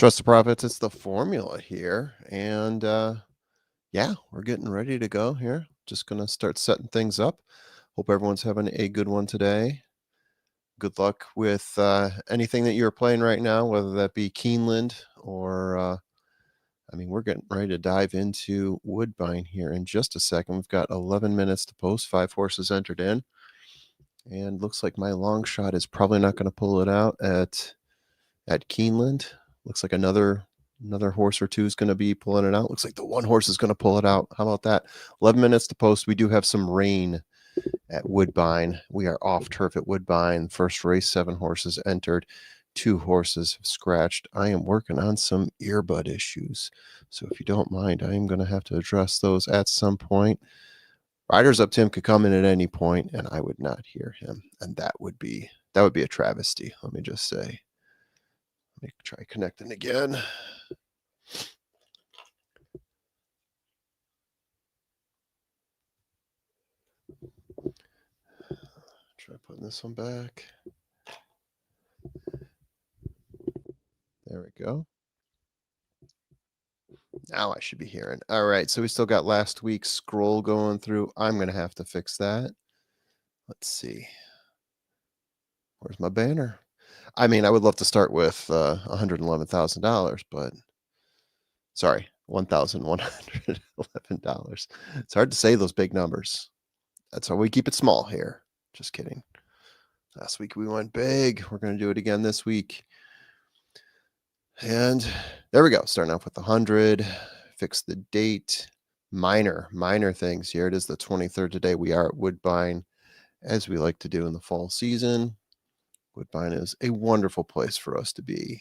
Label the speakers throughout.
Speaker 1: Trust the profits. It's the formula here. And yeah, we're getting ready to go here. Just going to start setting things up. Hope everyone's having a good one today. Good luck with anything that you're playing right now, whether that be Keeneland or, we're getting ready to dive into Woodbine here in just a second. We've got 11 minutes to post, 5 horses entered in. And looks like my long shot is probably not going to pull it out at Keeneland. Looks like another horse or two is going to be pulling it out. Looks like the one horse is going to pull it out. How about that? 11 minutes to post. We do have some rain at Woodbine. We are off turf at Woodbine. First race, 7 horses entered. 2 horses have scratched. I am working on some earbud issues. So if you don't mind, I am going to have to address those at some point. Riders Up Tim could come in at any point and I would not hear him. And that would be a travesty, let me just say. Let me try connecting again. Try putting this one back. There we go. Now I should be hearing. All right, so we still got last week's scroll going through. I'm going to have to fix that. Let's see. Where's my banner? I mean, I would love to start with $111,000, but sorry, $1,111. It's hard to say those big numbers. That's why we keep it small here. Just kidding. Last week we went big. We're going to do it again this week. And there we go. Starting off with 100. Fix the date. Minor things. Here it is, the 23rd today. We are at Woodbine, as we like to do in the fall season. Woodbine is a wonderful place for us to be.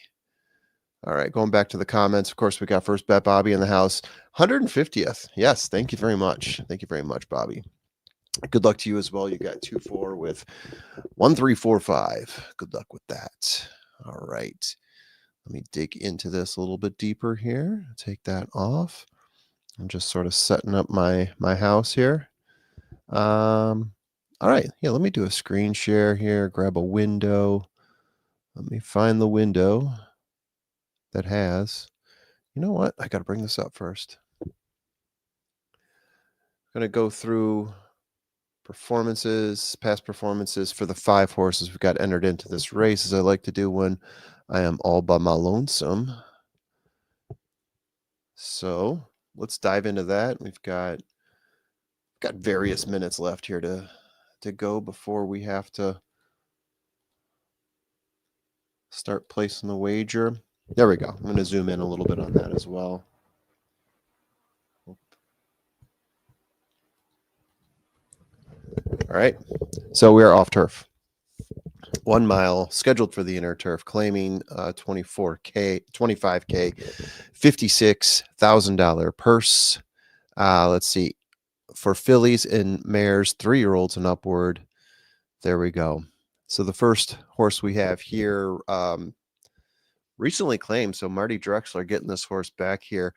Speaker 1: All right, going back to the comments. Of course, we got First Bet Bobby in the house. 150th. Yes, thank you very much. Thank you very much, Bobby. Good luck to you as well. You got 2-4 with 1-3-4-5. Good luck with that. All right. Let me dig into this a little bit deeper here. Take that off. I'm just sort of setting up my house here. All right. Yeah, let me do a screen share here. Grab a window. Let me find the window that has, you know what? I got to bring this up first. I'm going to go through past performances for the 5 horses we've got entered into this race, as I like to do when I am all by my lonesome. So let's dive into that. We've got various minutes left here to go before we have to start placing the wager. There we go. I'm going to zoom in a little bit on that as well. All right. So we are off turf. 1 mile scheduled for the inner turf, claiming 25K, $56,000 purse. Let's see. For fillies and mares, 3-year-olds and upward. There we go. So the first horse we have here, recently claimed. So Marty Drexler getting this horse back here.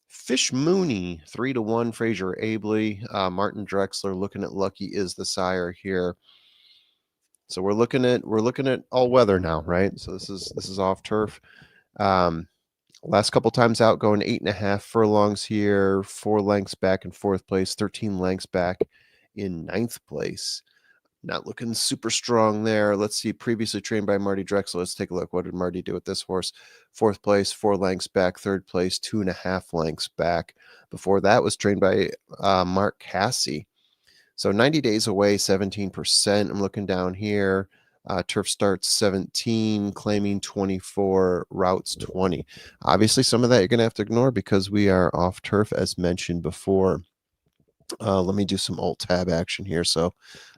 Speaker 1: Fish Mooney, 3-1. Fraser Abley, Martin Drexler looking at Lucky is the sire here. So we're looking at all weather now, right? So this is off turf. Last couple times out, going 8.5 furlongs here, 4 lengths back in 4th place, 13 lengths back in 9th place. Not looking super strong there. Let's see, previously trained by Marty Drexler. Let's take a look. What did Marty do with this horse? 4th place, 4 lengths back. 3rd place, 2.5 lengths back. Before that was trained by Mark Cassie. So 90 days away, 17%. I'm looking down here. Turf starts 17, claiming 24, routes 20. Obviously, some of that you're going to have to ignore because we are off turf, as mentioned before. Let me do some alt-tab action here so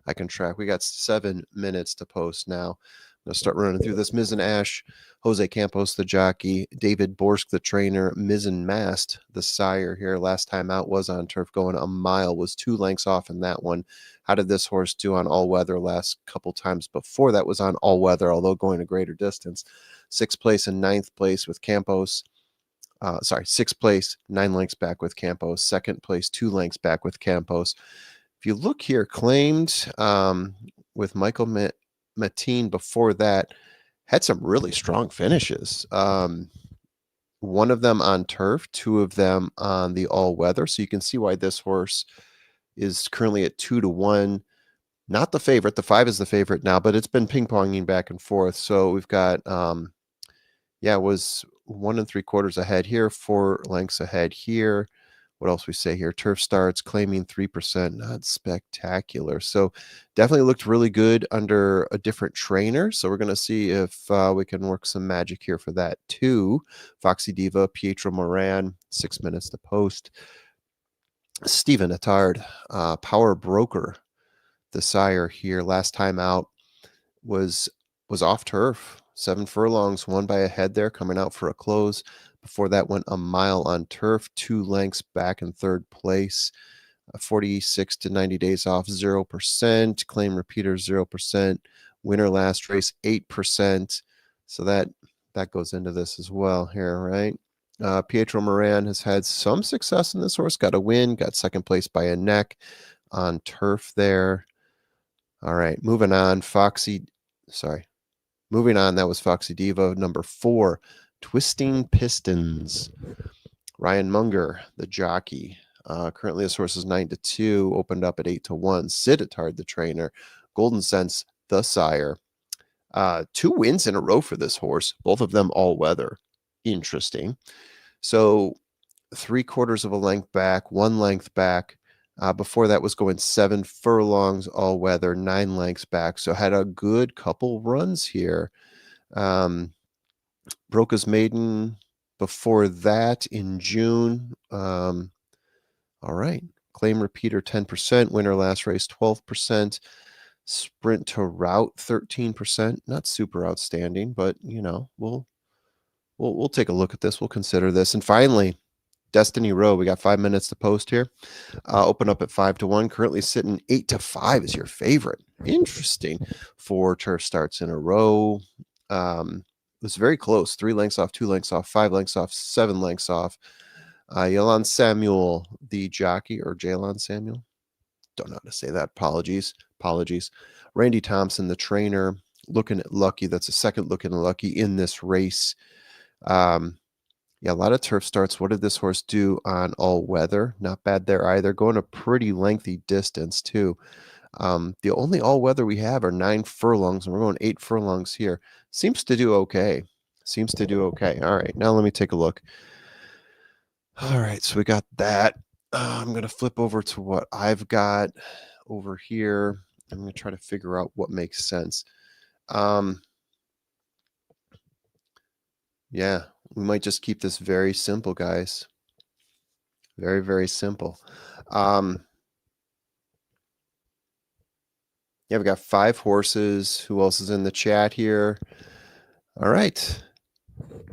Speaker 1: I can track. We got 7 minutes to post now. I'm going to start running through this. Mizzen Ash, Jose Campos, the jockey, David Borsk, the trainer, Mizzen Mast, the sire here. Last time out was on turf, going a mile, was 2 lengths off in that one. How did this horse do on all weather last couple times before that was on all weather, although going a greater distance? 6th place and 9th place with Campos. 6th place, 9 lengths back with Campos. 2nd place, 2 lengths back with Campos. If you look here, claimed with Michael Mateen before that, had some really strong finishes. one of them on turf, two of them on the all weather. So you can see why this horse is currently at 2-1. Not the favorite. The 5 is the favorite now, but it's been ping ponging back and forth. So we've got, yeah, it was 1 3/4 ahead here, 4 lengths ahead here. What else we say here? Turf starts claiming 3%, not spectacular. So definitely looked really good under a different trainer. So we're going to see if we can work some magic here for that too. Foxy Diva, Pietro Moran, 6 minutes to post. Stephen Attard, Power Broker, the sire here. Last time out was off turf. 7 furlongs, won by a head there, coming out for a close. Before that, went a mile on turf, 2 lengths back in third place. 46 to 90 days off, 0%. Claim repeater, 0%. Winner last race, 8%. So that goes into this as well here, right? Pietro Moran has had some success in this horse. Got a win, got second place by a neck on turf there. All right, moving on. Moving on, that was Foxy Diva. Number 4, Twisting Pistons. Ryan Munger, the jockey. Currently, this horse is 9-2, opened up at 8-1. Sid Attard, the trainer. Golden Sense, the sire. 2 wins in a row for this horse, both of them all weather. Interesting. So 3/4 of a length back, 1 length back. Before that was going 7 furlongs all weather, 9 lengths back. So had a good couple runs here. Broke his maiden before that in June. All right. Claim repeater 10%. Winner last race 12%. Sprint to route 13%. Not super outstanding, but we'll take a look at this. We'll consider this. And finally, Destiny Row. We got 5 minutes to post here. Open up at 5-1. Currently sitting 8-5 is your favorite. Interesting. 4 turf starts in a row. It was very close. 3 lengths off, 2 lengths off, 5 lengths off, 7 lengths off. Yalon Samuel, the jockey, or Jalon Samuel. Don't know how to say that. Apologies. Randy Thompson, the trainer, looking at lucky. That's a second looking lucky in this race. Yeah, a lot of turf starts. What did this horse do on all weather? Not bad there either. Going a pretty lengthy distance too. The only all weather we have are 9 furlongs, and we're going 8 furlongs here. Seems to do okay. All right, now let me take a look. All right, so we got that. I'm going to flip over to what I've got over here. I'm going to try to figure out what makes sense. Yeah, we might just keep this very simple, guys. Very, very simple. Yeah, we got 5 horses. Who else is in the chat here? All right.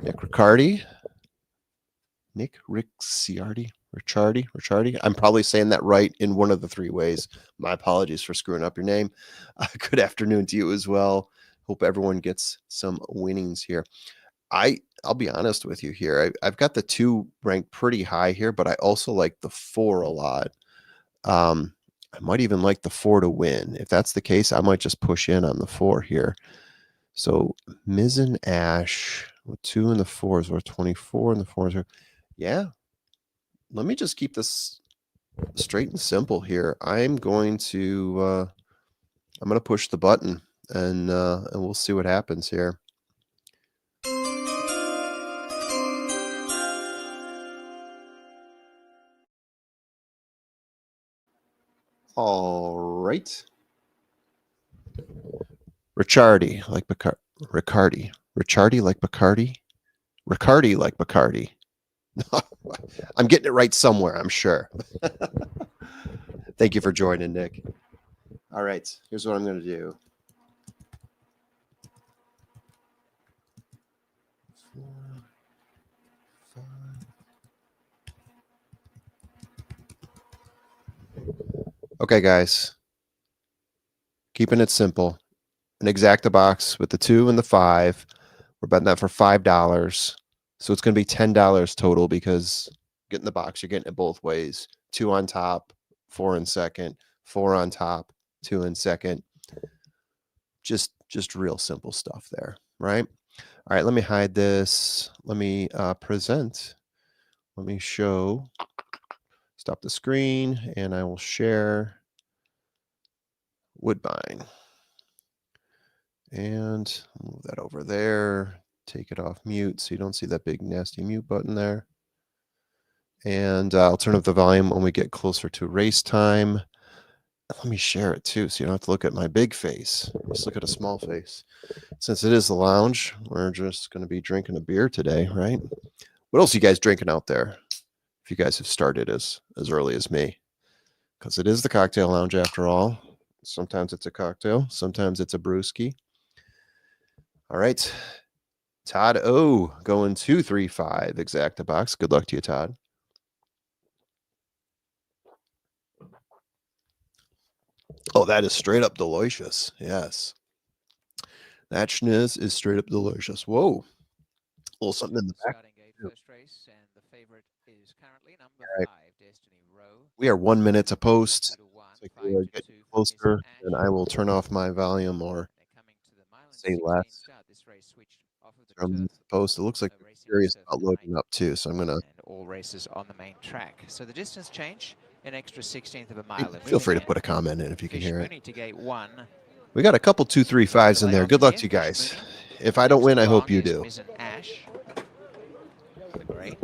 Speaker 1: Nick Ricciardi. Ricciardi. I'm probably saying that right in one of the 3 ways. My apologies for screwing up your name. Good afternoon to you as well. Hope everyone gets some winnings here. I'll be honest with you here. I've got the 2 ranked pretty high here, but I also like the 4 a lot. I might even like the 4 to win. If that's the case, I might just push in on the 4 here. So Mizzen Ash with 2 and the 4s or 24 and the 4s are, yeah. Let me just keep this straight and simple here. I'm going to push the button and we'll see what happens here. All right. Ricciardi like Bacardi. Ricciardi like Bacardi. Ricciardi like Bacardi. I'm getting it right somewhere, I'm sure. Thank you for joining, Nick. All right, here's what I'm going to do. 4, 5. Okay, guys. Keeping it simple. An exacta box with the 2 and the 5. We're betting that for $5. So it's going to be $10 total because getting the box, you're getting it both ways. 2 on top, 4 in second, 4 on top, 2 in second. Just real simple stuff there, right? All right, let me hide this. Let me present. Let me show. Stop the screen, and I will share Woodbine. And move that over there. Take it off mute so you don't see that big nasty mute button there. And I'll turn up the volume when we get closer to race time. Let me share it too, so you don't have to look at my big face. Just look at a small face. Since it is the lounge, we're just going to be drinking a beer today, right? What else are you guys drinking out there? If you guys have started as early as me, because it is the cocktail lounge after all. Sometimes it's a cocktail, sometimes it's a brewski. All right, Todd O going 235 exacta box. Good luck to you, Todd. Oh, that is straight up delicious. Yes. That schniz is straight up delicious. Whoa. A little something in the back.
Speaker 2: Starting gate first race, and the favorite is currently number
Speaker 1: Right.
Speaker 2: 5, Destiny Row.
Speaker 1: We are 1 minute to post.
Speaker 2: 2 to 1,
Speaker 1: Like
Speaker 2: 5
Speaker 1: we are
Speaker 2: to
Speaker 1: getting
Speaker 2: 2 for Miss
Speaker 1: closer, and
Speaker 2: Ash.
Speaker 1: I will turn off my volume or
Speaker 2: They're coming to the mile and
Speaker 1: say
Speaker 2: 16
Speaker 1: less
Speaker 2: start. This race switched off of the
Speaker 1: from
Speaker 2: turf.
Speaker 1: the post. It looks like they're
Speaker 2: Racing
Speaker 1: serious
Speaker 2: surface
Speaker 1: about
Speaker 2: tonight.
Speaker 1: loading up too, so I'm gonna.
Speaker 2: And all races on the main track. So the distance change, an extra 16th of a mile.
Speaker 1: Feel free to put a comment in if you can hear it.
Speaker 2: To gate 1.
Speaker 1: We got a couple 235s in there. Good luck to you guys. If I don't win, I hope you do.
Speaker 2: Miss Ash. The gray.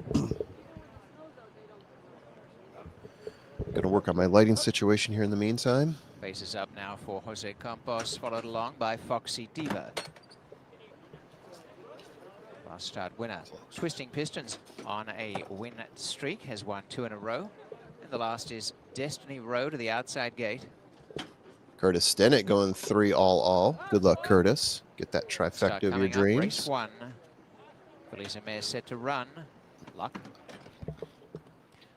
Speaker 1: Gonna work on my lighting situation here in the meantime.
Speaker 2: Faces up now for Jose Campos, followed along by Foxy Diva. Last start winner. Twisting Pistons on a win streak, has won 2 in a row. And the last is Destiny Row to the outside gate.
Speaker 1: Curtis Stennett going 3 all. Good luck, Curtis. Get that trifecta of your dreams.
Speaker 2: Race 1. Fillies and mares set to run. Luck.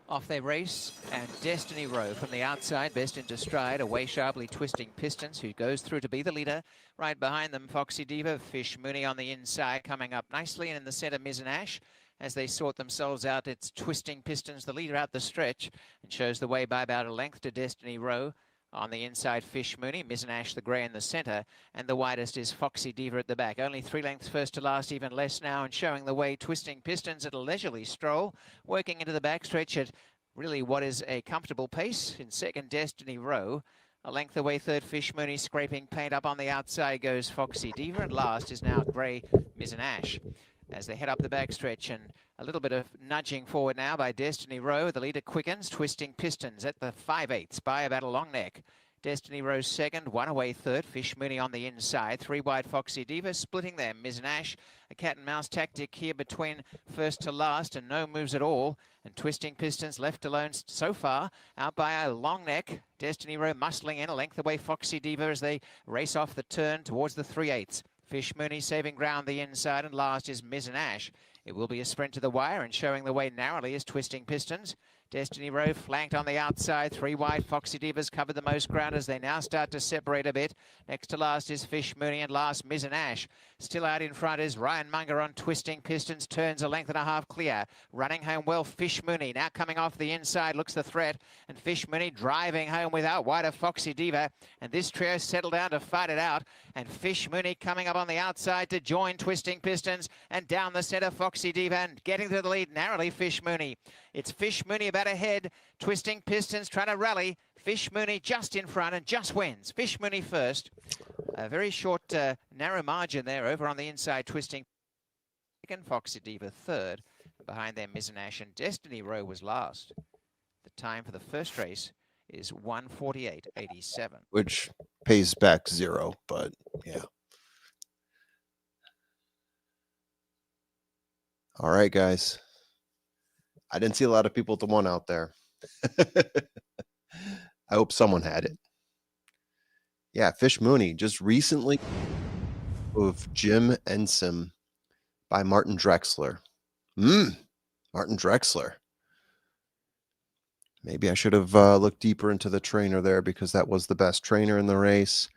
Speaker 2: Off they race, and Destiny Row from the outside, best into stride, away sharply Twisting Pistons, who goes through to be the leader. Right behind them, Foxy Diva, Fish Mooney on the inside, coming up nicely, and in the centre, Miz Ash. As they sort themselves out, it's Twisting Pistons, the leader out the stretch, and shows the way by about a length to Destiny Row. On the inside, Fish Mooney, Ash the grey in the centre, and the widest is Foxy Diva at the back. Only 3 lengths first to last, even less now, and showing the way, Twisting Pistons at a leisurely stroll, working into the backstretch at really what is a comfortable pace. In second, Destiny Row. A length away, third, Fish Mooney, scraping paint. Up on the outside goes Foxy Diva, and last is now grey, Ash. As they head up the backstretch, and a little bit of nudging forward now by Destiny Row. The leader quickens, Twisting Pistons at the 5/8 by about a long neck. Destiny Row second, 1 away third, Fish Mooney on the inside, 3 wide Foxy Diva, splitting them, Miz Ash. A cat and mouse tactic here between first to last, and no moves at all. And Twisting Pistons left alone so far, out by a long neck. Destiny Row muscling in, a length away Foxy Diva as they race off the turn towards the 3/8. Fish Mooney saving ground the inside, and last is Miz Ash. It will be a sprint to the wire, and showing the way narrowly is Twisting Pistons. Destiny Row flanked on the outside, 3 wide. Foxy Divas covered the most ground as they now start to separate a bit. Next to last is Fish Mooney, and last Miz Ash. Still out in front is Ryan Munger on Twisting Pistons, turns a length and a half clear. Running home well, Fish Mooney. Now coming off the inside, looks the threat, and Fish Mooney driving home without wider Foxy Diva. And this trio settle down to fight it out. And Fish Mooney coming up on the outside to join Twisting Pistons, and down the centre, Foxy Diva, and getting to the lead narrowly, Fish Mooney. It's Fish Mooney about ahead. Twisting Pistons trying to rally. Fish Mooney just in front and just wins. Fish Mooney first. A very short, narrow margin there over on the inside. Twisting second, Foxy Diva third. Behind them, Miz Ash and Destiny Row was last. The time for the first race is 1:48.87.
Speaker 1: Which pays back 0, but yeah. All right, guys. I didn't see a lot of people at the 1 out there. I hope someone had it. Yeah, Fish Mooney just recently of Jim Ensom by Martin Drexler. Martin Drexler. Maybe I should have looked deeper into the trainer there, because that was the best trainer in the race.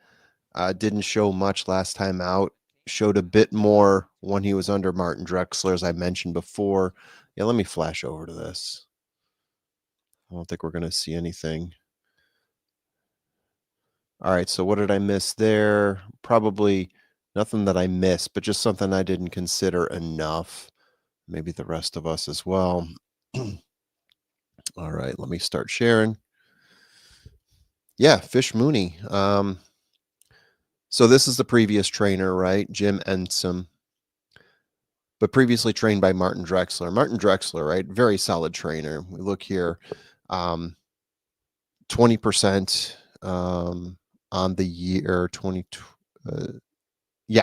Speaker 1: Didn't show much last time out. Showed a bit more when he was under Martin Drexler, as I mentioned before. Yeah, let me flash over to this. I don't think we're going to see anything. All right, so what did I miss there? Probably Nothing that I missed, but just something I didn't consider enough. Maybe the rest of us as well. All right, let me start sharing. Yeah, Fish Mooney. So this is the previous trainer, right? Jim Ensom, but previously trained by Martin Drexler. Martin Drexler, right? Very solid trainer. We look here, 20% on the year,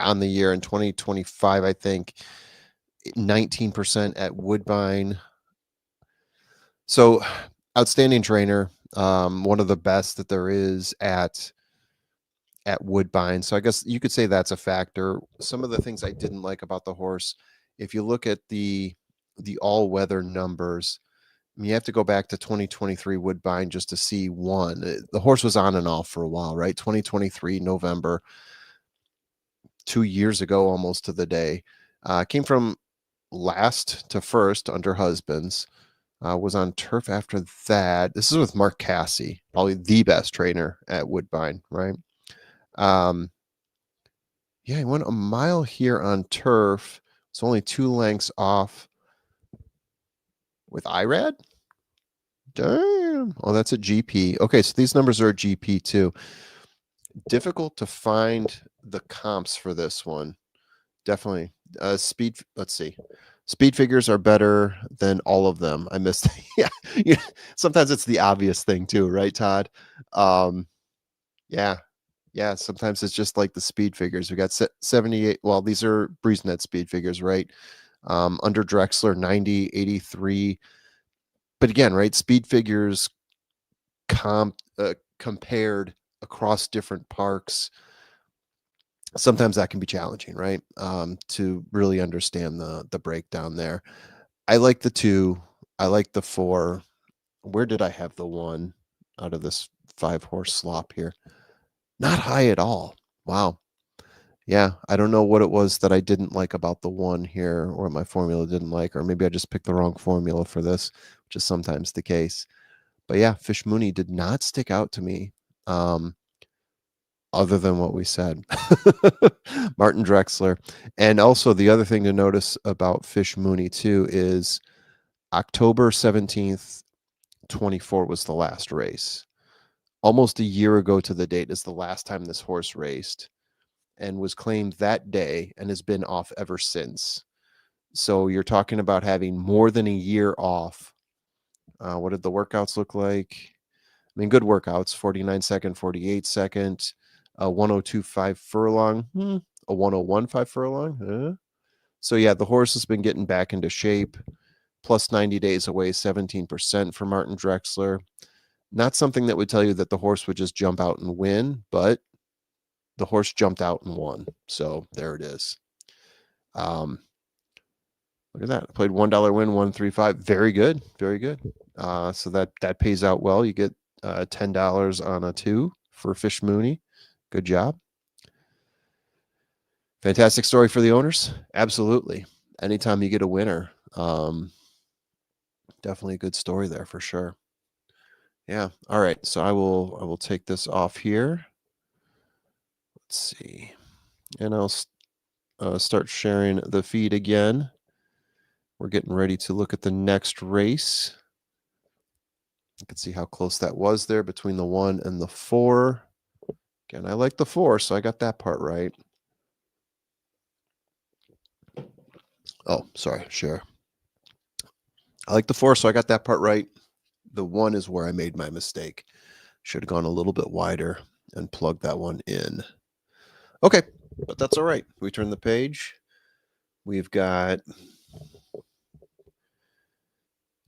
Speaker 1: on the year in 2025, I think 19% at Woodbine. So outstanding trainer, one of the best that there is at Woodbine. So I guess you could say that's a factor. Some of the things I didn't like about the horse, if you look at the all-weather numbers, I mean, you have to go back to 2023 Woodbine just to see one. The horse was on and off for a while, right? 2023 November, 2 years ago, almost to the day. Came from last to first under husbands. Was on turf after that. This is with Mark Cassie, probably the best trainer at Woodbine, right? Yeah, he went a mile here on turf. It's only 2 lengths off with IRAD. Damn. Oh, that's a GP. Okay, so these numbers are a GP too. Difficult to find the comps for this one. Definitely. Speed, let's see. Speed figures are better than all of them. I missed. Yeah. Sometimes it's the obvious thing too, right, Todd? Yeah. Yeah, sometimes it's just like the speed figures. We got 78. Well, these are BreezeNet speed figures, right? Under Drexler, 90, 83. But again, right, speed figures compared across different parks. Sometimes that can be challenging, right? To really understand the breakdown there. I like the 2. I like the 4. Where did I have the 1 out of this 5-horse slop here? Not high at all. Wow. Yeah, I don't know what it was that I didn't like about the 1 here, or my formula didn't like, or maybe I just picked the wrong formula for this, which is sometimes the case. But yeah, Fish Mooney did not stick out to me, other than what we said. Martin Drexler. And also the other thing to notice about Fish Mooney too is October 17th, 24 was the last race. Almost a year ago to the date is the last time this horse raced, and was claimed that day and has been off ever since. So you're talking about having more than a year off. What did the workouts look like? I mean, good workouts, 49 second, 48 second, 102.5 furlong, a 101.5 furlong. So yeah, the horse has been getting back into shape. Plus 90 days away, 17% for Martin Drexler. Not something that would tell you that the horse would just jump out and win, but the horse jumped out and won. So there it is. Look at that. I played $1 win, 135. Very good. Very good. So that pays out well. You get $10 on a 2 for Fish Mooney. Good job. Fantastic story for the owners. Absolutely. Anytime you get a winner, definitely a good story there for sure. Yeah. All right. So I will take this off here. Let's see. And I'll start sharing the feed again. We're getting ready to look at the next race. You can see how close that was there between the 1 and the 4. Again, I like the 4, so I got that part right. Oh, sorry, share. I like the 4, so I got that part right. The 1 is where I made my mistake. Should have gone a little bit wider and plugged that one in. Okay, but that's all right. We turn the page. We've got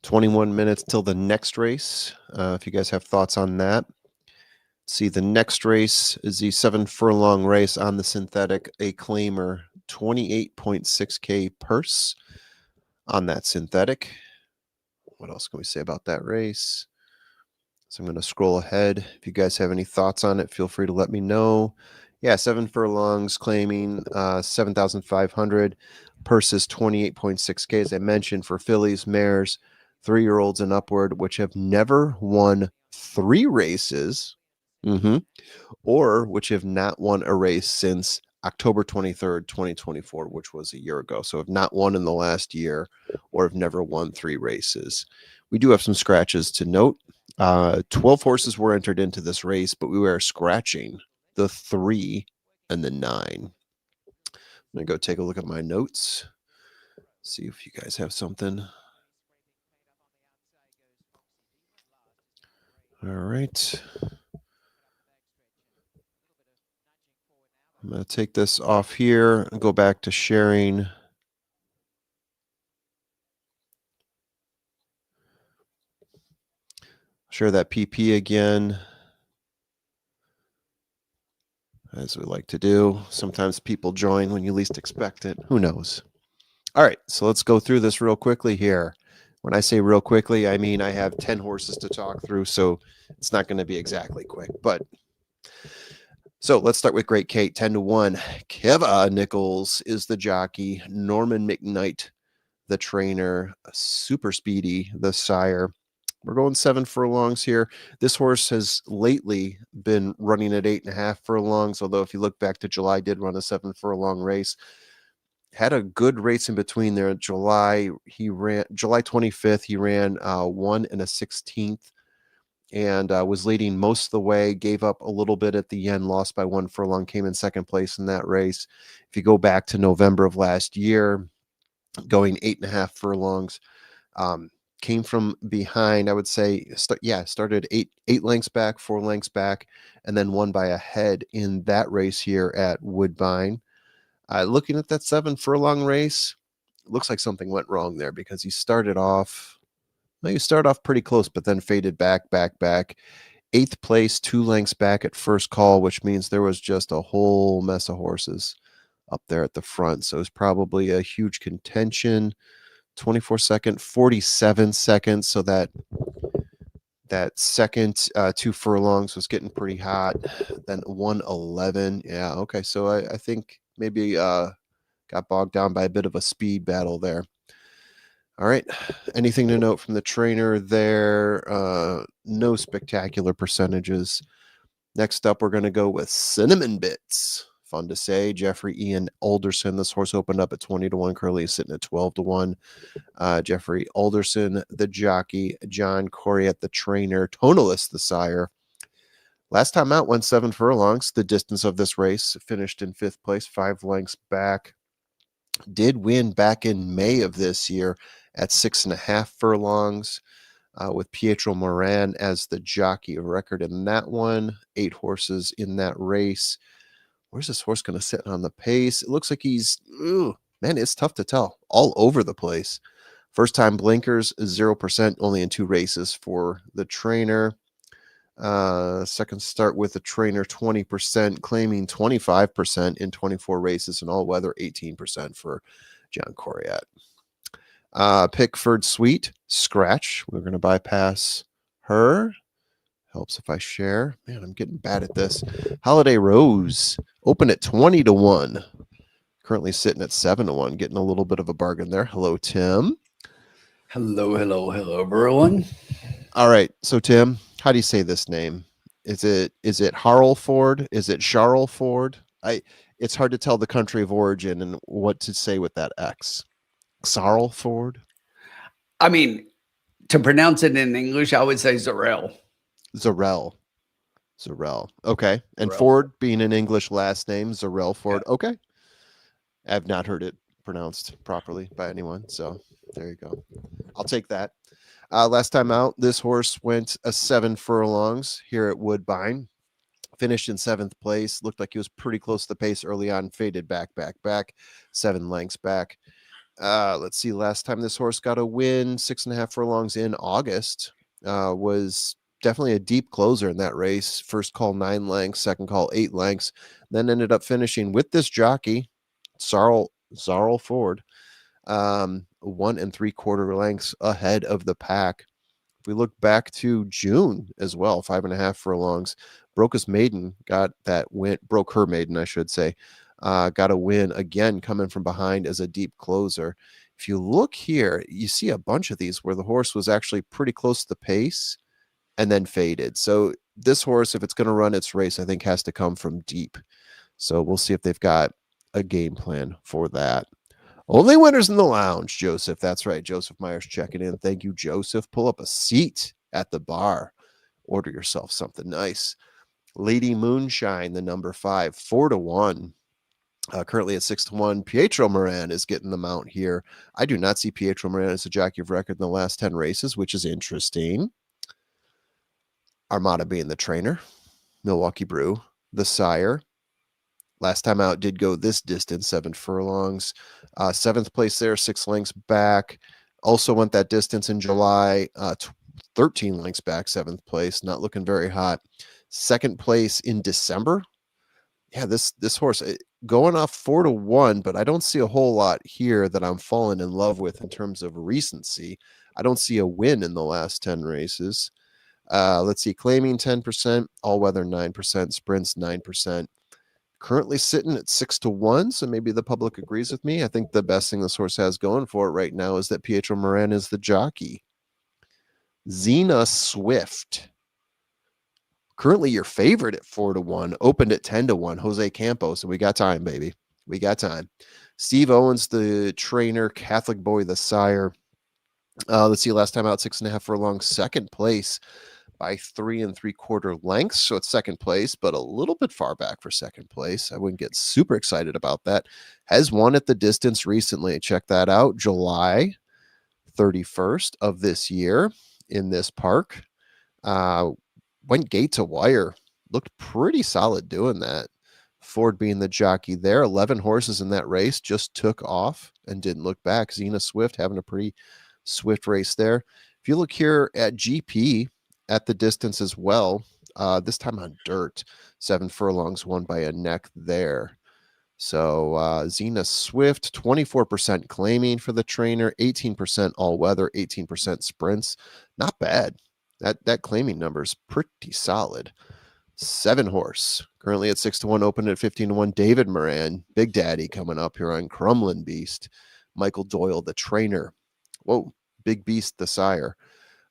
Speaker 1: 21 minutes till the next race. If you guys have thoughts on that. See, the next race is the 7 furlong race on the synthetic, a claimer, 28.6K purse on that synthetic. What else can we say about that race? So I'm going to scroll ahead. If you guys have any thoughts on it, feel free to let me know. Yeah, 7 furlongs claiming 7,500. Purse is 28.6K, as I mentioned, for fillies, mares, 3-year-olds and upward, which have never won 3 races, or which have not won a race since October 23rd, 2024, which was a year ago. So have not won in the last year or have never won 3 races. We do have some scratches to note. 12 horses were entered into this race, but we were scratching the 3 and the 9. I'm going to go take a look at my notes, see if you guys have something. All right. I'm going to take this off here and go back to sharing. Share that PP again, as we like to do. Sometimes people join when you least expect it. Who knows? All right, so let's go through this real quickly here. When I say real quickly, I mean I have 10 horses to talk through, so it's not going to be exactly quick. But so let's start with Great Kate, 10-1. Keva Nichols is the jockey. Norman McKnight, the trainer. Super Speedy, the sire. We're going 7 furlongs here. This horse has lately been running at 8.5 furlongs, although if you look back to July, did run a 7 furlong race. Had a good race in between there. July 25th, he ran 1 1/16 and was leading most of the way, gave up a little bit at the end, lost by 1 furlong, came in second place in that race. If you go back to November of last year, going 8.5 furlongs, came from behind, I would say, started eight lengths back, 4 lengths back, and then won by a head in that race here at Woodbine. Looking at that 7 furlong race, it looks like something went wrong there because he started off pretty close, but then faded back. 8th place, 2 lengths back at first call, which means there was just a whole mess of horses up there at the front. So it's probably a huge contention. 24 second, 47 seconds. So that second 2 furlongs was getting pretty hot. Then 1:11. Yeah, okay. So I think maybe got bogged down by a bit of a speed battle there. All right. Anything to note from the trainer there? No spectacular percentages. Next up, we're going to go with Cinnamon Bits. Fun to say. Jeffrey Ian Alderson. This horse opened up at 20-1. Currently is sitting at 12-1. Jeffrey Alderson, the jockey. John Coriat, the trainer. Tonalist, the sire. Last time out, went 7 furlongs. The distance of this race, finished in 5th place, 5 lengths back. Did win back in May of this year at 6.5 furlongs. With Pietro Moran as the jockey of record in that one. 8 horses in that race. Where's this horse going to sit on the pace? It looks like he's, man, it's tough to tell. All over the place. First time blinkers, 0%, only in 2 races for the trainer. Second start with the trainer, 20%, claiming 25% in 24 races, and all weather, 18% for John Coriat. Pickford Sweet, scratch. We're going to bypass her. Helps if I share. Man, I'm getting bad at this. Holiday Rose, open at 20-1. Currently sitting at 7-1, getting a little bit of a bargain there. Hello, Tim.
Speaker 3: Hello, everyone.
Speaker 1: All right, so Tim, how do you say this name? Is it Harlford? Is it Charleford? It's hard to tell the country of origin and what to say with that X. Sarlford?
Speaker 3: I mean, to pronounce it in English, I would say Zarel.
Speaker 1: Zarel. Okay. And
Speaker 3: Zarel.
Speaker 1: Ford being an English last name, Zarel Ford. Yeah. Okay. I've not heard it pronounced properly by anyone. So there you go. I'll take that. Last time out, this horse went 7 furlongs here at Woodbine. Finished in 7th place. Looked like he was pretty close to the pace early on. Faded back. 7 lengths back. Let's see. Last time this horse got a win, 6.5 furlongs in August. Was definitely a deep closer in that race. First call 9 lengths, second call 8 lengths. Then ended up finishing with this jockey, Zarl Ford, 1 3/4 lengths ahead of the pack. If we look back to June as well, 5.5 furlongs. Broke her maiden, I should say. Got a win again coming from behind as a deep closer. If you look here, you see a bunch of these where the horse was actually pretty close to the pace and then faded. So this horse, if it's going to run its race, I think has to come from deep. So we'll see if they've got a game plan for that. Only winners in the lounge, Joseph. That's right. Joseph Myers checking in. Thank you, Joseph. Pull up a seat at the bar. Order yourself something nice. Lady Moonshine, the number 5, 4-1. Currently at 6-1. Pietro Moran is getting the mount here. I do not see Pietro Moran as a jockey of record in the last 10 races, which is interesting. Armada being the trainer. Milwaukee Brew, the sire. Last time out did go this distance, 7 furlongs. 7th place there, 6 lengths back. Also went that distance in July, 13 lengths back, 7th place. Not looking very hot. 2nd place in December. Yeah, this horse going off 4-1, but I don't see a whole lot here that I'm falling in love with in terms of recency. I don't see a win in the last 10 races. Let's see, claiming 10%, all weather 9%, sprints 9%. Currently sitting at 6-1, so maybe the public agrees with me. I think the best thing this horse has going for it right now is that Pietro Moran is the jockey. Xena Swift, currently your favorite at 4-1, opened at 10-1. Jose Campos, and we got time, baby. We got time. Steve Owens, the trainer. Catholic Boy, the sire. Let's see, last time out, 6.5 furlongs, 2nd place by 3 3/4 lengths. So it's 2nd place, but a little bit far back for 2nd place. I wouldn't get super excited about that. Has won at the distance recently. Check that out. July 31st of this year in this park. Went gate to wire. Looked pretty solid doing that. Ford being the jockey there. 11 horses in that race, just took off and didn't look back. Xena Swift having a pretty swift race there. If you look here at GP at the distance as well, this time on dirt, 7 furlongs, won by a neck there. So Xena Swift, 24% claiming for the trainer, 18% all weather, 18% sprints. Not bad. That claiming number is pretty solid. 7 horse, currently at 6-1, open at 15-1. David Moran, Big Daddy, coming up here on Crumlin Beast. Michael Doyle, the trainer. Whoa, Big Beast, the sire.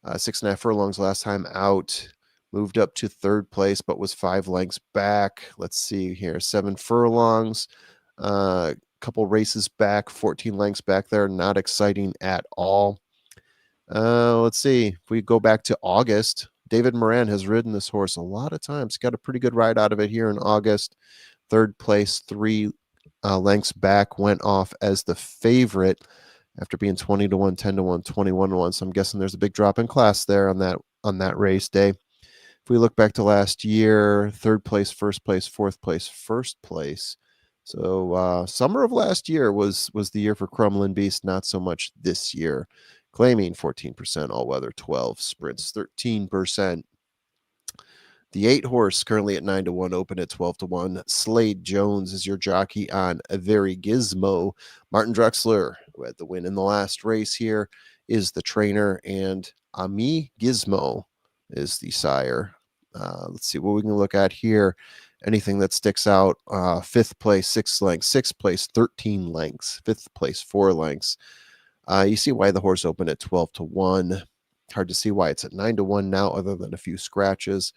Speaker 1: 6.5 furlongs last time out. Moved up to 3rd place, but was 5 lengths back. Let's see here. 7 furlongs. Couple races back, 14 lengths back there. Not exciting at all. Let's see. If we go back to August, David Moran has ridden this horse a lot of times. Got a pretty good ride out of it here in August. 3rd place, 3 lengths back. Went off as the favorite after being 20-1, 10-1, 21-1. So I'm guessing there's a big drop in class there on that race day. If we look back to last year, 3rd place, 1st place, 4th place, 1st place. So summer of last year was the year for Crumlin Beast, not so much this year. Claiming 14%, all weather 12, sprints 13%. The 8 horse currently at 9-1, open at 12-1. Slade Jones is your jockey on a very gizmo. Martin Drexler, who had the win in the last race here, is the trainer, and Ami Gizmo is the sire. Let's see what we can look at here. Anything that sticks out. 5th place, 6 lengths. 6th place, 13 lengths. 5th place, 4 lengths. You see why the horse opened at 12-1. Hard to see why it's at 9-1 now, other than a few scratches.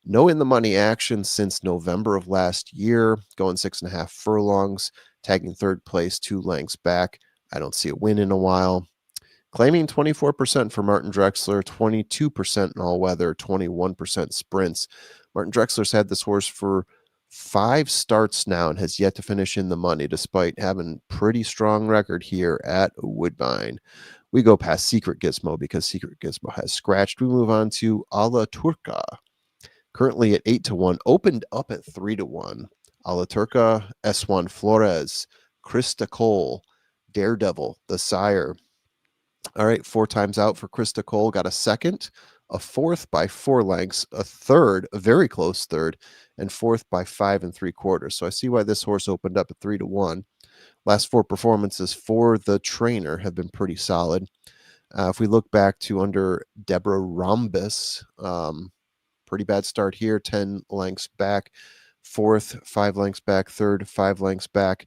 Speaker 1: No in the money action since November of last year, going 6.5 furlongs, tagging 3rd place, 2 lengths back. I don't see a win in a while. Claiming 24% for Martin Drexler, 22% in all weather, 21% sprints. Martin Drexler's had this horse for 5 starts now and has yet to finish in the money, despite having pretty strong record here at Woodbine. We go past Secret Gizmo because Secret Gizmo has scratched. We move on to Alla Turca, currently at 8-1, opened up at 3-1. Alla Turca, S1 Flores, Krista Cole, Daredevil, the sire. All right, 4 times out for Krista Cole. Got a 2nd, a 4th by 4 lengths, a 3rd, a very close 3rd, and 4th by 5 3/4. So I see why this horse opened up at 3-1. Last 4 performances for the trainer have been pretty solid. If we look back to under Deborah Rhombus, pretty bad start here, 10 lengths back, 4th, 5 lengths back, 3rd, 5 lengths back.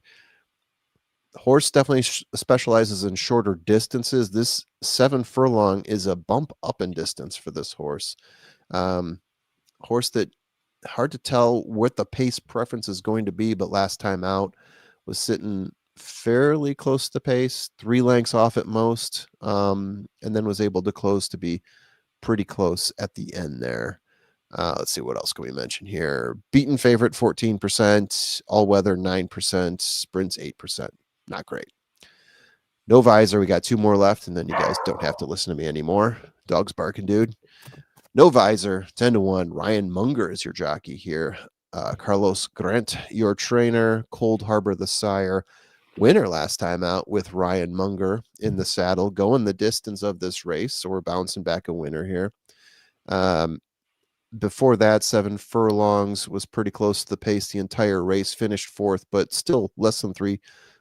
Speaker 1: The horse definitely specializes in shorter distances. This 7 furlong is a bump up in distance for this horse. Horse that hard to tell what the pace preference is going to be, but last time out was sitting fairly close to the pace, 3 lengths off at most, and then was able to close to be pretty close at the end there. Let's see, what else can we mention here? Beaten favorite 14%, all weather 9%, sprints 8%. Not great. No visor. We got 2 more left, and then you guys don't have to listen to me anymore. Dog's barking, dude. No visor, 10-1. Ryan Munger is your jockey here. Carlos Grant, your trainer. Cold Harbor the sire. Winner last time out with Ryan Munger in the saddle, going the distance of this race. So we're bouncing back a winner here. Before that, 7 furlongs, was pretty close to the pace the entire race, finished 4th, but still less than 3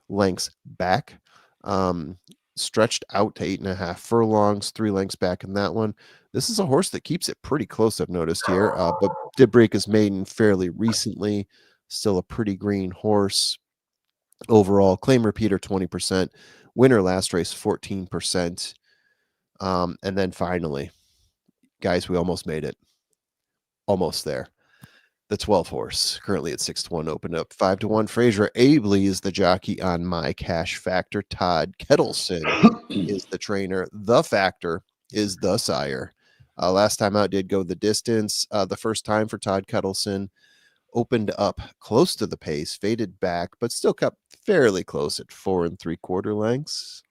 Speaker 1: lengths back. Stretched out to 8.5 furlongs, 3 lengths back in that one. This is a horse that keeps it pretty close, I've noticed here, but did break his maiden fairly recently. Still a pretty green horse. Overall, claim repeater 20%, winner last race 14%. And then finally, guys, we almost made it. Almost there. The 12 horse, currently at 6-1, opened up 5-1. Fraser Abley is the jockey on my cash factor. Todd Kettleson is the trainer. The factor is the sire. Last time out did go the distance. The first time for Todd Kettleson, opened up close to the pace, faded back, but still kept fairly close at 4 3/4 lengths.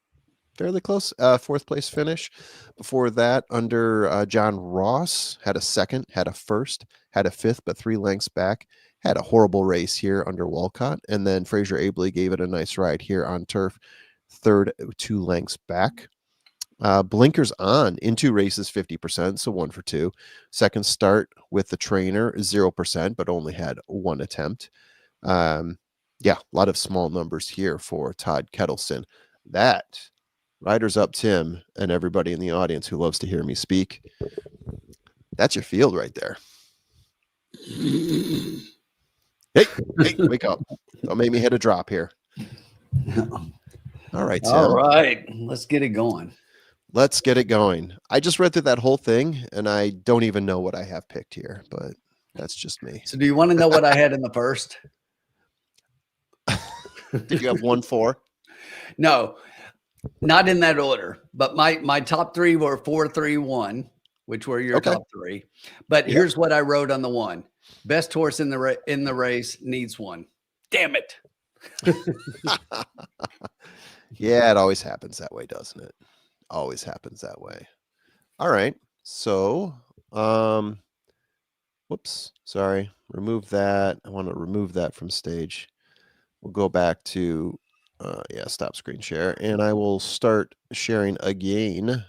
Speaker 1: Fairly close. 4th place finish. Before that, under John Ross, had a 2nd, had a 1st, had a 5th, but 3 lengths back. Had a horrible race here under Walcott. And then Fraser Abley gave it a nice ride here on turf. 3rd, 2 lengths back. Blinkers on in 2 races, 50%, so 1 for 2. Second start with the trainer, 0%, but only had 1 attempt. Yeah, a lot of small numbers here for Todd Kettleson. That, riders up Tim and everybody in the audience who loves to hear me speak, that's your field right there. Hey, wake up. Don't make me hit a drop here. All right, Tim.
Speaker 3: All right, let's get it going.
Speaker 1: Let's get it going. I just read through that whole thing, and I don't even know what I have picked here, but that's just me.
Speaker 3: So do you want to know what I had in the first?
Speaker 1: Did you have 1-4?
Speaker 3: No, not in that order. But my top 3 were 4, 3, 1, which were your top 3. But here's what I wrote on the 1. Best horse in the race needs 1. Damn it.
Speaker 1: Yeah, it always happens that way, doesn't it? Always happens that way. All right. So, whoops, sorry. Remove that. I want to remove that from stage. We'll go back to, stop screen share, and I will start sharing again.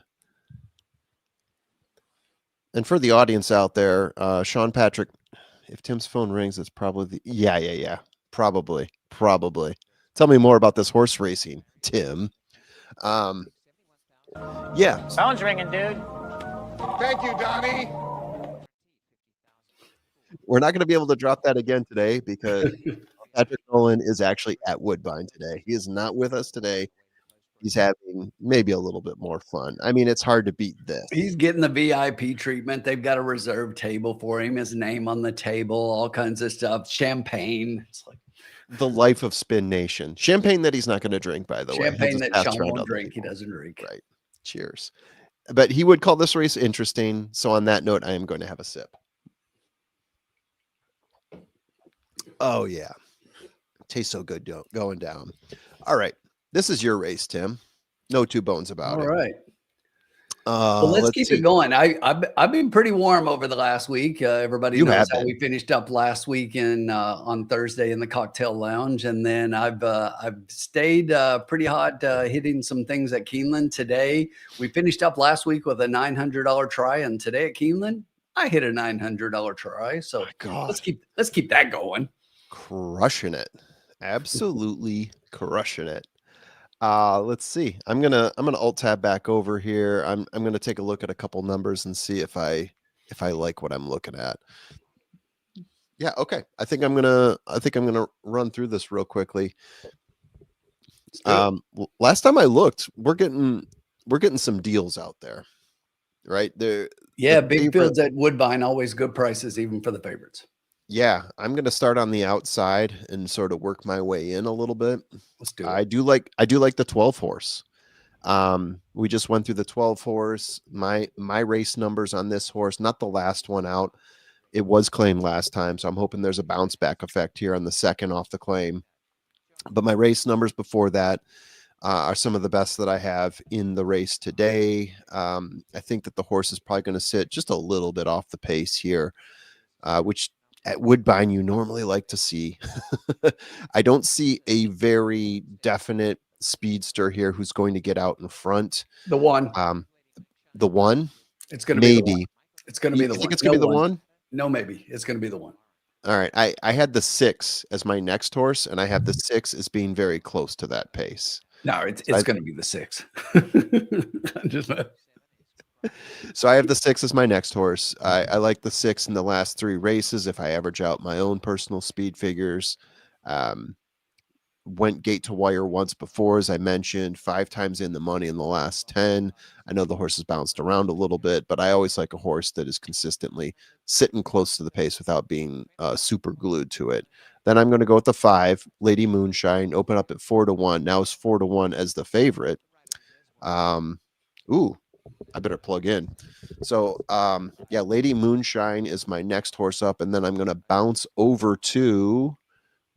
Speaker 1: And for the audience out there, Sean Patrick, if Tim's phone rings, it's probably yeah. Probably. Tell me more about this horse racing, Tim. Yeah.
Speaker 4: Phone's ringing, dude.
Speaker 5: Thank you, Donnie.
Speaker 1: We're not going to be able to drop that again today because Patrick Nolan is actually at Woodbine today. He is not with us today. He's having maybe a little bit more fun. I mean, it's hard to beat this.
Speaker 3: He's getting the VIP treatment. They've got a reserved table for him, his name on the table, all kinds of stuff, champagne. It's like
Speaker 1: the life of Spin Nation. Champagne that he's not going to drink, by the way.
Speaker 3: Champagne that Sean won't drink. He doesn't drink.
Speaker 1: Right. Cheers. But he would call this race interesting. So on that note, I am going to have a sip. Oh, yeah. Tastes so good going down. All right. This is your race, Tim. No 2 bones about it.
Speaker 3: All right. Well, let's keep it going. I've been pretty warm over the last week. Everybody knows how we finished up last week on Thursday in the cocktail lounge, and then I've stayed pretty hot, hitting some things at Keeneland today. We finished up last week with a $900 try, and today at Keeneland I hit a $900 try. So let's keep that going.
Speaker 1: Crushing it, absolutely crushing it. Let's see. I'm gonna alt tab back over here. I'm gonna take a look at a couple numbers and see if I like what I'm looking at. Yeah, okay. I think I'm gonna run through this real quickly. Last time I looked, we're getting some deals out there, right?
Speaker 3: Big fields at Woodbine, always good prices, even for the favorites.
Speaker 1: Yeah, I'm going to start on the outside and sort of work my way in a little bit.
Speaker 3: Let's do it.
Speaker 1: I do like the 12 horse. We just went through the 12 horse. My race numbers on this horse, not the last one out. It was claimed last time, so I'm hoping there's a bounce back effect here on the second off the claim. But my race numbers before that are some of the best that I have in the race today. I think that the horse is probably going to sit just a little bit off the pace here, which at Woodbine you normally like to see. I don't see a very definite speedster here who's going to get out in front.
Speaker 3: The one.
Speaker 1: The one?
Speaker 3: It's going to be the one. It's going to be the
Speaker 1: one. You
Speaker 3: think
Speaker 1: think it's going to be the one?
Speaker 3: No, maybe. It's going to be the one.
Speaker 1: All right. I had the 6 as my next horse, and I have the 6 as being very close to that pace.
Speaker 3: No, it's going to be the 6.
Speaker 1: So I have the 6 as my next horse. I like the 6 in the last 3 races. If I average out my own personal speed figures, went gate to wire once before, as I mentioned, 5 times in the money in the last 10. I know the horse has bounced around a little bit, but I always like a horse that is consistently sitting close to the pace without being super glued to it. Then I'm going to go with the 5, Lady Moonshine, open up at 4-1. Now it's 4-1 as the favorite. Ooh, I better plug in. So, yeah, Lady Moonshine is my next horse up, and then I'm going to bounce over to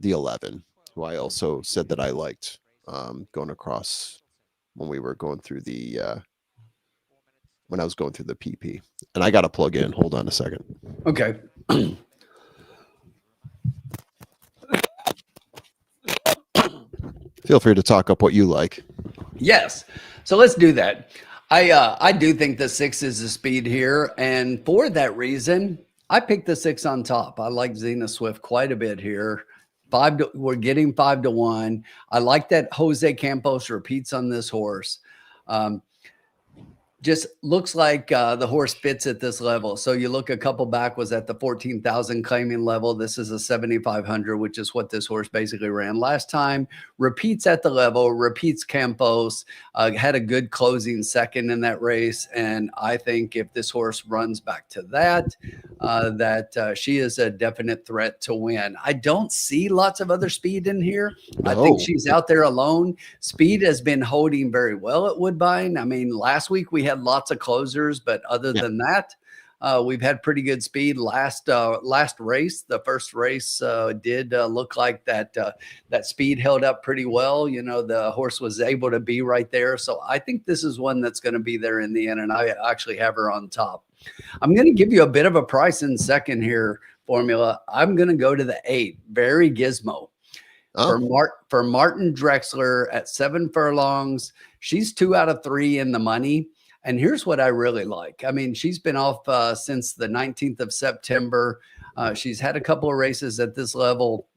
Speaker 1: the 11, who I also said that I liked going across when we were going through the when I was going through the PP. And I got to plug in. Hold on a second.
Speaker 3: Okay.
Speaker 1: Feel free to talk up what you like.
Speaker 3: Yes. So let's do that. I do think the 6 is the speed here, and for that reason, I picked the 6 on top. I like Zena Swift quite a bit here. We're getting 5-1. I like that Jose Campos repeats on this horse. Just looks like the horse fits at this level. So you look a couple back was at the 14,000 claiming level. This is a 7,500, which is what this horse basically ran last time. Repeats at the level, repeats Campos, had a good closing second in that race. And I think if this horse runs back to that, she is a definite threat to win. I don't see lots of other speed in here. No. I think she's out there alone. Speed has been holding very well at Woodbine. I mean, last week we had lots of closers, but other than that, we've had pretty good speed. Last race, the first race, did look like that speed held up pretty well. You know, the horse was able to be right there. So I think this is one that's going to be there in the end, and I actually have her on top. I'm going to give you a bit of a price in second here, Formula. I'm going to go to the 8, Very Gizmo. For Martin Drexler at 7 furlongs. She's 2 out of 3 in the money. And here's what I really like. I mean, she's been off since the 19th of September. She's had a couple of races at this level.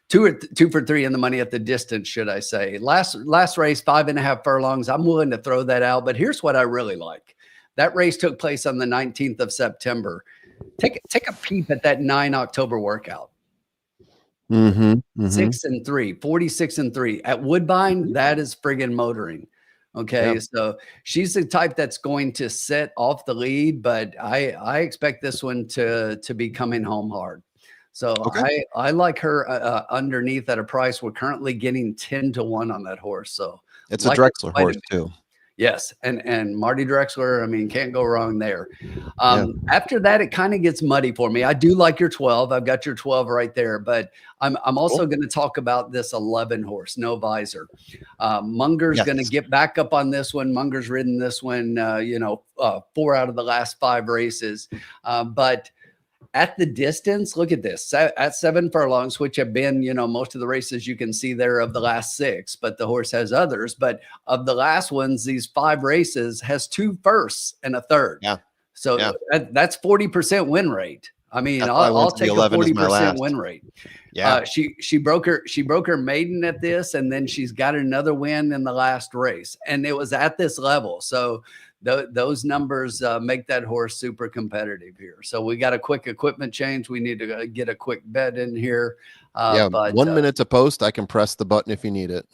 Speaker 3: 2 for 3 in the money at the distance, should I say. Last race, 5.5 furlongs. I'm willing to throw that out. But here's what I really like. That race took place on the 19th of September. Take a peep at that 9 October workout. 6-3, 46-3 at Woodbine. That is friggin' motoring. Okay, so she's the type that's going to set off the lead, but I expect this one to be coming home hard. So I like her underneath at a price. We're currently getting 10-1 on that horse. So
Speaker 1: it's a Drexler horse too.
Speaker 3: Yes, and Marty Drexler, I mean, can't go wrong there. After that, it kind of gets muddy for me. I do like your 12. I've got your 12 right there, but I'm also going to talk about this 11 horse, No Visor. Munger's going to get back up on this one. Munger's ridden this one, 4 out of the last 5 races. But at the distance, look at this. At 7 furlongs, which have been, most of the races you can see there of the last 6, but the horse has others. But of the last ones, these 5 races has 2 firsts and a third.
Speaker 1: Yeah.
Speaker 3: So that's 40% win rate. I mean, I'll take a 40% win rate.
Speaker 1: Yeah.
Speaker 3: She broke her maiden at this, and then she's got another win in the last race, and it was at this level. So those numbers make that horse super competitive here. So we got a quick equipment change. We need to get a quick bet in here.
Speaker 1: But 1 minute to post. I can press the button if you need it.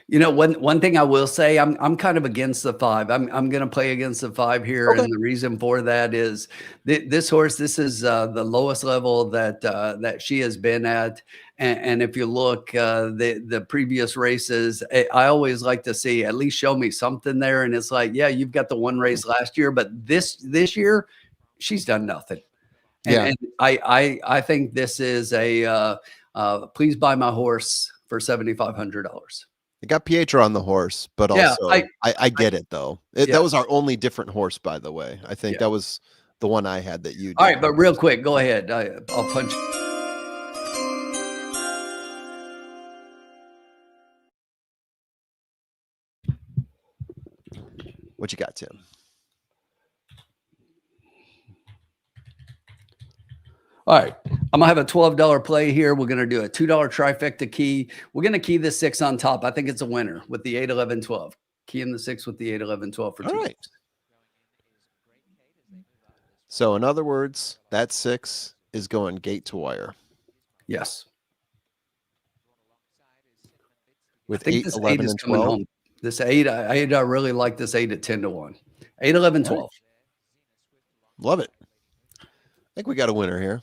Speaker 3: You know, one thing I will say, I'm kind of against the 5. I'm going to play against the 5 here,
Speaker 1: Okay.
Speaker 3: and the reason for that is this horse. This is the lowest level that she has been at, and if you look the previous races, I always like to see at least show me something there, and it's like, yeah, you've got the one race last year, but this year she's done nothing. And I think this is a please buy my horse for $7,500.
Speaker 1: I got Pietro on the horse, but
Speaker 3: Yeah,
Speaker 1: also I get it though.
Speaker 3: Yeah.
Speaker 1: That was our only different horse, by the way. I think that was the one I had that you did.
Speaker 3: All right, but real quick, go ahead. I'll punch.
Speaker 1: What you got, Tim?
Speaker 3: All right, I'm gonna have a $12 play here. We're gonna do a $2 trifecta key. We're gonna key the 6 on top. I think it's a winner with the 8, 11, 12. Key in the 6 with the 8, 11, 12 for 2.
Speaker 1: All right. So in other words, that 6 is going gate to wire.
Speaker 3: Yes.
Speaker 1: With 8, 11, and 12. Home.
Speaker 3: This 8, I really like this 8 at 10 to 1. 8, 11, 12.
Speaker 1: Love it. I think we got a winner here.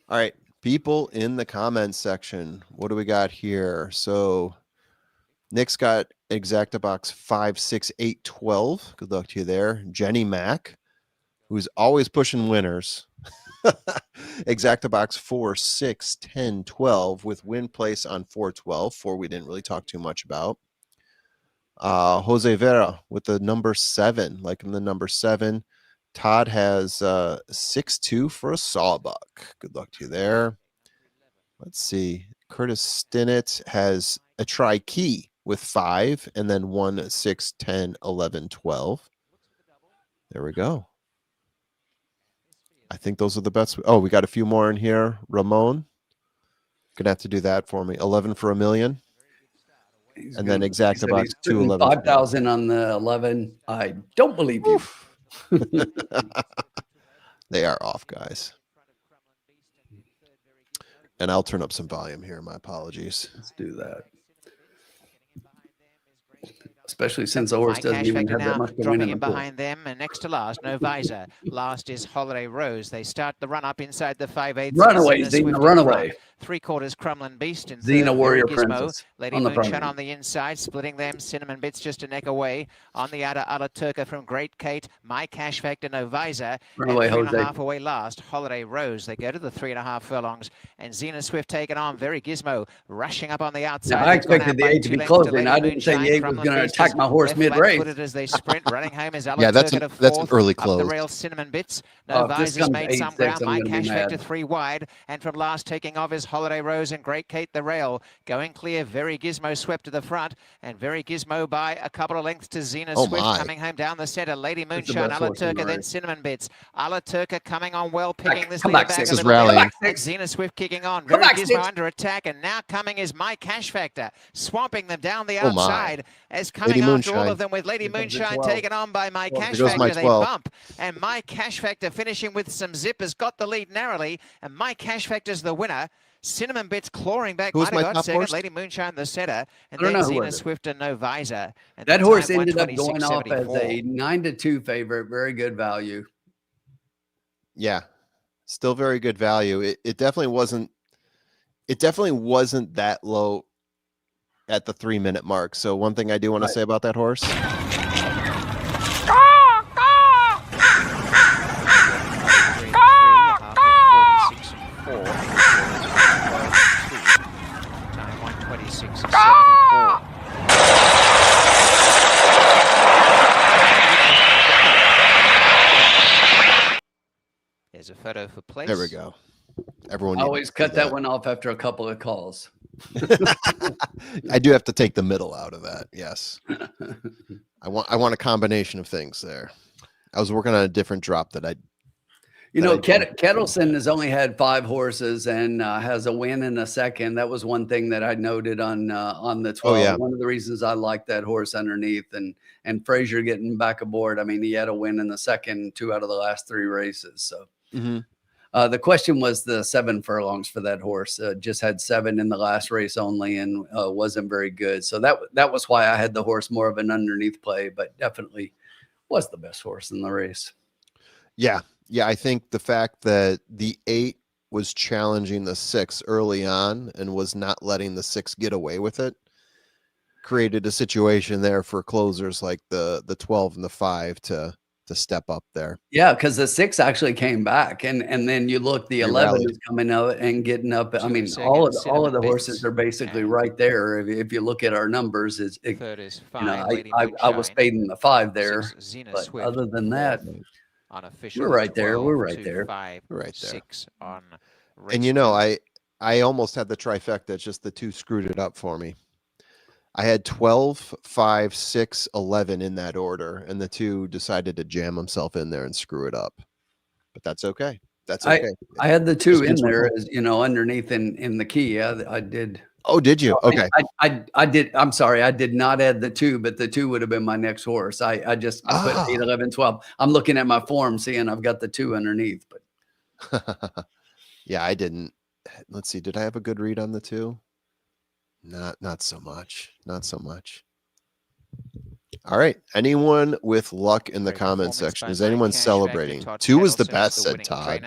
Speaker 1: All right, people in the comments section, what do we got here? So Nick's got Exacta Box 5, 6, 8, 12. Good luck to you there. Jenny Mack, who's always pushing winners. Exacta Box 4, 6, 10, 12 with win place on 4, 12. 4 we didn't really talk too much about. Jose Vera with the number 7, like in the number 7. Todd has 6-2 for a sawbuck. Good luck to you there. Let's see. Curtis Stinnett has a try key with 5 and then 1, 6, 10, 11, 12. There we go. I think those are the best. Oh, we got a few more in here. Ramon. Gonna have to do that for me. 11 for $1 million. And then Exacta Box 2, 11.
Speaker 3: 5,000 on the 11. I don't believe you.
Speaker 1: They are off, guys. And I'll turn up some volume here. My apologies.
Speaker 3: Let's do that. Especially since the horse doesn't even have that much to win in the
Speaker 2: behind them, and next to last, no visor. Last is Holiday Rose. They start the run up inside the 5/8.
Speaker 3: Runaway, Xena, runaway.
Speaker 2: 3/4 Crumlin Beast in
Speaker 3: Xena
Speaker 2: third,
Speaker 3: Warrior
Speaker 2: Gizmo,
Speaker 3: Princess
Speaker 2: Lady Moonshine on the inside, splitting them. Cinnamon Bits just a neck away. On the outer, Ala Turca from Great Kate. My Cash Factor, no visor.
Speaker 3: Runaway,
Speaker 2: and 3.5
Speaker 3: Jose.
Speaker 2: away last. Holiday Rose. They go to the 3.5 furlongs, and Xena Swift taken on. Very Gizmo rushing up on the outside.
Speaker 3: Now, I expected the 8 to be closer, and I didn't say the 8 was going to attack my horse mid-race.
Speaker 2: As they sprint, running home is
Speaker 1: yeah, that's an early close.
Speaker 2: Up the rail, Cinnamon Bits. No visors made some ground. My Cash Factor 3 wide, and from last taking off is Holiday Rose and Great Kate the rail. Going clear, Very Gizmo swept to the front, and Very Gizmo by a couple of lengths to Xena Swift coming home down the centre. Lady Moonshine, Ala Turca, then Cinnamon Bits. Ala Turca coming on well, picking this leader back a little
Speaker 1: rallying.
Speaker 2: bit. Xena Swift kicking on. Very Gizmo under attack, and now coming is My Cash Factor, swamping them down the outside. As coming after all of them with Lady Moonshine taken on by My Cash Factor. They bump, and My Cash Factor finishing with some zip has got the lead narrowly, and My Cash Factor's the winner. Cinnamon Bits clawing back.
Speaker 1: Who's
Speaker 2: might have
Speaker 1: my
Speaker 2: got second.
Speaker 1: horse?
Speaker 2: Lady Moonshine the setter, and then Xena Swift and no visor. And
Speaker 3: that horse ended up going off as a 9-2 favorite. Very good value.
Speaker 1: Yeah, still very good value. It definitely wasn't. It definitely wasn't that low at the 3-minute mark. So one thing I do want to say about that horse.
Speaker 2: Time 1:26.74. There's a photo for place.
Speaker 1: There we go. Everyone
Speaker 3: always cut that one off after a couple of calls.
Speaker 1: I do have to take the middle out of that. Yes. I want a combination of things there. I was working on a different drop that I
Speaker 3: Kettleson has only had 5 horses and has a win in a second. That was one thing that I noted on the 12.
Speaker 1: Oh, yeah.
Speaker 3: One of the reasons I like that horse underneath, and Frazier getting back aboard. I mean, he had a win in the second 2 out of the last 3 races. So The question was the 7 furlongs for that horse. Just had 7 in the last race only, and wasn't very good. So that was why I had the horse more of an underneath play, but definitely was the best horse in the race.
Speaker 1: Yeah. I think the fact that the 8 was challenging the 6 early on and was not letting the 6 get away with it created a situation there for closers like the 12 and the 5 to step up there.
Speaker 3: Yeah, because the 6 actually came back, and then you look, the 11 is coming out and getting up. I mean, all of the horses are basically right there. If you look at our numbers,
Speaker 2: third is
Speaker 3: you know,
Speaker 2: fine.
Speaker 3: I was fading the 5 there, but
Speaker 2: Swift,
Speaker 3: other than that,
Speaker 2: unofficial,
Speaker 3: we're right there.
Speaker 2: 12,
Speaker 3: We're right
Speaker 2: 2,
Speaker 3: there.
Speaker 2: 5,
Speaker 1: Right there.
Speaker 2: 6 on.
Speaker 1: And you know, I almost had the trifecta. It's just the 2 screwed it up for me. I had 12, 5, 6, 11 in that order, and the 2 decided to jam himself in there and screw it up. But that's okay. That's okay.
Speaker 3: I had the 2 in there, as you know, underneath in the key. Yeah, I did.
Speaker 1: Oh, did you? Okay.
Speaker 3: I did. I'm sorry. I did not add the 2, but the 2 would have been my next horse. I just put 8, 11, 12. I'm looking at my form, seeing I've got the 2 underneath, but
Speaker 1: yeah, I didn't. Let's see. Did I have a good read on the 2? Not so much. Not so much. All right. Anyone with luck in the comment section? Is anyone celebrating? 2 was the best, said Todd.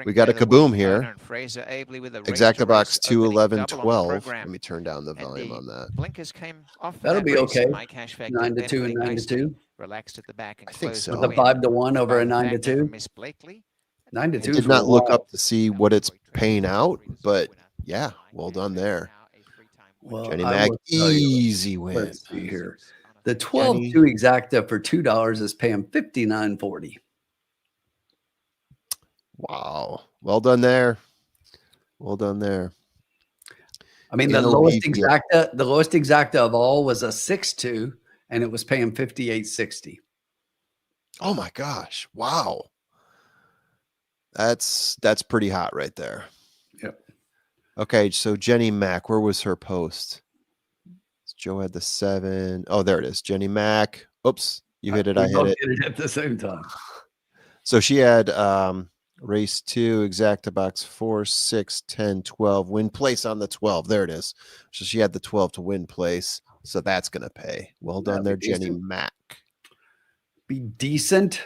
Speaker 1: We got a kaboom here. Exacta box 2, 11, 12. Let me turn down the volume on that.
Speaker 2: Blinkers came off.
Speaker 3: That'll be okay. 9-2 and 9-2.
Speaker 2: Relaxed at the back and
Speaker 1: I think so.
Speaker 3: With a 5-1 over a 9-2.
Speaker 2: Miss Blakely.
Speaker 3: 9-2.
Speaker 1: I did not look up to see what it's paying out, but yeah, well done there.
Speaker 3: Well,
Speaker 1: Jenny Mac, easy win.
Speaker 3: Let's see here. The 12-2 exacta for $2 is paying $59.40.
Speaker 1: Wow. Well done there. Well done there.
Speaker 3: I mean, the lowest exacta of all was a 6-2, and it was paying $58.60.
Speaker 1: Oh my gosh. Wow. That's pretty hot right there.
Speaker 3: Yep.
Speaker 1: Okay, so Jenny Mac, where was her post? Joe had the 7. Oh, there it is. Jenny Mac. Oops, you hit it. I hit it.
Speaker 3: Hit it at the same time.
Speaker 1: So she had race 2, exacta box 4, 6, 10, 12. Win place on the 12. There it is. So she had the 12 to win place. So that's going to pay. Well done there, Jenny Mac.
Speaker 3: Be decent.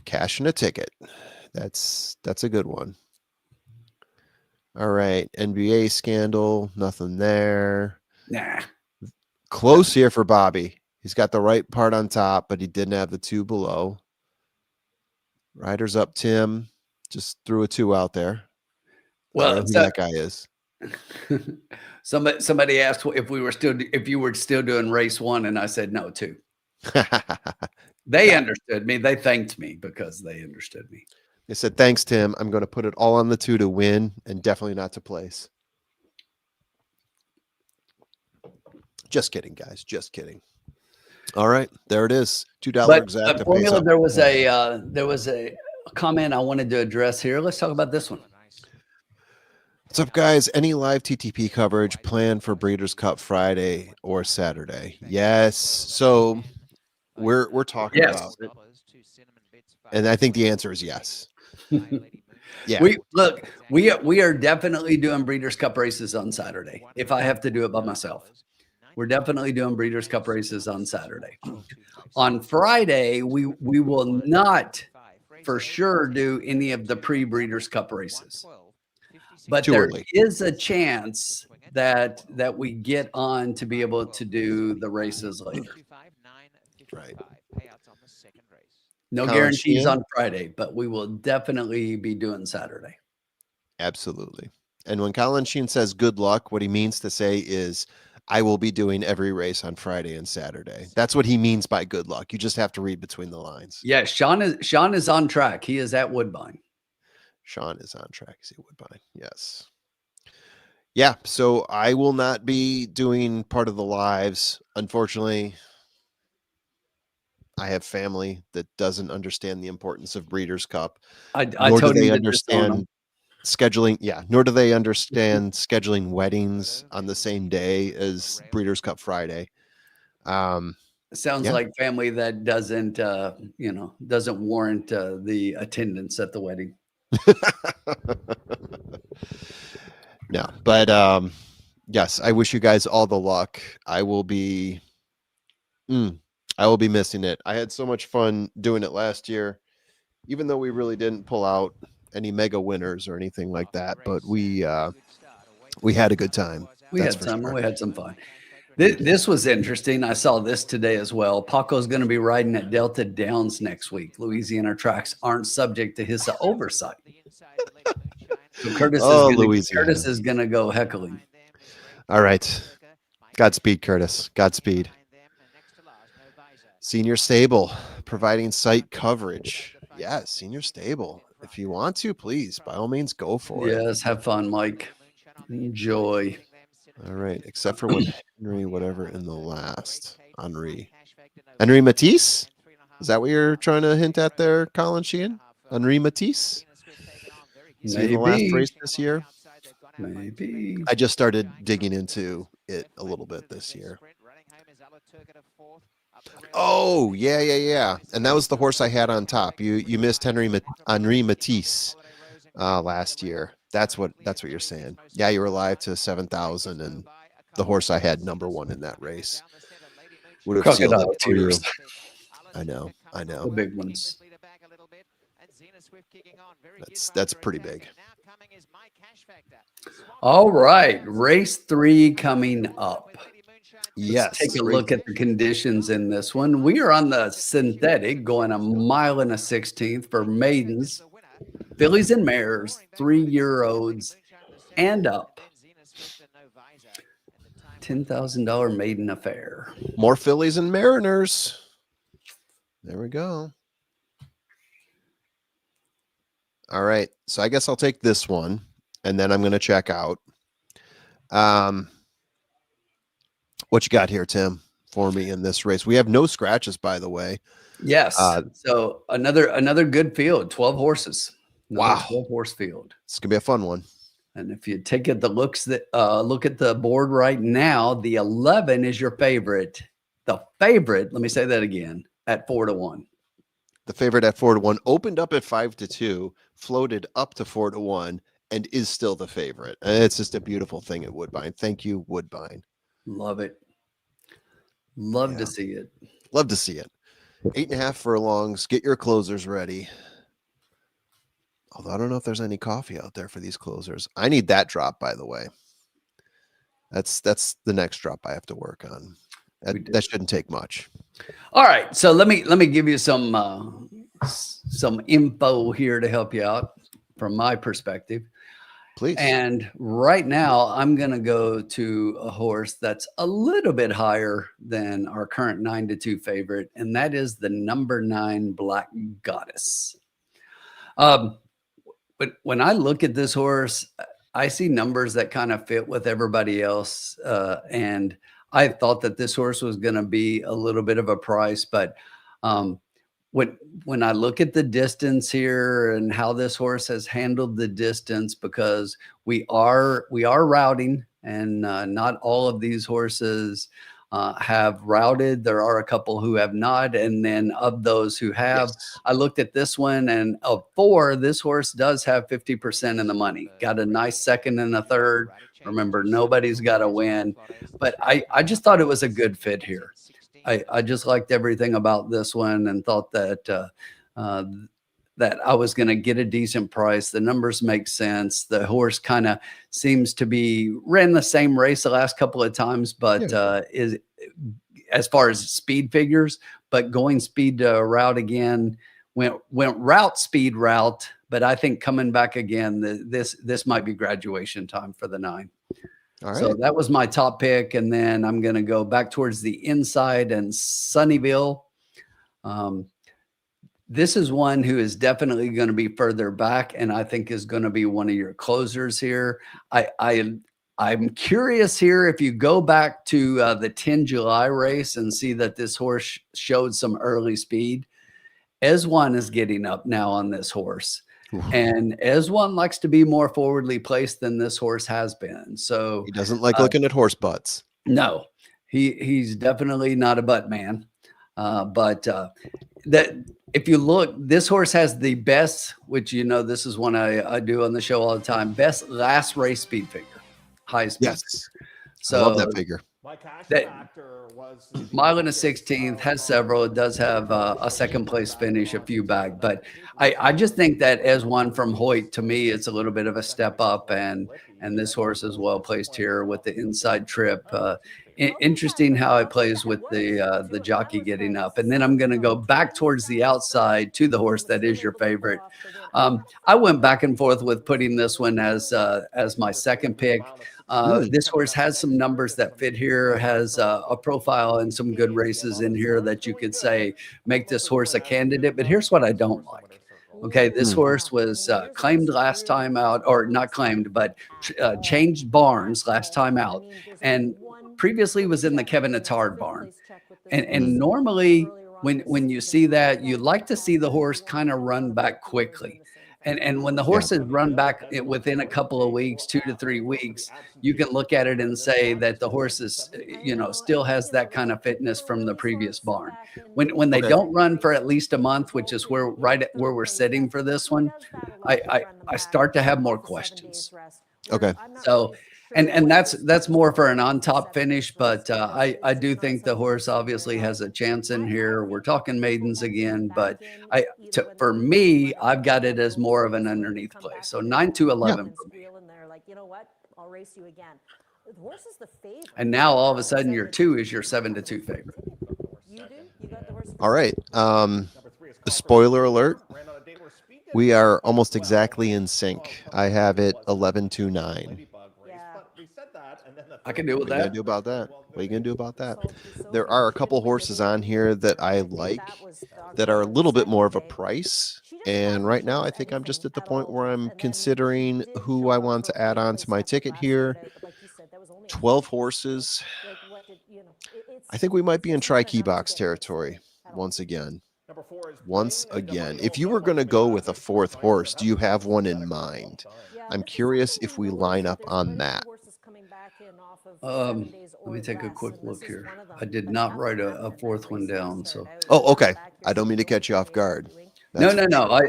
Speaker 1: Cash and a ticket. That's a good one. All right. NBA scandal. Nothing there.
Speaker 3: Nah.
Speaker 1: Close here for Bobby. He's got the right part on top, but he didn't have the 2 below. Riders up, Tim. Just threw a 2 out there.
Speaker 3: Well,
Speaker 1: I don't know who that guy is.
Speaker 3: Somebody asked if you were still doing race 1, and I said no, 2. They understood me. They thanked me because they understood me.
Speaker 1: They said, thanks, Tim. I'm going to put it all on the 2 to win and definitely not to place. Just kidding, guys. Just kidding. All right. There it is. $2 exacta.
Speaker 3: Formula, there was a comment I wanted to address here. Let's talk about this one.
Speaker 1: What's up, guys? Any live TTP coverage planned for Breeders' Cup Friday or Saturday? Yes. So we're talking about it. And I think the answer is yes. Yeah.
Speaker 3: We are definitely doing Breeders' Cup races on Saturday. If I have to do it by myself, we're definitely doing Breeders' Cup races on Saturday. On Friday, we will not for sure do any of the pre-Breeders' Cup races. But there is a chance that we get on to be able to do the races later.
Speaker 1: Right.
Speaker 3: No guarantees on Friday, but we will definitely be doing Saturday.
Speaker 1: Absolutely. And when Colin Sheen says good luck, what he means to say is I will be doing every race on Friday and Saturday. That's what he means by good luck. You just have to read between the lines.
Speaker 3: Yeah, Sean is on track. He is at Woodbine.
Speaker 1: Sean is on track. Is he Woodbine? Yes. Yeah, so I will not be doing part of the lives. Unfortunately, I have family that doesn't understand the importance of Breeders' Cup. Nor do they understand scheduling. Yeah, nor do they understand scheduling weddings on the same day as Breeders' Cup Friday.
Speaker 3: Sounds like family that doesn't, doesn't warrant the attendance at the wedding.
Speaker 1: No, but yes, I wish you guys all the luck. I will be missing it. I had so much fun doing it last year, even though we really didn't pull out any mega winners or anything like that, but we had a good time.
Speaker 3: We had some fun. This was interesting. I saw this today as well. Paco's going to be riding at Delta Downs next week. Louisiana tracks aren't subject to HISA oversight. So Curtis is going to go heckling.
Speaker 1: All right. Godspeed, Curtis. Godspeed. Senior Stable, providing site coverage. Yes, Senior Stable. If you want to, please, by all means, go for it.
Speaker 3: Yes, have fun, Mike. Enjoy.
Speaker 1: All right, except for what Henry, whatever in the last. Henry Matisse? Is that what you're trying to hint at there, Colin Sheehan? Henry Matisse?
Speaker 3: Maybe.
Speaker 1: The last race this year?
Speaker 3: Maybe.
Speaker 1: I just started digging into it a little bit this year. Oh, yeah. And that was the horse I had on top. You missed Henry Matisse last year. That's what you're saying. Yeah, you were live to 7,000, and the horse I had number 1 in that race would have sealed it for you. I know.
Speaker 3: The big ones.
Speaker 1: That's pretty big.
Speaker 3: All right, race 3 coming up.
Speaker 1: Yes.
Speaker 3: Let's take a look at the conditions in this one. We are on the synthetic, going 1 mile and a 16th for maidens, fillies and mares, 3-year-olds and up. $10,000 maiden affair.
Speaker 1: More fillies and mariners. There we go. All right. So I guess I'll take this one, and then I'm going to check out. What you got here, Tim, for me in this race? We have no scratches, by the way.
Speaker 3: Yes. So another good field, 12 horses.
Speaker 1: Wow.
Speaker 3: 12-horse field.
Speaker 1: It's going to be a fun one.
Speaker 3: And if you take at the look at the board right now, the 11 is your favorite. The favorite, let me say that again, at 4-1.
Speaker 1: The favorite at 4-1 opened up at 5-2, floated up to 4-1, and is still the favorite. And it's just a beautiful thing at Woodbine. Thank you, Woodbine.
Speaker 3: Love it. Love to see it.
Speaker 1: Love to see it. 8.5 furlongs. Get your closers ready. Although I don't know if there's any coffee out there for these closers. I need that drop, by the way. That's the next drop I have to work on. That shouldn't take much.
Speaker 3: All right. So let me give you some info here to help you out from my perspective.
Speaker 1: Please.
Speaker 3: And right now I'm going to go to a horse that's a little bit higher than our current 9-2 favorite. And that is the number 9 Black Goddess. But when I look at this horse, I see numbers that kind of fit with everybody else. And I thought that this horse was going to be a little bit of a price, but when I look at the distance here and how this horse has handled the distance, because we are routing, and not all of these horses have routed. There are a couple who have not. And then of those who have, yes. I looked at this one, and of 4, this horse does have 50% in the money. Got a nice second and a third. Remember, nobody's got to win. But I just thought it was a good fit here. I just liked everything about this one and thought that that I was going to get a decent price. The numbers make sense. The horse kind of seems to be ran the same race the last couple of times, but is as far as speed figures, but going speed to route again, went route speed route. But I think coming back again, this might be graduation time for the 9. All right. So that was my top pick. And then I'm going to go back towards the inside and Sunnyville. This is one who is definitely going to be further back, and I think is going to be one of your closers here. I'm curious here if you go back to the 10 July race and see that this horse showed some early speed. Ezwan is getting up now on this horse. And Ezwan likes to be more forwardly placed than this horse has been. So
Speaker 1: he doesn't like looking at horse butts.
Speaker 3: No, he's definitely not a butt man. But that if you look, this horse has the best, which this is one I do on the show all the time, best last race speed figure, highest speed.
Speaker 1: Yes.
Speaker 3: So
Speaker 1: I love that figure.
Speaker 3: That mile and a 16th has several. It does have a second place finish a few back, but I just think that as one from Hoyt, to me, it's a little bit of a step up, and this horse is well placed here with the inside trip. Interesting how it plays with the jockey getting up, and then I'm going to go back towards the outside to the horse that is your favorite. I went back and forth with putting this one as my second pick. This horse has some numbers that fit here, has a profile and some good races in here that you could say make this horse a candidate. But here's what I don't like. Okay, this horse was claimed last time out, or not claimed, but changed barns last time out, and previously was in the Kevin Attard barn. And normally when you see that, you like to see the horse kind of run back quickly. And when the horses run back within a couple of weeks, 2 to 3 weeks, you can look at it and say that the horse is, still has that kind of fitness from the previous barn. When they don't run for at least a month, which is where we're sitting for this one, I start to have more questions.
Speaker 1: Okay.
Speaker 3: So, and that's more for an on top finish, but I do think the horse obviously has a chance in here. We're talking maidens again, but for me, I've got it as more of an underneath play. So 9 to 11 for me.
Speaker 4: I'll race you again. The horse is the favorite.
Speaker 3: And now all of a sudden your 2 is your 7 to 2 favorite.
Speaker 4: You do? You got the horse.
Speaker 1: All right. Spoiler alert. We are almost exactly in sync. I have it 11 to 9.
Speaker 3: I can deal with that.
Speaker 1: What are you gonna do about that? What are you gonna do about that? There are a couple horses on here that I like that are a little bit more of a price. And right now, I think I'm just at the point where I'm considering who I want to add on to my ticket here. 12 horses. I think we might be in tri-key box territory once again. If you were going to go with a fourth horse, do you have one in mind? I'm curious if we line up on that.
Speaker 3: Let me take a quick look here. I did not write a fourth one down. So.
Speaker 1: Oh, okay. I don't mean to catch you off guard.
Speaker 3: No.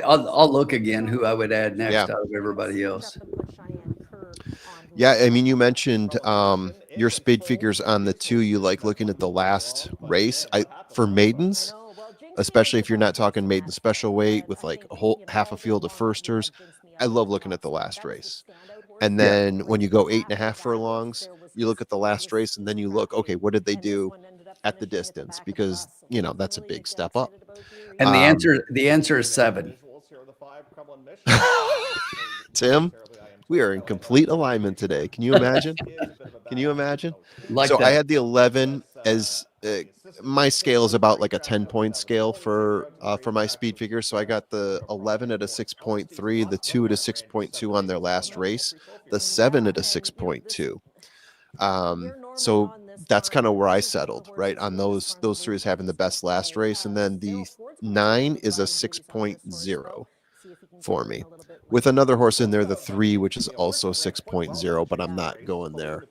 Speaker 3: I'll look again who I would add next out of everybody else.
Speaker 1: Yeah, I mean, you mentioned your speed figures on the 2. You like looking at the last race. For maidens, especially if you're not talking maiden special weight with like a whole half a field of firsters, I love looking at the last race. And then when you go 8.5 furlongs, you look at the last race and then you look, okay, what did they do at the distance? Because, that's a big step up.
Speaker 3: And the answer is 7.
Speaker 1: Tim, we are in complete alignment today. Can you imagine?
Speaker 3: Like
Speaker 1: so
Speaker 3: that.
Speaker 1: I had the 11 as my scale is about like a 10-point scale for my speed figure. So I got the 11 at a 6.3, the 2 at a 6.2 on their last race, the 7 at a 6.2. So that's kind of where I settled, right? On those 3 is having the best last race. And then the 9 is a 6.0 for me, with another horse in there, the 3, which is also 6.0, but I'm not going there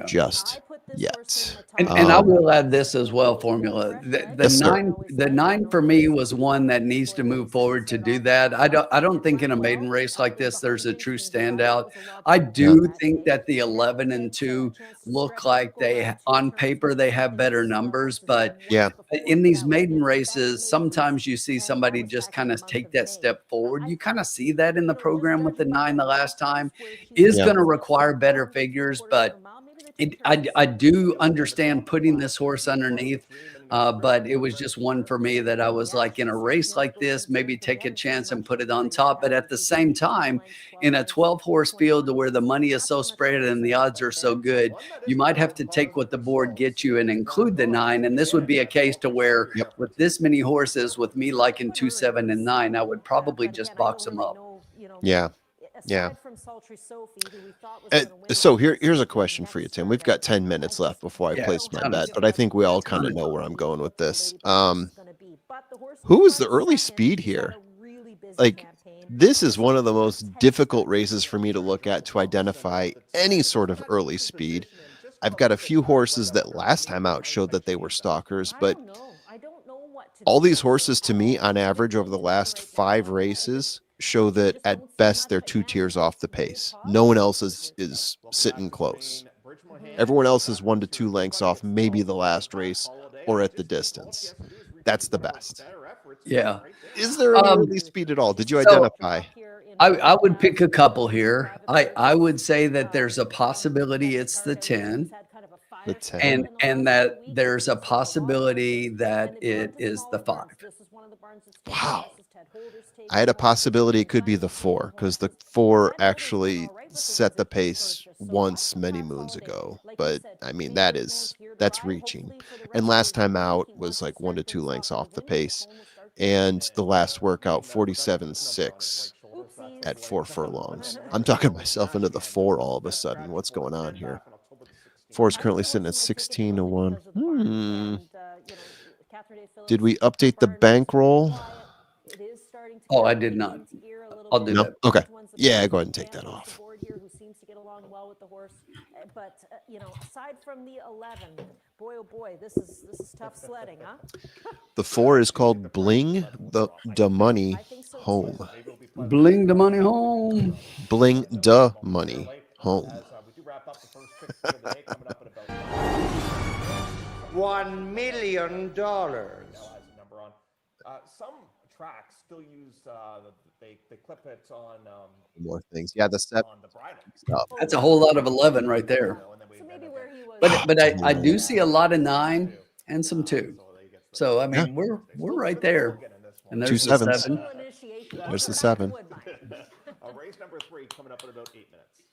Speaker 1: just yet.
Speaker 3: And I will add this as well, Formula. The 9 for me was one that needs to move forward to do that. I don't think in a maiden race like this there's a true standout. I do think that the 11 and 2 look like on paper they have better numbers, but in these maiden races, sometimes you see somebody just kind of take that step forward. You kind of see that in the program with the 9 the last time. Is going to require better figures, but I do understand putting this horse underneath, but it was just one for me that I was like, in a race like this, maybe take a chance and put it on top. But at the same time, in a 12-horse field to where the money is so spread and the odds are so good, you might have to take what the board gets you and include the 9. And this would be a case to where with this many horses, with me liking 2, 7, and 9, I would probably just box them up.
Speaker 1: Yeah. So here's a question for you, Tim. We've got 10 minutes left before I place my bet, but I think we all kind of know where I'm going with this. Who was the early speed here? Like, this is one of the most difficult races for me to look at to identify any sort of early speed. I've got a few horses that last time out showed that they were stalkers, but all these horses to me on average over the last 5 races show that at best they're 2 tiers off the pace. No one else is sitting close. Everyone else is 1 to 2 lengths off, maybe the last race or at the distance. That's the best.
Speaker 3: Yeah.
Speaker 1: Is there any early speed at all? Did you
Speaker 3: So,
Speaker 1: identify?
Speaker 3: I would pick a couple here. I would say that there's a possibility it's the 10.
Speaker 1: The 10.
Speaker 3: And that there's a possibility that it is the 5.
Speaker 1: Wow. I had a possibility it could be the 4 because the 4 actually set the pace once many moons ago. But I mean, that's reaching. And last time out was like 1 to 2 lengths off the pace. And the last workout, 47.6 at 4 furlongs. I'm talking myself into the 4 all of a sudden. What's going on here? 4 is currently sitting at 16 to 1. Did we update the bankroll?
Speaker 3: Oh, I did not. I'll do that.
Speaker 1: Okay. Yeah, go ahead and take that off.
Speaker 4: But aside from the 11, boy oh boy, this is tough sledding, huh?
Speaker 1: The 4 is called Bling the Money Home.
Speaker 3: Bling the money home.
Speaker 1: Bling the Money Home.
Speaker 5: $1 million.
Speaker 6: Some tracks still use they clip it on
Speaker 1: More things. Yeah, the 7
Speaker 6: on the bridle.
Speaker 1: stuff.
Speaker 3: That's a whole lot of 11 right there.
Speaker 4: So maybe where he was.
Speaker 3: But I do see a lot of 9 and some 2. So I mean we're right there. And there's
Speaker 1: 2
Speaker 3: the
Speaker 1: 7s.
Speaker 3: 7.
Speaker 1: There's the 7.
Speaker 6: Race number 3 coming up in about 8 minutes.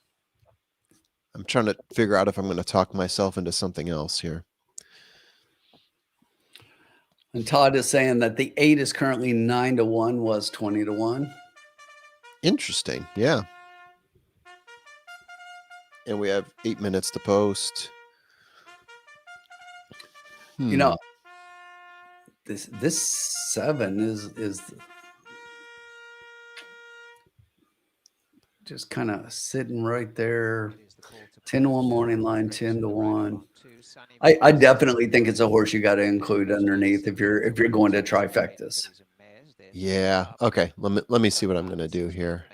Speaker 1: I'm trying to figure out if I'm going to talk myself into something else here.
Speaker 3: And Todd is saying that the 8 is currently 9 to 1, was 20 to 1.
Speaker 1: Interesting. Yeah. And we have 8 minutes to post.
Speaker 3: You know, this 7 is just kind of sitting right there. 10 to 1 morning line, 10 to 1. I definitely think it's a horse you got to include underneath if you're going to trifectas.
Speaker 1: Yeah. Okay. Let me see what I'm going to do here.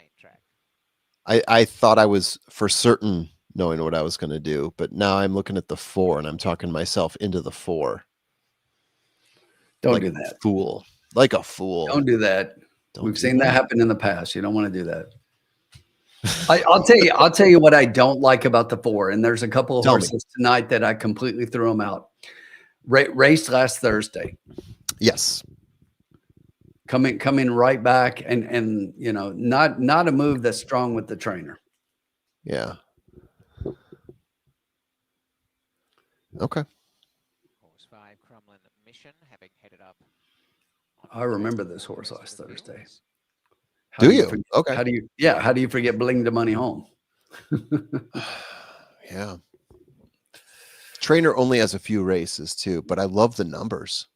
Speaker 1: I thought I was for certain knowing what I was going to do, but now I'm looking at the 4 and I'm talking myself into the 4.
Speaker 3: Don't do that.
Speaker 1: Fool. Like a fool.
Speaker 3: Don't do that. We've seen that happen in the past. You don't want to do that. I'll tell you what I don't like about the 4, and there's a couple of horses tonight that I completely threw them out. Raced last Thursday.
Speaker 1: Yes.
Speaker 3: Coming right back and not a move that's strong with the trainer.
Speaker 1: Yeah. Okay.
Speaker 2: Horse 5, Crumlin Mission, having headed up.
Speaker 3: I remember this horse last Thursday.
Speaker 1: Do you? Okay.
Speaker 3: How do you forget Bling the Money Home?
Speaker 1: Yeah. Trainer only has a few races too, but I love the numbers.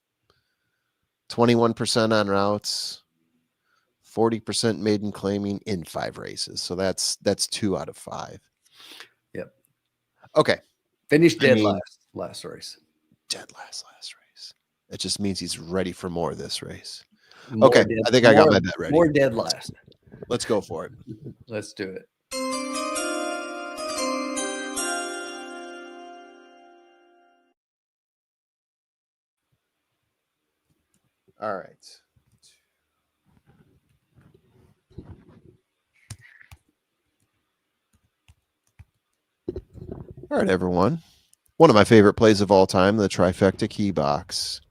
Speaker 1: 21% on routes, 40% maiden claiming in 5 races. So that's 2 out of 5.
Speaker 3: Yep.
Speaker 1: Okay.
Speaker 3: Finished dead last race.
Speaker 1: Dead last race. It just means he's ready for more of this race.
Speaker 3: More
Speaker 1: okay.
Speaker 3: dead,
Speaker 1: I think I got my bet ready.
Speaker 3: More dead last.
Speaker 1: Let's go for it.
Speaker 3: Let's do it.
Speaker 1: All right. All right, everyone. One of my favorite plays of all time, the trifecta key box.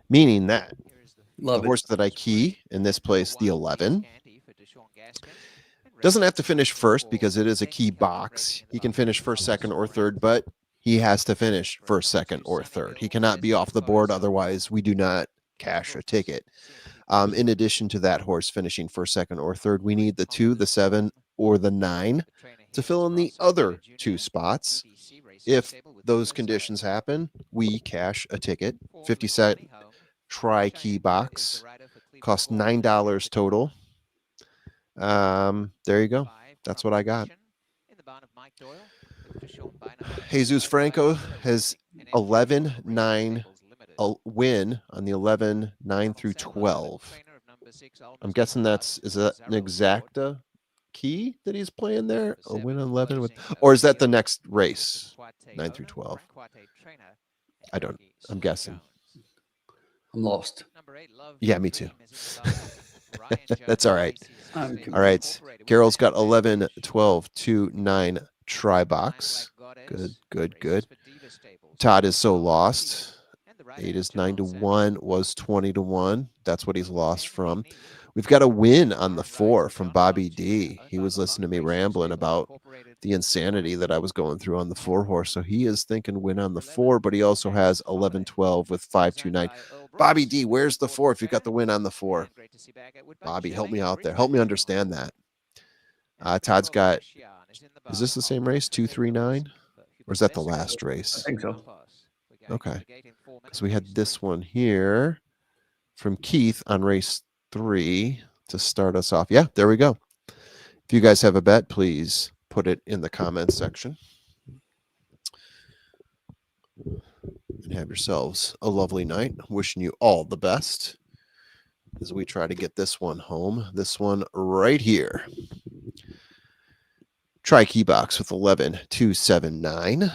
Speaker 1: Meaning that the horse that I key in this place, the 11, doesn't have to finish first because it is a key box. He can finish first, second, or third, but he has to finish first, second, or third. He cannot be off the board. Otherwise, we do not cash a ticket. In addition to that horse finishing first, second, or third, we need the 2, the 7, or the 9 to fill in the other 2 spots. If those conditions happen, we cash a ticket. 50-cent tri-key box. Costs $9 total. There you go. That's what I got. Jesus Franco has 11, 9, a win on the 11, 9 through 12. I'm guessing is that an exacta key that he's playing there? A win on 11 with, or is that the next race? 9 through 12. I'm guessing.
Speaker 3: I'm lost.
Speaker 1: Yeah, me too. That's all right. All right. Carol's got 11, 12, 2, 9 try box. Good. Todd is so lost. 8 is 9 to 1, was 20 to 1. That's what he's lost from. We've got a win on the 4 from Bobby D. He was listening to me rambling about the insanity that I was going through on the 4 horse. So he is thinking win on the 4, but he also has 11, 12 with 5, 2, 9. Bobby D, where's the 4 if you got the win on the 4? Bobby, help me out there. Help me understand that. Todd's got, is this the same race? 2, 3, 9? Or is that the last race?
Speaker 3: I think so.
Speaker 1: Okay. Because we had this one here from Keith on race 3 to start us off. Yeah, there we go. If you guys have a bet, please put it in the comments section. And have yourselves a lovely night. Wishing you all the best as we try to get this one home. This one right here. Try key box with 11, 2, 7, 9. There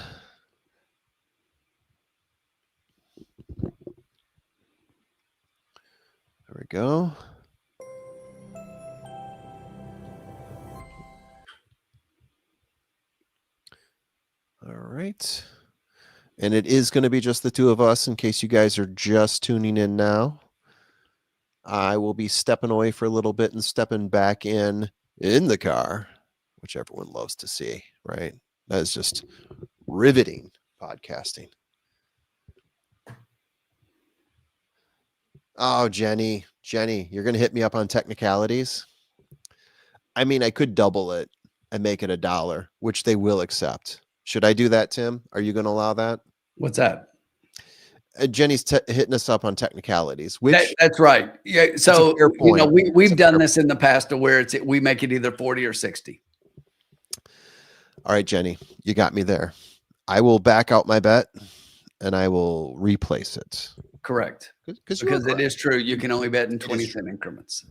Speaker 1: we go. All right. And it is going to be just the two of us in case you guys are just tuning in now. I will be stepping away for a little bit and stepping back in the car, which everyone loves to see, right? That is just riveting podcasting. Oh, Jenny, you're going to hit me up on technicalities. I mean, I could double it and make it $1, which they will accept. Should I do that, Tim? Are you going to allow that?
Speaker 3: What's that?
Speaker 1: Jenny's hitting us up on technicalities. Which
Speaker 3: that's right. Yeah. So we've done this in the past to where we make it either 40 or 60.
Speaker 1: All right, Jenny, you got me there. I will back out my bet and I will replace it.
Speaker 3: Correct. Because it is true. You can only bet in 20-cent increments.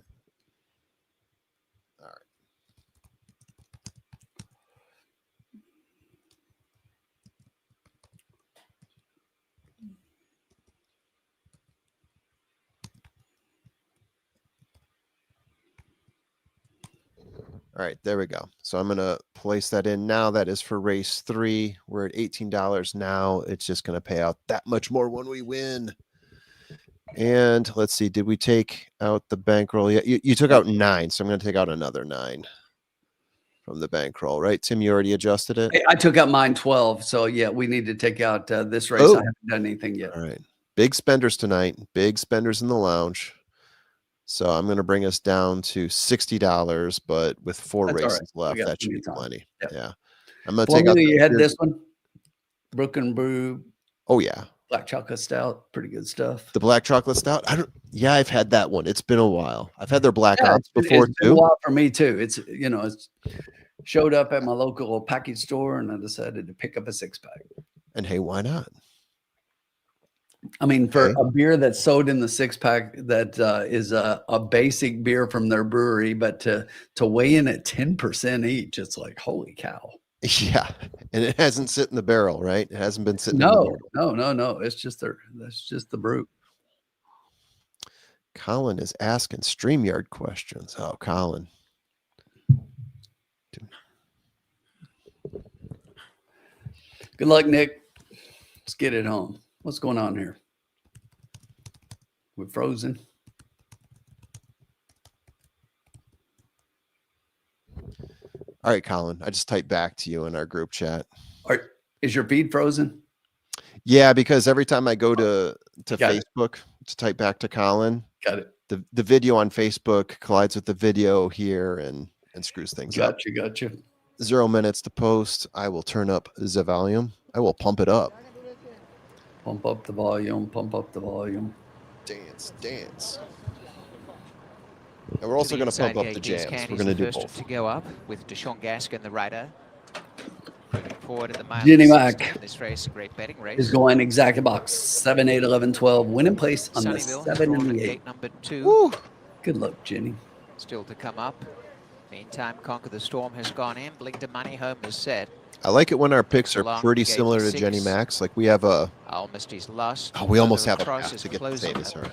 Speaker 1: All right. All right, there we go. So I'm going to place that in now. That is for race 3. We're at $18 now. It's just going to pay out that much more when we win. And let's see, did we take out the bankroll? Yeah, you took out 9, so I'm going to take out another 9 from the bankroll, right? Tim, you already adjusted it?
Speaker 3: I took out mine 12, so yeah, we need to take out this race. I haven't done anything yet.
Speaker 1: All right, big spenders tonight, big spenders in the lounge. So I'm going to bring us down to $60, but with 4 races left, that should be plenty. Yep. Yeah. I'm going to take out.
Speaker 3: You had this one, Brook and Brew.
Speaker 1: Oh, yeah.
Speaker 3: Black chocolate stout, pretty good stuff.
Speaker 1: The black chocolate stout. I've had that one. It's been a while. I've had their black ops before
Speaker 3: too. It's been a while for me too. It's showed up at my local package store, and I decided to pick up a 6-pack.
Speaker 1: And hey, why not?
Speaker 3: I mean, for a beer that's sold in the 6-pack, that is a basic beer from their brewery, but to weigh in at 10% each, it's like, holy cow.
Speaker 1: Yeah, and it hasn't sit in the barrel, right? It hasn't been sitting.
Speaker 3: No. It's just that's just the brew.
Speaker 1: Colin is asking StreamYard questions. Oh, Colin.
Speaker 3: Good luck, Nick. Let's get it home. What's going on here? We're frozen.
Speaker 1: All right, Colin, I just typed back to you in our group chat.
Speaker 3: Is your feed frozen?
Speaker 1: Yeah, because every time I go to Facebook to type back to Colin,
Speaker 3: got it.
Speaker 1: The video on Facebook collides with the video here and screws things up.
Speaker 3: Gotcha.
Speaker 1: 0 minutes to post. I will turn up the volume. I will pump it up.
Speaker 3: Pump up the volume.
Speaker 1: Dance. And we're also going to pump up the jams. We're going to do both.
Speaker 2: To go up with Deshaun Gaskin, the rider. forward at the mile.
Speaker 3: Jenny Mac
Speaker 2: this race, a great betting race.
Speaker 3: is going exacta box 7, 8, 11, 12. Win in place on the 7 and the 8.
Speaker 2: Gate number 2.
Speaker 3: Woo. Good luck, Jenny.
Speaker 2: Still to come up. Meantime, Conquer the Storm has gone in. Blink to Money Home is set.
Speaker 1: I like it when our picks are pretty similar to Jenny Mac's. Like we have a.
Speaker 2: Almisty's Lust.
Speaker 1: Oh, we almost have a path to get the same as her.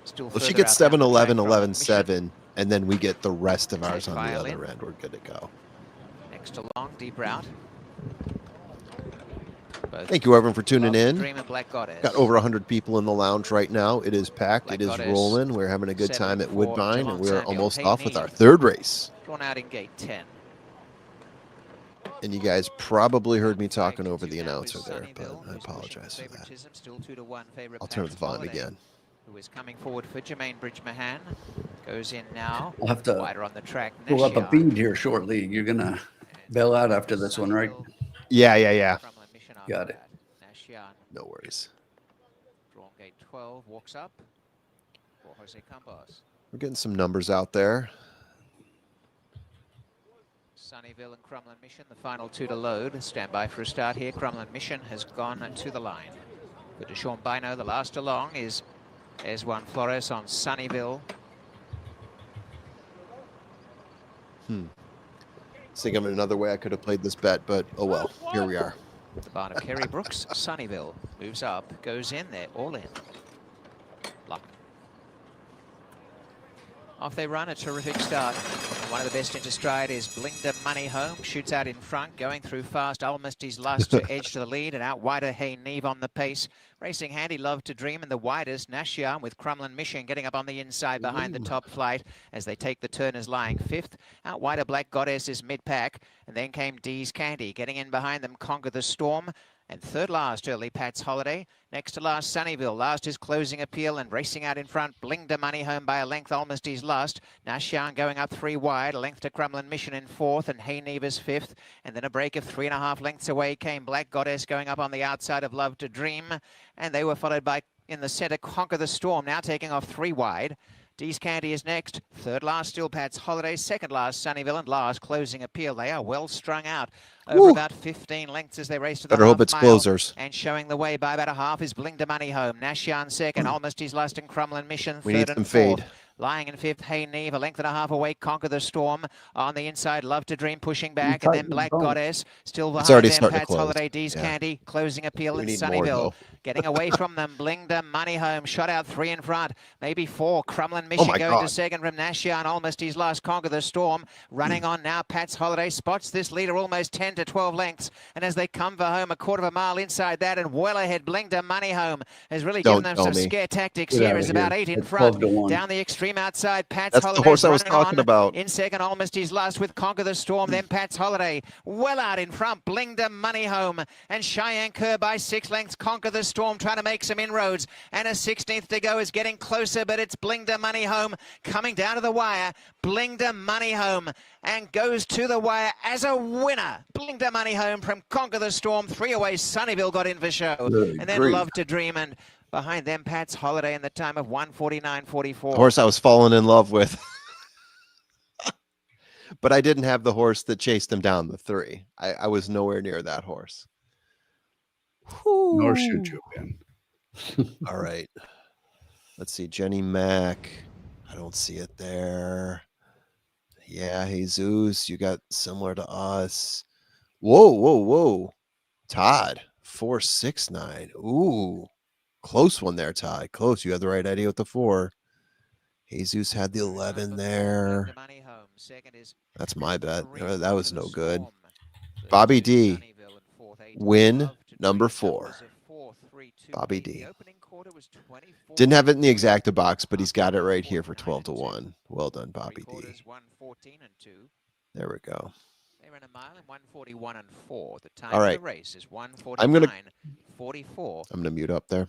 Speaker 2: Still
Speaker 1: well, she gets 7, 11, 11, 7, and then we get the rest of ours on the other end. We're good to go.
Speaker 2: Next along, deep route.
Speaker 1: Thank you, everyone, for tuning in.
Speaker 2: Dream and Black Goddess.
Speaker 1: Got over 100 people in the lounge right now. It is packed. Black it is Goddess, rolling. We're having a good time at Woodbine, and we're almost off with our 3rd race.
Speaker 2: Drawn out in gate 10.
Speaker 1: And you guys probably heard me talking over the announcer there, but I apologize for that. I'll turn the volume again.
Speaker 2: Who is coming forward for Jermaine Bridge-Mahan. Goes in now.
Speaker 3: I'll have to
Speaker 2: wider on the track.
Speaker 3: pull up a bead here shortly. You're going to bail out after this one, right?
Speaker 1: Yeah.
Speaker 3: Got it.
Speaker 1: No worries.
Speaker 2: Drawn gate 12, walks up for Jose Campos.
Speaker 1: We're getting some numbers out there.
Speaker 2: Sunnyville and Crumlin Mission, the final 2 to load. Stand by for a start here. Crumlin Mission has gone to the line. Good to Sean Bino. The last along is Juan Flores on Sunnyville.
Speaker 1: Think of another way I could have played this bet, but oh well. Here we are.
Speaker 2: The barn of Kerry Brooks. Sunnyville moves up, goes in there, all in. Luck. Off they run, a terrific start. One of the best into stride is Blingder Money Home. Shoots out in front, going through fast. Almisty's Lust to edge to the lead, and out wider, Hey Neve on the pace. Racing Handy Love to Dream, and the widest, Nashian with Crumlin Mission getting up on the inside behind the top flight as they take the turn as lying 5th. Out wider, Black Goddess is mid-pack, and then came Dee's Candy. Getting in behind them, Conquer the Storm. And 3rd last, early Pat's Holiday. Next to last, Sunnyville. Last is Closing Appeal, and racing out in front, Blingder Money Home by a length. Almisty's Last. Nashian going up 3 wide. A length to Crumlin Mission in 4th, and Hey Neva's 5th. And then a break of 3.5 lengths away came Black Goddess going up on the outside of Love to Dream. And they were followed by, in the centre, Conquer the Storm, now taking off 3 wide. Dee's Candy is next. 3rd last, still Pat's Holiday. 2nd last, Sunnyville, and last, Closing Appeal. They are well strung out over about 15 lengths as they race to the
Speaker 1: Better hope it's
Speaker 2: mile.
Speaker 1: closers.
Speaker 2: And showing the way by about a half is Blingder Money Home. Nashian 2nd, Almisty's Lust and Crumlin Mission 3rd and 4th.
Speaker 1: Fade.
Speaker 2: Lying in 5th, Hey Neve, a length and a half away, Conquer the Storm. On the inside, Love to Dream pushing back, and then Black Goddess still behind them. Pat's Holiday, Dee's Candy, Closing Appeal, and Sunnyville. Getting away from them, Blingder Money Home, shot out 3 in front, maybe 4. Crumlin Mission going to 2nd from Nashian, Almisty's Last, Conquer the Storm. Running on now, Pat's Holiday spots this leader almost 10 to 12 lengths, and as they come for home, a 1/4 mile inside that, and well ahead, Blingder Money Home has really given them some scare tactics here. Is about 8 in front, down the extreme outside, Pat's Holiday.
Speaker 1: That's the horse I was talking about.
Speaker 2: In 2nd, Almisty's Last with Conquer the Storm, then Pat's Holiday. Well out in front, Blingder Money Home, and Cheyenne Kerr by 6 lengths. Conquer the Storm trying to make some inroads, and a 16th to go is getting closer, but it's Blingder Money Home coming down to the wire. Blingder Money Home, and goes to the wire as a winner. Blingder Money Home from Conquer the Storm. 3 away, Sunnyville got in for show, and then Love to Dream, and behind them, Pat's Holiday in the time of 1:49.44.
Speaker 1: Horse I was falling in love with. But I didn't have the horse that chased him down the 3. I was nowhere near that horse.
Speaker 3: Nor should you, Ben.
Speaker 1: All right. Let's see. Jenny Mac. I don't see it there. Yeah, Jesus, you got similar to us. Whoa. Todd, 469. Ooh. Close one there, Todd. Close. You had the right idea with the 4. Jesus had the 11 there. That's my bet. That was no good. Bobby D. Win number 4. Bobby D. Didn't have it in the exacta box, but he's got it right here for 12 to 1. Well done, Bobby D. There we go.
Speaker 2: They ran a mile in 1:41 and 4. The time
Speaker 1: All right.
Speaker 2: of the race is 1:49.44.
Speaker 1: I'm gonna mute up there.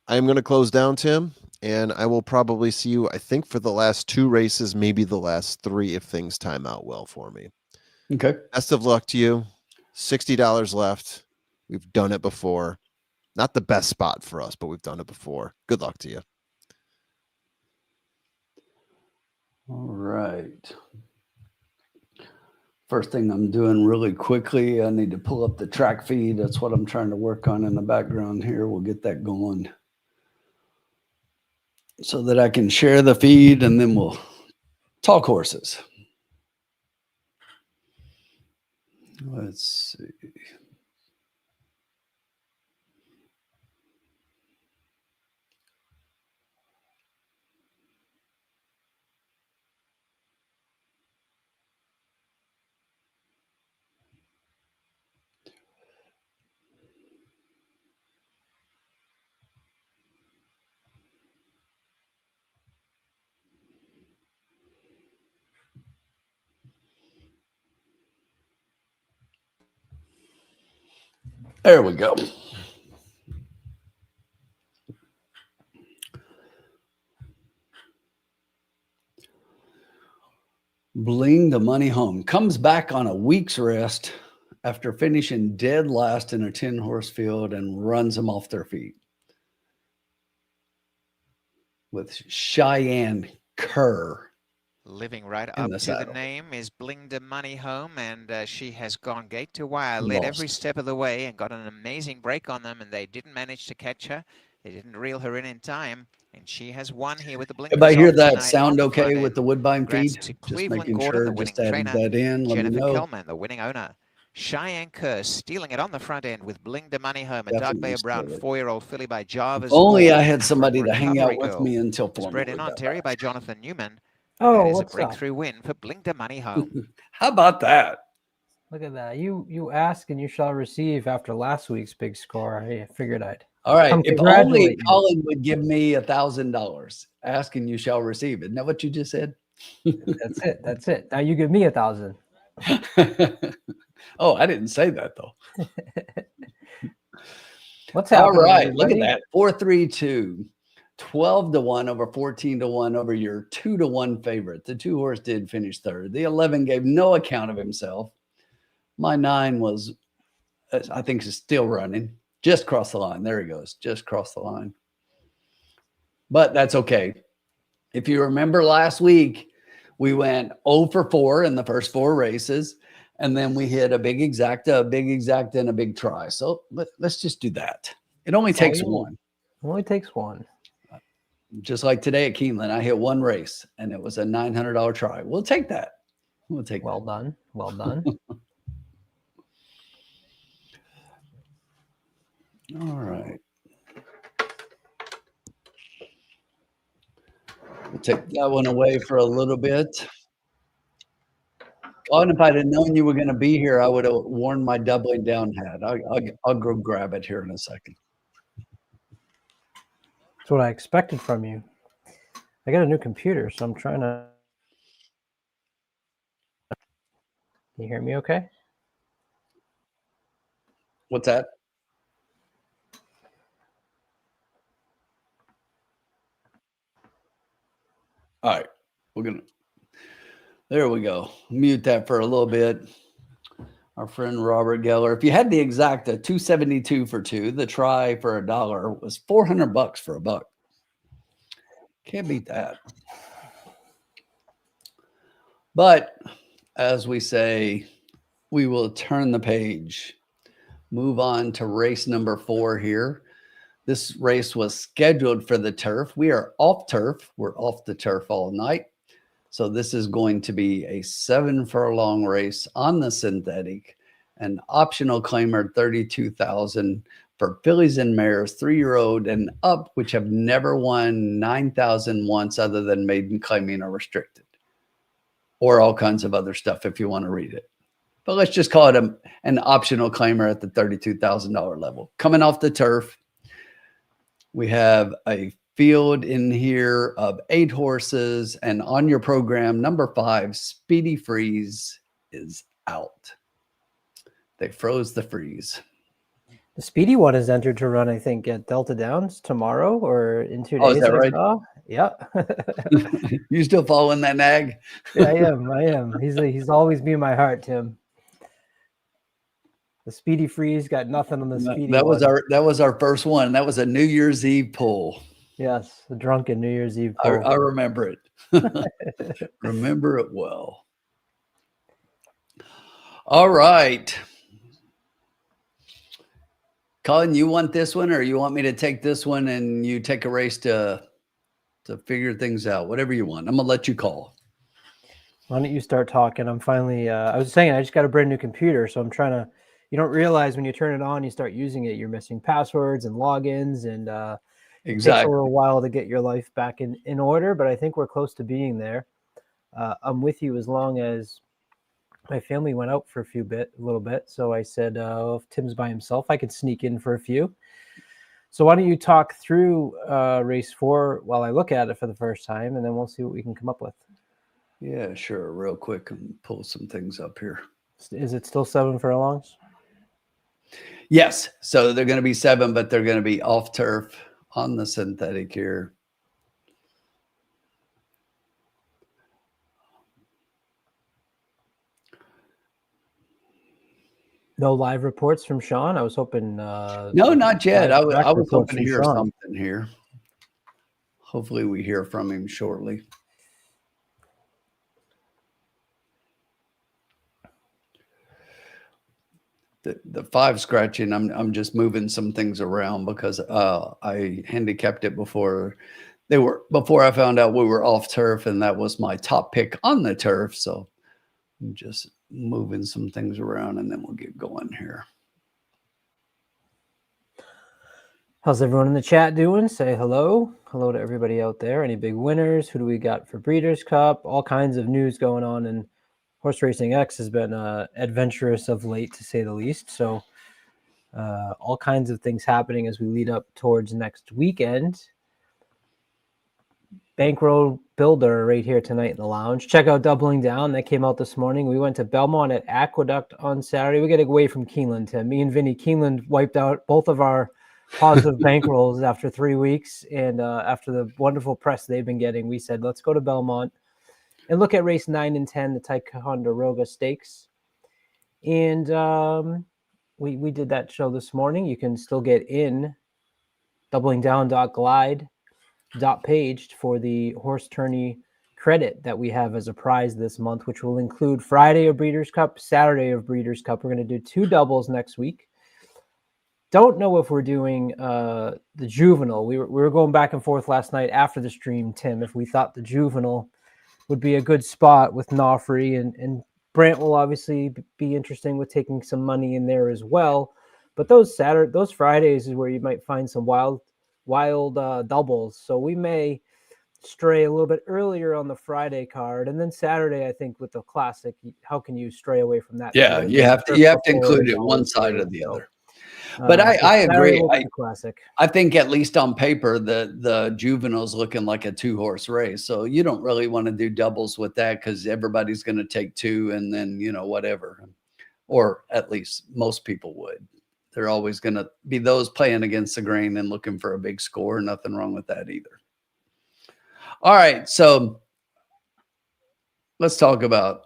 Speaker 1: I'm gonna close down, Tim, and I will probably see you, I think, for the last 2 races, maybe the last 3 if things time out well for me.
Speaker 3: Okay.
Speaker 1: Best of luck to you. $60 left. We've done it before. Not the best spot for us, but we've done it before. Good luck to you.
Speaker 3: All right. First thing I'm doing really quickly, I need to pull up the track feed. That's what I'm trying to work on in the background here. We'll get that going so that I can share the feed, and then we'll talk horses. Let's see. There we go. Bling the Money Home comes back on a week's rest after finishing dead last in a 10-horse field and runs them off their feet. With Cheyenne Kerr.
Speaker 2: Living right up to the name is Bling the Money Home, and she has gone gate to wire, led every step of the way, and got an amazing break on them, and they didn't manage to catch her. They didn't reel her in time, and she has won here with the blinkers.
Speaker 3: Everybody hear that sound okay with the Woodbine feed?
Speaker 2: Just making sure,
Speaker 3: just adding that in.
Speaker 2: Jennifer Kelman, the winning owner. Cheyenne Kerr stealing it on the front end with Bling the Money Home, a Dark Bear Brown 4-year-old filly by Jarvis.
Speaker 3: Only I had somebody to hang out with me until
Speaker 2: spread in Ontario by Jonathan Newman.
Speaker 4: Oh,
Speaker 2: that is a breakthrough win for Bling the Money Home.
Speaker 3: How about that?
Speaker 7: Look at that. You ask and you shall receive after last week's big score. I figured I'd.
Speaker 3: All right. If only Colin would give me $1,000. Ask and you shall receive. Isn't that what you just said?
Speaker 7: That's it. That's it. Now you give me 1,000.
Speaker 3: Oh, I didn't say that though.
Speaker 7: What's happening?
Speaker 3: All right. Look at that. 4-3-2. 12-1 over 14-1 over your 2-1 favorite. The 2-horse did finish third. The 11 gave no account of himself. My 9 was, I think, is still running. Just crossed the line. There he goes. Just crossed the line. But that's okay. If you remember last week, we went 0 for 4 in the first 4 races. And then we hit a big exacta, and a big try. So let's just do that. It only takes one.
Speaker 7: Only takes one.
Speaker 3: Just like today at Keeneland, I hit 1 race, and it was a $900 try. We'll take that. We'll take
Speaker 7: well
Speaker 3: that.
Speaker 7: Done. Well done.
Speaker 3: All right. We'll take that one away for a little bit. Oh, and if I'd have known you were going to be here, I would have worn my doubling down hat. I'll go grab it here in a second.
Speaker 7: That's what I expected from you. I got a new computer, so I'm trying to. Can you hear me okay?
Speaker 3: What's that? All right. There we go. Mute that for a little bit. Our friend Robert Geller. If you had the exacta, 272 for 2. The try for $1 was $400 for $1. Can't beat that. But as we say, we will turn the page. Move on to race number 4 here. This race was scheduled for the turf. We are off turf. We're off the turf all night. So this is going to be a 7-furlong race on the synthetic, an optional claimer, $32,000 for fillies and mares, 3-year-old and up, which have never won 9,000 once other than maiden claiming or restricted, or all kinds of other stuff if you want to read it. But let's just call it an optional claimer at the $32,000 level. Coming off the turf, we have a field in here of 8 horses, and on your program, number 5, Speedy Freeze is out. They froze the freeze.
Speaker 7: The Speedy one is entered to run, I think, at Delta Downs tomorrow or in 2 days.
Speaker 3: Oh, is that right?
Speaker 7: Yeah.
Speaker 3: You still following that nag?
Speaker 7: Yeah, I am. He's always been in my heart, Tim. The Speedy Freeze got nothing on the Speedy.
Speaker 3: That was our first one. That was a New Year's Eve pull.
Speaker 7: Yes, a drunken New Year's Eve pull.
Speaker 3: I remember it. Remember it well. All right. Colin, you want this one, or you want me to take this one and you take a race to figure things out? Whatever you want. I'm going to let you call.
Speaker 7: Why don't you start talking? I'm finally, I was saying, I just got a brand new computer. So I'm trying to, you don't realize when you turn it on, you start using it, you're missing passwords and logins, and it takes a little while to get your life back in order, but I think we're close to being there. I'm with you as long as my family went out for a little bit. So I said, if Tim's by himself, I could sneak in for a few. So why don't you talk through race 4 while I look at it for the first time, and then we'll see what we can come up with.
Speaker 3: Yeah, sure. Real quick and pull some things up here.
Speaker 7: Is it still 7 furlongs?
Speaker 3: Yes. So they're going to be 7, but they're going to be off turf on the synthetic here.
Speaker 7: No live reports from Sean. I was hoping.
Speaker 3: No, not yet. I was hoping to hear something here. Hopefully we hear from him shortly. The 5 scratching, I'm just moving some things around because I handicapped it before I found out we were off turf, and that was my top pick on the turf. So I'm just moving some things around, and then we'll get going here.
Speaker 7: How's everyone in the chat doing? Say hello. Hello to everybody out there. Any big winners? Who do we got for Breeders' Cup? All kinds of news going on, and Horse Racing X has been adventurous of late, to say the least. So all kinds of things happening as we lead up towards next weekend. Bankroll Builder right here tonight in the lounge. Check out Doubling Down. That came out this morning. We went to Belmont at Aqueduct on Saturday. We got away from Keeneland, Tim. Me and Vinny. Keeneland wiped out both of our positive bankrolls after 3 weeks. And after the wonderful press they've been getting, we said, let's go to Belmont and look at race 9 and 10, the Ticonderoga Stakes. And we did that show this morning. You can still get in doublingdown.glide.page for the horse tourney credit that we have as a prize this month, which will include Friday of Breeders' Cup, Saturday of Breeders' Cup. We're going to do 2 doubles next week. Don't know if we're doing the juvenile. We were going back and forth last night after the stream, Tim, if we thought the juvenile would be a good spot with Knoffrey, and Brant will obviously be interesting with taking some money in there as well. But those Fridays is where you might find some wild doubles. So we may stray a little bit earlier on the Friday card, and then Saturday, I think with the Classic, how can you stray away from that?
Speaker 3: Yeah, you have to include it one side or the other. But I agree. I think at least on paper, the juvenile's looking like a 2-horse race. So you don't really want to do doubles with that because everybody's going to take 2 and then, whatever. Or at least most people would. They're always going to be those playing against the grain and looking for a big score. Nothing wrong with that either. All right. So let's talk about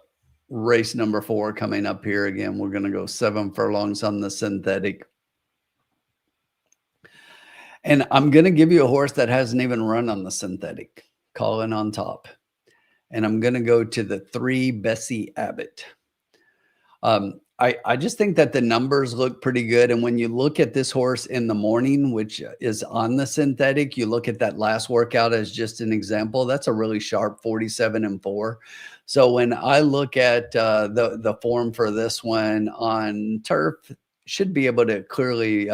Speaker 3: race number 4 coming up here. Again, we're going to go 7 furlongs on the synthetic. And I'm going to give you a horse that hasn't even run on the synthetic, Colin on top. And I'm going to go to the 3 Bessie Abbott. I just think that the numbers look pretty good. And when you look at this horse in the morning, which is on the synthetic, you look at that last workout as just an example. That's a really sharp 47-4. So when I look at the form for this one on turf, should be able to clearly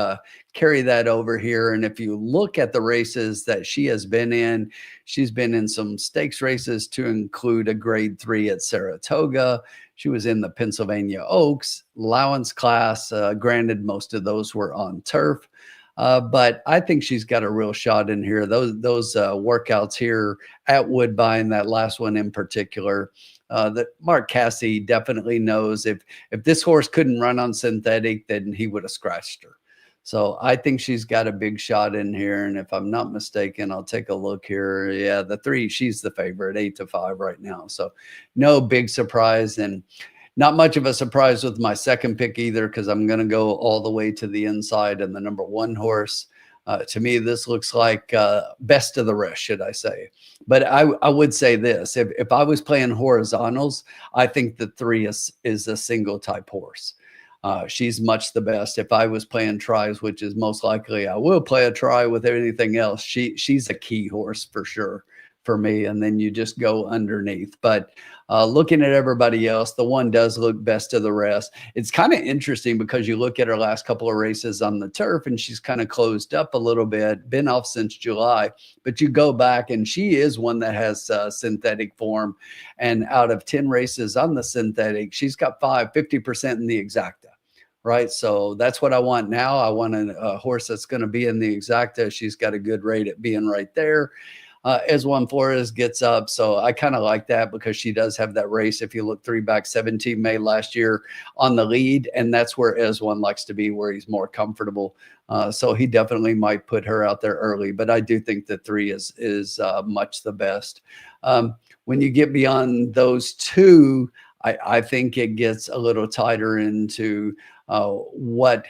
Speaker 3: carry that over here. And if you look at the races that she has been in, she's been in some stakes races to include a grade 3 at Saratoga. She was in the Pennsylvania Oaks, allowance class. Granted, most of those were on turf. But I think she's got a real shot in here. Those workouts here at Woodbine, that last one in particular, that Mark Casse definitely knows if this horse couldn't run on synthetic, then he would have scratched her. So I think she's got a big shot in here. And if I'm not mistaken, I'll take a look here. Yeah, the 3, she's the favorite, 8-5 right now. So no big surprise, and not much of a surprise with my second pick either, because I'm going to go all the way to the inside and the number 1 horse. To me, this looks like best of the rest, should I say. But I would say this, if I was playing horizontals, I think the 3 is a single type horse. She's much the best. If I was playing tries, which is most likely I will play a try with anything else, she's a key horse for sure for me. And then you just go underneath. But looking at everybody else, the one does look best of the rest. It's kind of interesting because you look at her last couple of races on the turf and she's kind of closed up a little bit, been off since July, but you go back and she is one that has synthetic form. And out of 10 races on the synthetic, she's got 50% in the exacta. Right. So that's what I want now. I want a horse that's going to be in the exacta. She's got a good rate at being right there. As Juan Flores gets up. So I kind of like that because she does have that race. If you look 3 back, 17 May last year on the lead. And that's where Ezwan likes to be, where he's more comfortable. So he definitely might put her out there early. But I do think the 3 is much the best. When you get beyond those 2, I think it gets a little tighter into what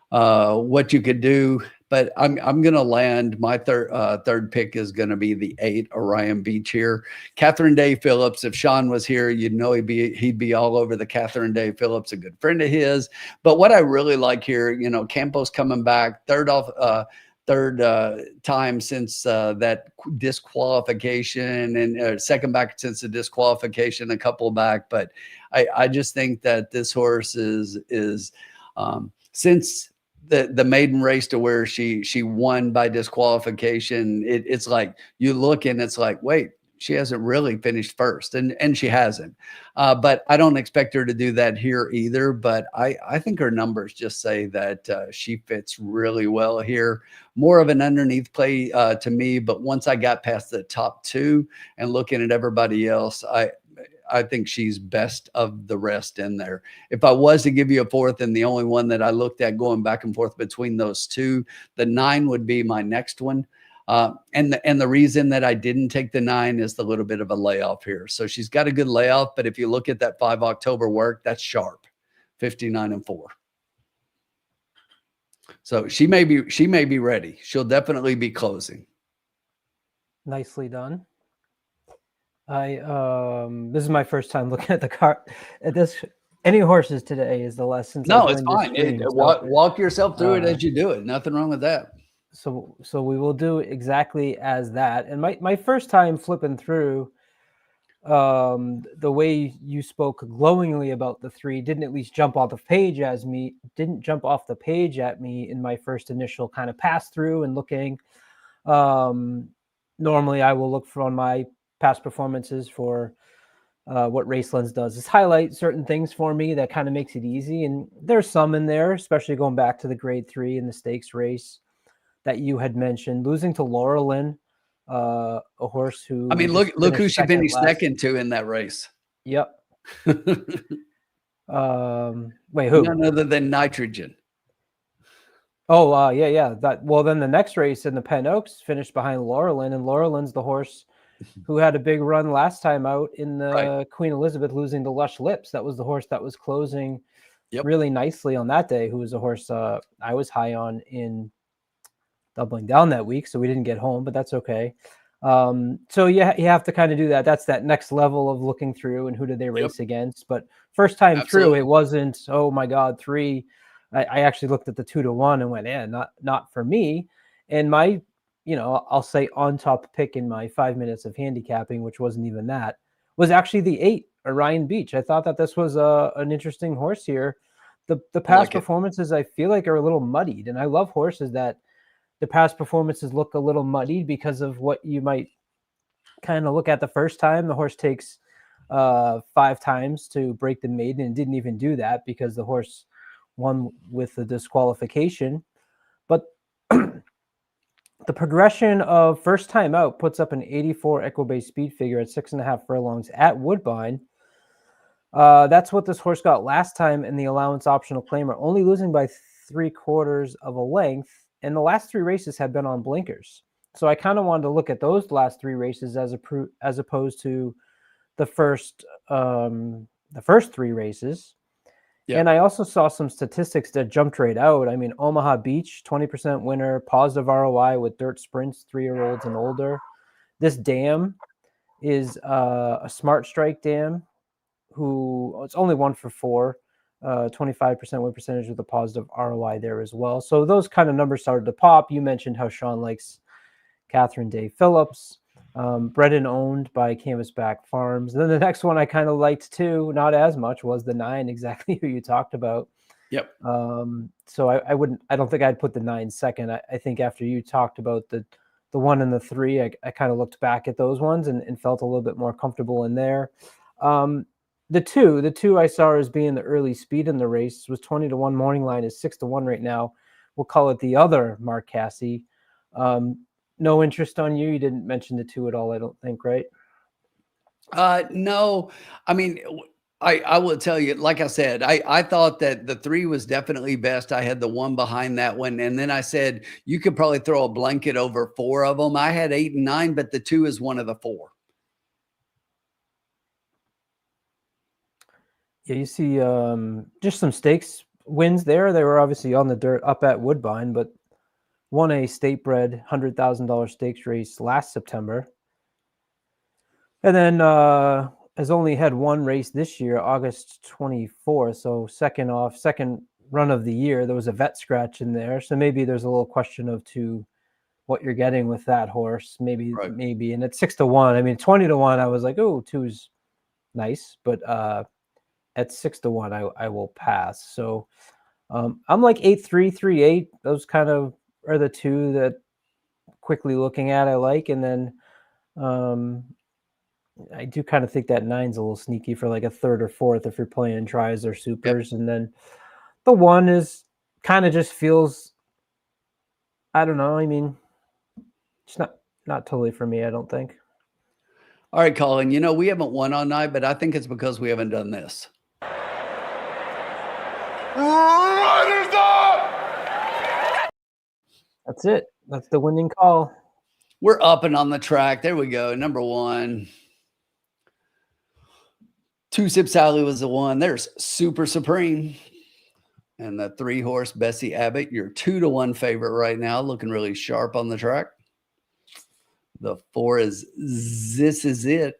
Speaker 3: you could do. But I'm going to land my third pick is going to be the 8 Orion Beach here. Catherine Day Phillips. If Sean was here, you'd know he'd be all over the Catherine Day Phillips, a good friend of his. But what I really like here, you know, Campos coming back third time since that disqualification, and second back since the disqualification, a couple back. But I just think that this horse is since the maiden race to where she won by disqualification, it's like you look and it's like, wait, she hasn't really finished first, and she hasn't. But I don't expect her to do that here either. But I think her numbers just say that she fits really well here. More of an underneath play to me. But once I got past the top 2 and looking at everybody else, I think she's best of the rest in there. If I was to give you a 4th, and the only one that I looked at going back and forth between those 2, the 9 would be my next one. And the reason that I didn't take the 9 is the little bit of a layoff here. So she's got a good layoff, but if you look at that 5 October work, that's sharp, 59-4. So she may be ready. She'll definitely be closing.
Speaker 7: Nicely done. This is my first time looking at the car at this. Any horses today is the lesson.
Speaker 3: No, it's fine. Walk yourself through it as you do it. Nothing wrong with that.
Speaker 7: So we will do exactly as that. And my first time flipping through, the way you spoke glowingly about the 3 didn't at least jump off the page at me in my first initial kind of pass through and looking. Normally I will look on my past performances for what Race Lens does is highlight certain things for me that kind of makes it easy. And there's some in there, especially going back to the grade 3 in the stakes race that you had mentioned, losing to Laura Lynn, a horse who,
Speaker 3: I mean, look who she finished second to in that race.
Speaker 7: Yep. Wait, who?
Speaker 3: None other than Nitrogen.
Speaker 7: Oh, yeah. Then the next race in the Penn Oaks finished behind Laura Lynn, and Laura Lynn's the horse who had a big run last time out in the Queen Elizabeth, losing to Lush Lips. That was the horse that was closing really nicely on that day, who was a horse I was high on in doubling down that week, so we didn't get home, but that's okay. So you have to kind of do that. That's that next level of looking through and who did they race against. But first time through, it wasn't, oh my God, 3. I actually looked at the 2-1 and went, not for me. And my, I'll say on top pick in my 5 minutes of handicapping, which wasn't even that, was actually the 8 Orion Beach. I thought that this was an interesting horse here. The past performances I feel like are a little muddied, and I love horses that the past performances look a little muddied because of what you might kind of look at the first time. The horse takes 5 times to break the maiden and didn't even do that because the horse won with the disqualification. But the progression of first time out puts up an 84 equibase speed figure at 6.5 furlongs at Woodbine. That's what this horse got last time in the allowance optional claimer, only losing by 3/4 of a length. And the last 3 races have been on blinkers. So I kind of wanted to look at those last 3 races as opposed to the first 3 races.
Speaker 3: Yeah.
Speaker 7: And I also saw some statistics that jumped right out. I mean, Omaha Beach, 20% winner, positive ROI with dirt sprints, 3-year-olds and older. This dam is a Smart Strike dam who it's only 1 for 4, 25% win percentage with a positive ROI there as well. So those kind of numbers started to pop. You mentioned how Sean likes Catherine Day Phillips, bred and owned by Canvasback Farms. And then the next one I kind of liked too, not as much, was the 9, exactly who you talked about.
Speaker 3: Yep.
Speaker 7: So I don't think I'd put the 9 second. I think after you talked about the 1 and the 3, I kind of looked back at those ones and felt a little bit more comfortable in there. The two I saw as being the early speed in the race was 20-1. Morning line is 6-1 right now. We'll call it the other Mark Casse. No interest on you. You didn't mention the 2 at all, I don't think, right?
Speaker 3: No, I mean, I will tell you, like I said, I thought that the 3 was definitely best. I had the 1 behind that one. And then I said, you could probably throw a blanket over 4 of them. I had 8 and 9, but the 2 is one of the 4.
Speaker 7: Yeah, you see just some stakes wins there. They were obviously on the dirt up at Woodbine, but won a state bred $100,000 stakes race last September. And then has only had 1 race this year, August 24th. So second run of the year. There was a vet scratch in there. So maybe there's a little question of what you're getting with that horse. Maybe. And at 6-1, I mean, 20-1, I was like, oh, 2's nice. But at 6-1, I will pass. So I'm like 8-3, 3-8. Those kind of are the 2 that quickly looking at I like. And then I do kind of think that 9's a little sneaky for like a 3rd or 4th if you're playing tries or supers. Yep. And then the 1 is kind of just feels, I don't know. I mean, it's not totally for me, I don't think.
Speaker 3: All right, Colin, you know, we haven't won all night, but I think it's because we haven't done this.
Speaker 8: Riders up!
Speaker 7: That's it. That's the winning call.
Speaker 3: We're up and on the track. There we go. Number 1. 2 Sip Sally was the 1. There's Super Supreme. And the 3-horse Bessie Abbott, your 2-1 favorite right now, looking really sharp on the track. The 4 is This Is It.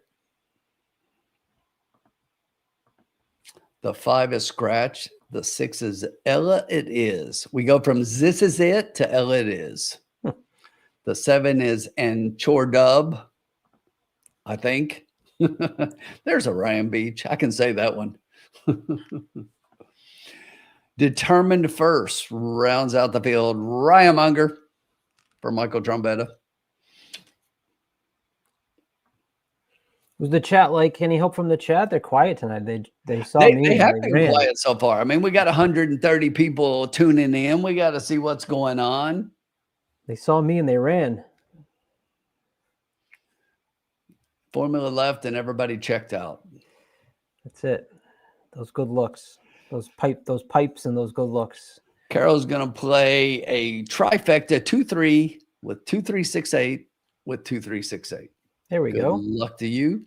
Speaker 3: The 5 is Scratch. The 6 is Ella It Is. We go from This Is It to Ella It Is. The 7 is And Chore Dub, I think. There's a Ryan Beach. I can say that one. Determined First rounds out the field. Ryan Munger for Michael Trombetta.
Speaker 7: Was the chat like any help from the chat? They're quiet tonight. They saw me.
Speaker 3: They have been quiet so far. I mean, we got 130 people tuning in. We got to see what's going on.
Speaker 7: They saw me and they ran.
Speaker 3: Formula left and everybody checked out.
Speaker 7: That's it. Those good looks. Those pipes and those good looks.
Speaker 3: Carol's going to play a trifecta 2-3 with 2-3-6-8 with 2-3-6-8.
Speaker 7: There we go.
Speaker 3: Good luck to you.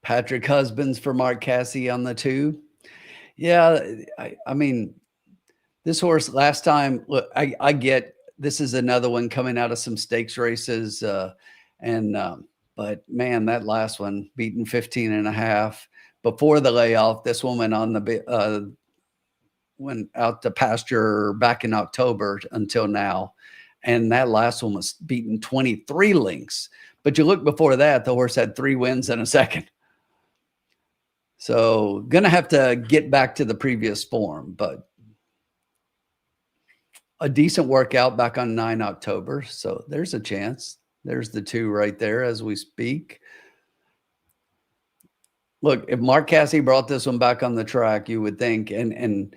Speaker 3: Patrick Husbands for Mark Casse on the 2. Yeah, I mean, this horse last time, look, I get this is another one coming out of some stakes races. But man, that last one beaten 15.5 before the layoff. This one went out to pasture back in October until now. And that last one was beaten 23 lengths. But you look before that, the horse had 3 wins in a second. So going to have to get back to the previous form, but a decent workout back on 9 October. So there's a chance. There's the 2 right there as we speak. Look, if Mark Casse brought this one back on the track, you would think, and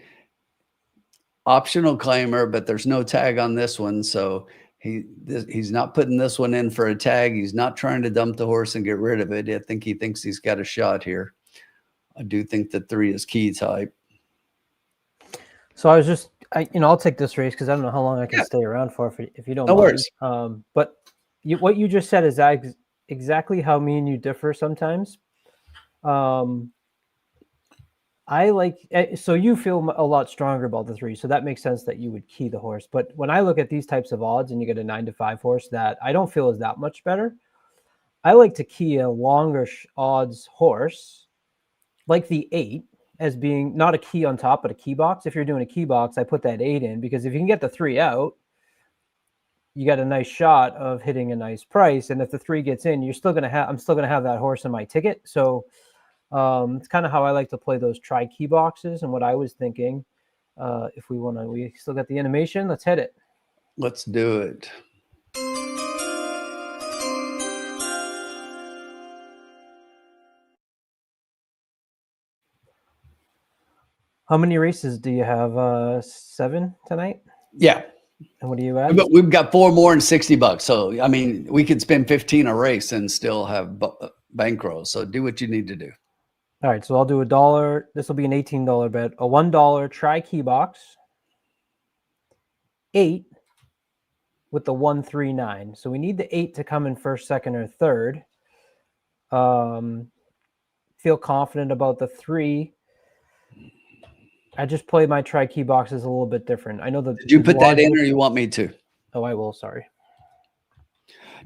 Speaker 3: optional claimer, but there's no tag on this one. So he's not putting this one in for a tag. He's not trying to dump the horse and get rid of it. I think he thinks he's got a shot here. I do think that 3 is key type.
Speaker 7: So I was just, I'll take this race because I don't know how long I can stay around for if you don't mind.
Speaker 3: Worries.
Speaker 7: But what you just said is exactly how me and you differ sometimes. I like, so you feel a lot stronger about the 3, so that makes sense that you would key the horse. But when I look at these types of odds and you get a 9-5 horse that I don't feel is that much better, I like to key a longer odds horse, like the 8, as being not a key on top, but a key box. If you're doing a key box, I put that 8 in, because if you can get the 3 out, you got a nice shot of hitting a nice price. And if the 3 gets in, I'm still gonna have that horse in my ticket. So it's kind of how I like to play those try key boxes. And what I was thinking, if we still got the animation, let's hit it.
Speaker 3: Let's do it.
Speaker 7: How many races do you have? 7 tonight?
Speaker 3: Yeah.
Speaker 7: And what do you add?
Speaker 3: We've got 4 more and $60. So, I mean, we could spend 15 a race and still have bankroll. So do what you need to do.
Speaker 7: All right. So I'll do $1. This will be an $18 bet. A $1 try key box. 8 with the 139. So we need the 8 to come in first, second, or third. Feel confident about the 3. I just play my try key boxes a little bit different. I know that.
Speaker 3: Did you put that in, or you want me to?
Speaker 7: Oh, I will. Sorry.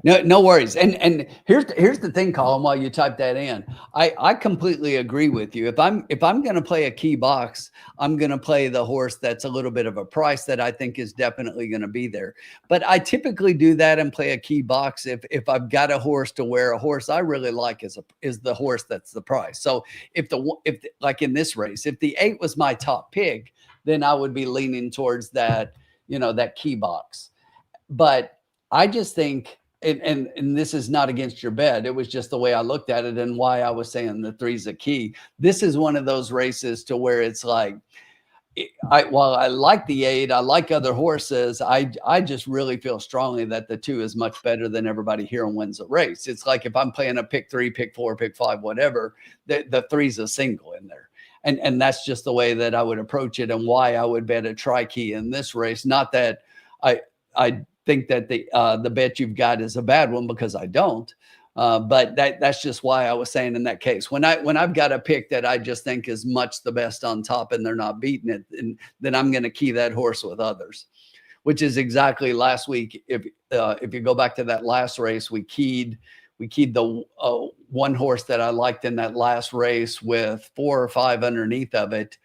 Speaker 3: No worries. And here's the thing, Colin, while you type that in, I completely agree with you. If I'm going to play a key box, I'm going to play the horse that's a little bit of a price that I think is definitely going to be there. But I typically do that and play a key box if I've got a horse to where a horse I really like is the horse that's the price. So if like in this race, if the 8 was my top pick, then I would be leaning towards that, that key box. But I just think, and this is not against your bet, it was just the way I looked at it and why I was saying the 3's a key. This is one of those races to where it's like, while I like the 8, I like other horses, I just really feel strongly that the 2 is much better than everybody here and wins a race. It's like if I'm playing a pick 3, pick 4, pick 5, whatever, the 3's a single in there. And that's just the way that I would approach it and why I would bet a try key in this race. Not that I think that the bet you've got is a bad one, because I don't. But that's just why I was saying in that case, when I've got a pick that I just think is much the best on top and they're not beating it, then I'm going to key that horse with others, which is exactly last week. If you go back to that last race, we keyed the one horse that I liked in that last race with 4 or 5 underneath of it.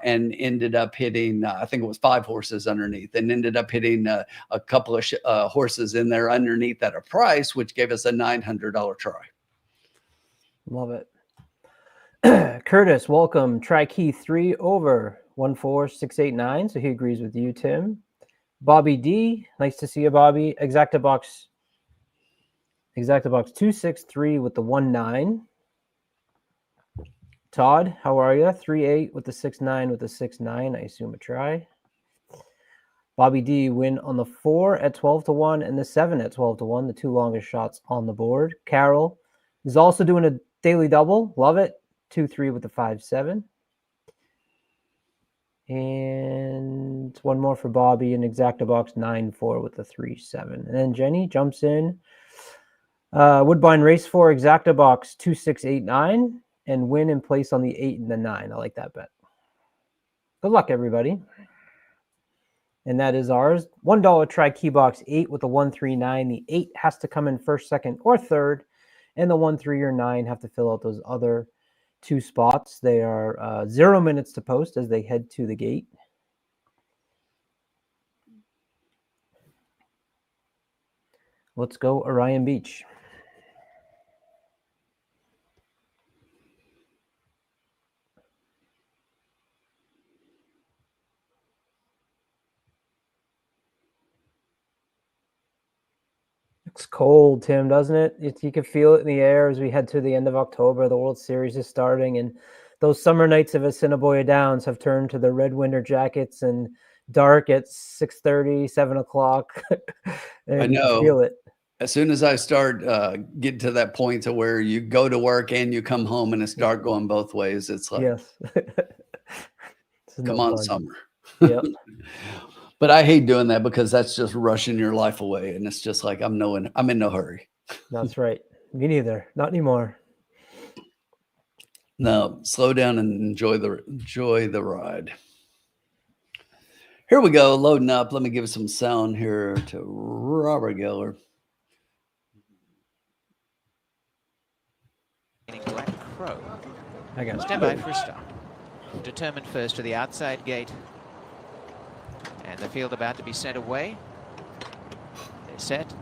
Speaker 3: And ended up hitting, I think it was 5 horses underneath, and ended up hitting a couple of horses in there underneath at a price, which gave us a $900 try.
Speaker 7: Love it. Curtis, welcome. Try key 3 over 14689. So he agrees with you, Tim. Bobby D, nice to see you, Bobby. Exacta box 263 with the 19. Todd, how are you? 3-8 with the 6-9 with the 6-9. I assume a try. Bobby D win on the 4 at 12-1 and the 7 at 12-1, the 2 longest shots on the board. Carol is also doing a daily double. Love it. 2-3 with the 5-7. And one more for Bobby, an exacta box 9-4 with the 3-7. And then Jenny jumps in. Woodbine race 4 exacta box 2689. And win in place on the 8 and the 9. I like that bet. Good luck, everybody. And that is ours. $1 try key box 8 with the 139. The 8 has to come in first, second, or third. And the 1, 3, or 9 have to fill out those other 2 spots. They are 0 minutes to post as they head to the gate. Let's go Orion Beach. It's cold, Tim, doesn't it? You can feel it in the air as we head to the end of October. The World Series is starting, and those summer nights of Assiniboia Downs have turned to the red winter jackets and dark at 6:30, 7 o'clock.
Speaker 3: I know.
Speaker 7: Feel it.
Speaker 3: As soon as I start getting to that point to where you go to work and you come home and it's dark going both ways, it's like,
Speaker 7: yes.
Speaker 3: Come on, summer.
Speaker 7: Yep.
Speaker 3: But I hate doing that because that's just rushing your life away. And it's just like, I'm in no hurry.
Speaker 7: That's right. Me neither. Not anymore.
Speaker 3: No, slow down and enjoy the ride. Here we go, loading up. Let me give some sound here to Robert Geller.
Speaker 2: Black Crow.
Speaker 7: I got
Speaker 2: Stand by for a start. Determined first to the outside gate. And the field about to be sent away. They're set.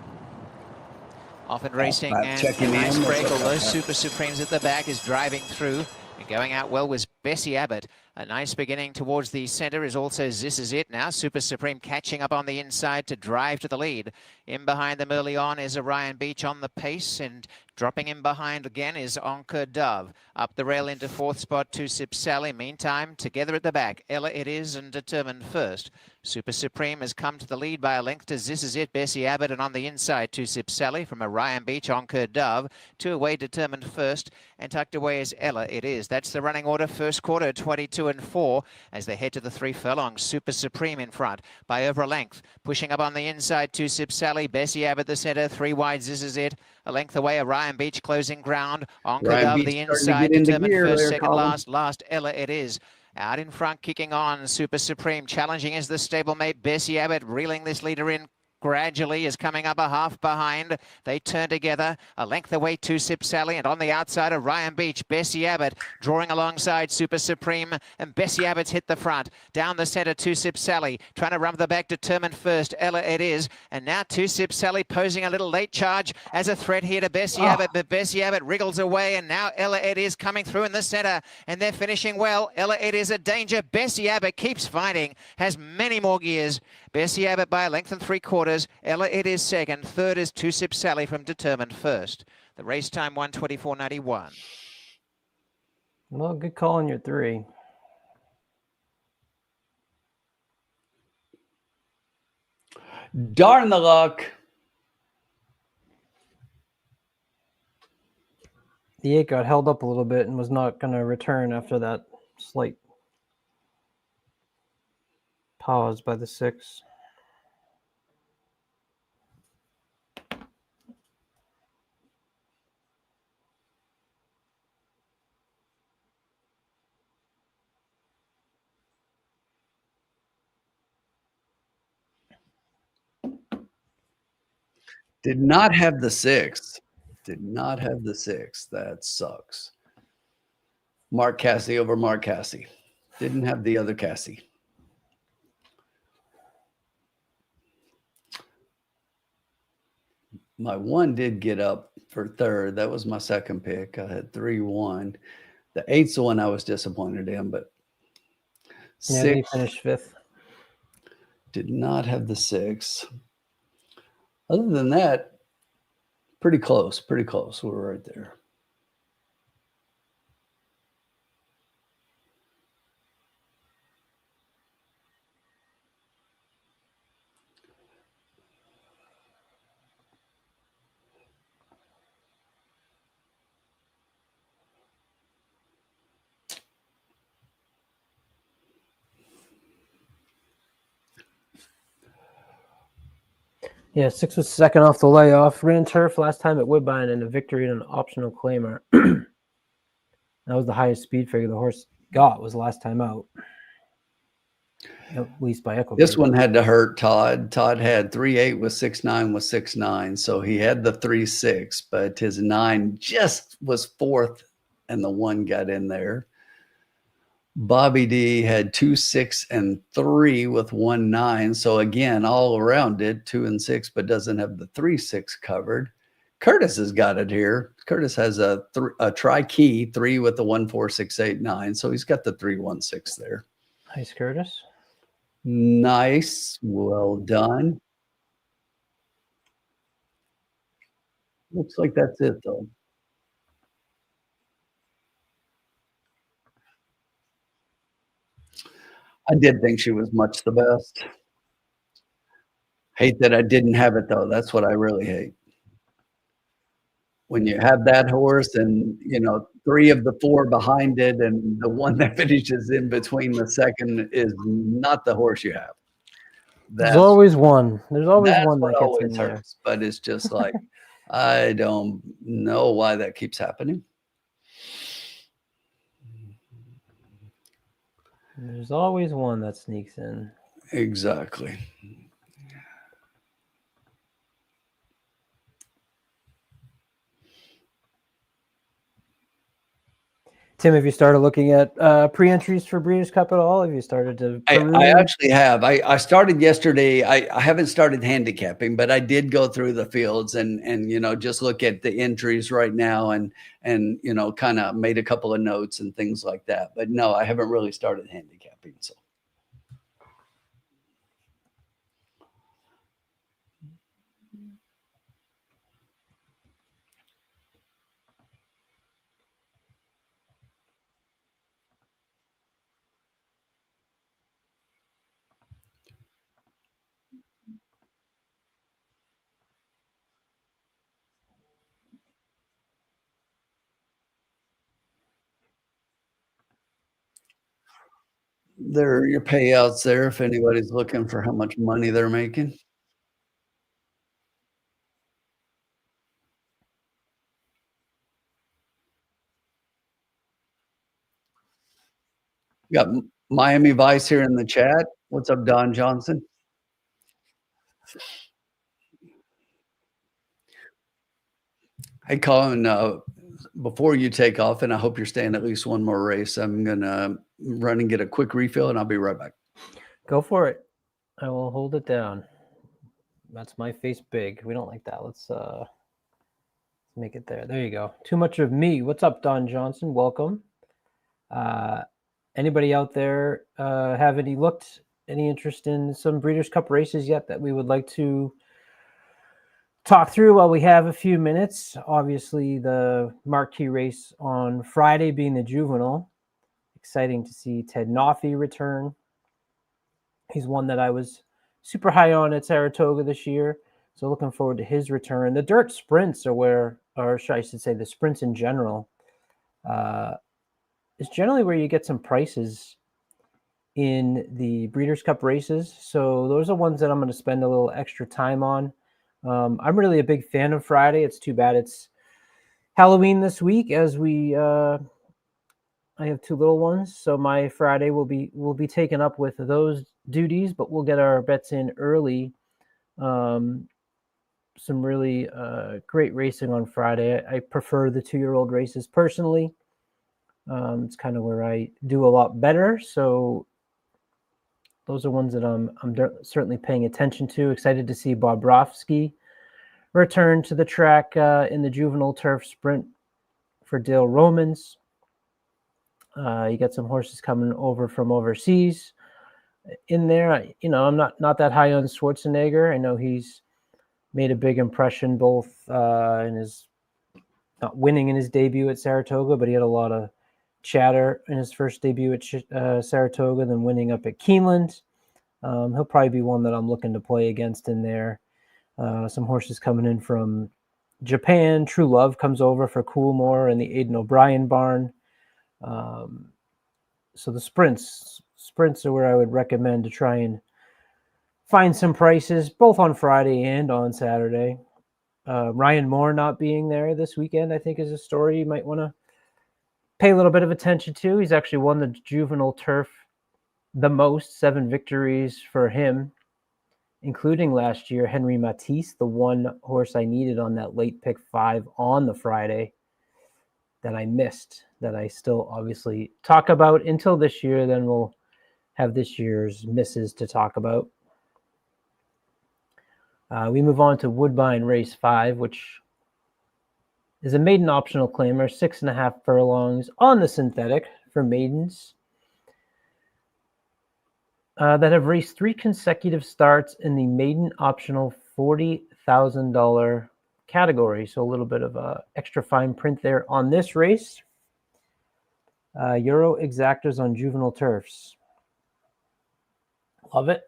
Speaker 2: Off and racing, and a nice break, although Super Supremes at the back is driving through. And going out well was Bessie Abbott. A nice beginning towards the center is also This Is It now. Super Supreme catching up on the inside to drive to the lead. In behind them early on is Orion Beach on the pace, and dropping in behind again is Onka Dove. Up the rail into fourth spot to Sip Sally. Meantime, together at the back, Ella It Is and Determined first. Super Supreme has come to the lead by a length to This Is It, Bessie Abbott, and on the inside to Sip Sally from Orion Beach, Onka Dove. Two away, Determined first, and tucked away is Ella It Is. That's the running order, first quarter, 22 and 4, as they head to the 3 furlongs. Super Supreme in front by over a length. Pushing up on the inside to Sip Sally, Bessie Abbott the center, 3 wide, This Is It. A length away, Orion Beach closing ground. Onka Dove the inside, Determined first, second last, Ella It Is. Out in front, kicking on, Super Supreme. Challenging is the stablemate, Bessie Abbott, reeling this leader in gradually, is coming up a half behind. They turn together, a length away to Sip Sally, and on the outside of Orion Beach, Bessie Abbott drawing alongside Super Supreme, and Bessie Abbott's hit the front. Down the center to Sip Sally, trying to run the back, Determined first, Ella It Is, and now to Sip Sally, posing a little late charge as a threat here to Bessie Abbott, but Bessie Abbott wriggles away, and now Ella It Is coming through in the center, and they're finishing well. Ella It Is a danger. Bessie Abbott keeps fighting, has many more gears. Bessie Abbott by a length and 3/4. Ella It Is second. Third is Two Sip Sally from Determined first. The race time 1:24.91.
Speaker 7: Well, good call on your 3.
Speaker 3: Darn the luck.
Speaker 7: The 8 got held up a little bit and was not going to return after that slight pause by the 6.
Speaker 3: Did not have the 6. Did not have the 6. That sucks. Mark Cassie over Mark Cassie. Didn't have the other Cassie. My 1 did get up for third. That was my second pick. I had 3-1. The 8's the one I was disappointed in, but 6
Speaker 7: he finished 5th.
Speaker 3: Did not have the 6. Other than that, pretty close. Pretty close. We're right there.
Speaker 7: Yeah, 6 was second off the layoff. Ran turf last time at Woodbine and a victory in an optional claimer. That was the highest speed figure the horse got, was the last time out. At least by Echo.
Speaker 3: This one had to hurt Todd. Todd had 3-8 with 6-9 with 6-9. So he had the 3-6, but his 9 just was 4th and the 1 got in there. Bobby D had 2, 6, and 3 with 1, 9. So again, all around it, 2 and 6, but doesn't have the 3, 6 covered. Curtis has got it here. Curtis has a tri-key 3 with the 1, 4, 6, 8, 9. So he's got the 3, 1, 6 there.
Speaker 7: Nice, Curtis.
Speaker 3: Nice. Well done. Looks like that's it, though. I did think she was much the best. Hate that I didn't have it, though. That's what I really hate. When you have that horse and, 3 of the 4 behind it and the one that finishes in between the second is not the horse you have.
Speaker 7: There's always one. There's always one that gets in there.
Speaker 3: Hurts, but it's just like, I don't know why that keeps happening.
Speaker 7: There's always one that sneaks in.
Speaker 3: Exactly.
Speaker 7: Tim, have you started looking at pre-entries for Breeders' Cup at all? Have you started to peruse?
Speaker 3: I actually have. I started yesterday. I haven't started handicapping, but I did go through the fields and just look at the entries right now and kind of made a couple of notes and things like that. But no, I haven't really started handicapping. So. There are your payouts there if anybody's looking for how much money they're making. Got Miami Vice here in the chat. What's up, Don Johnson? Hey, Colin, before you take off, and I hope you're staying at least one more race, I'm going to run and get a quick refill, and I'll be right back.
Speaker 7: Go for it. I will hold it down. That's my face big. We don't like that. Let's make it there. There you go. Too much of me. What's up, Don Johnson? Welcome. Anybody out there have any interest in some Breeders' Cup races yet that we would like to talk through while we have a few minutes? Obviously, the marquee race on Friday being the Juvenile. Exciting to see Ted Noffey return. He's one that I was super high on at Saratoga this year, so looking forward to his return. The dirt sprints are I should say the sprints in general, is generally where you get some prices in the Breeders' Cup races. So those are ones that I'm going to spend a little extra time on. I'm really a big fan of Friday. It's too bad it's Halloween this week, as I have two little ones, so my Friday will be taken up with those duties, but we'll get our bets in early. Some really great racing on Friday. I prefer the 2-year-old races personally. It's kind of where I do a lot better. So those are ones that I'm certainly paying attention to. Excited to see Bobrovsky return to the track in the Juvenile Turf Sprint for Dale Romans. You got some horses coming over from overseas in there. I'm not that high on Schwarzenegger. I know he's made a big impression both in his not winning in his debut at Saratoga, but he had a lot of chatter in his first debut at Saratoga, then winning up at Keeneland. He'll probably be one that I'm looking to play against in there. Some horses coming in from Japan. True Love comes over for Coolmore and the Aidan O'Brien barn. So the sprints are where I would recommend to try and find some prices, both on Friday and on Saturday. Ryan Moore not being there this weekend, I think, is a story you might want to pay a little bit of attention to. He's actually won the Juvenile Turf the most, 7 victories for him, including last year, Henry Matisse, the one horse I needed on that late pick 5 on the Friday that I missed, that I still obviously talk about until this year. Then we'll have this year's misses to talk about. We move on to Woodbine Race 5, which is a maiden optional claimer, 6.5 furlongs on the synthetic for maidens that have raced 3 consecutive starts in the maiden optional $40,000 category. So a little bit of extra fine print there on this race. Euro exactors on juvenile turfs. Love it.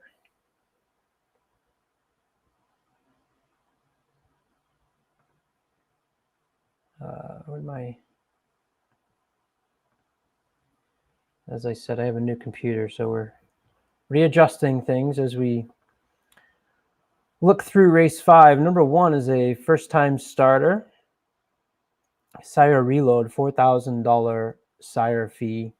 Speaker 7: As I said, I have a new computer, so we're readjusting things as we look through race 5. Number 1 is a first-time starter. Sire Reload, $4,000 sire fee.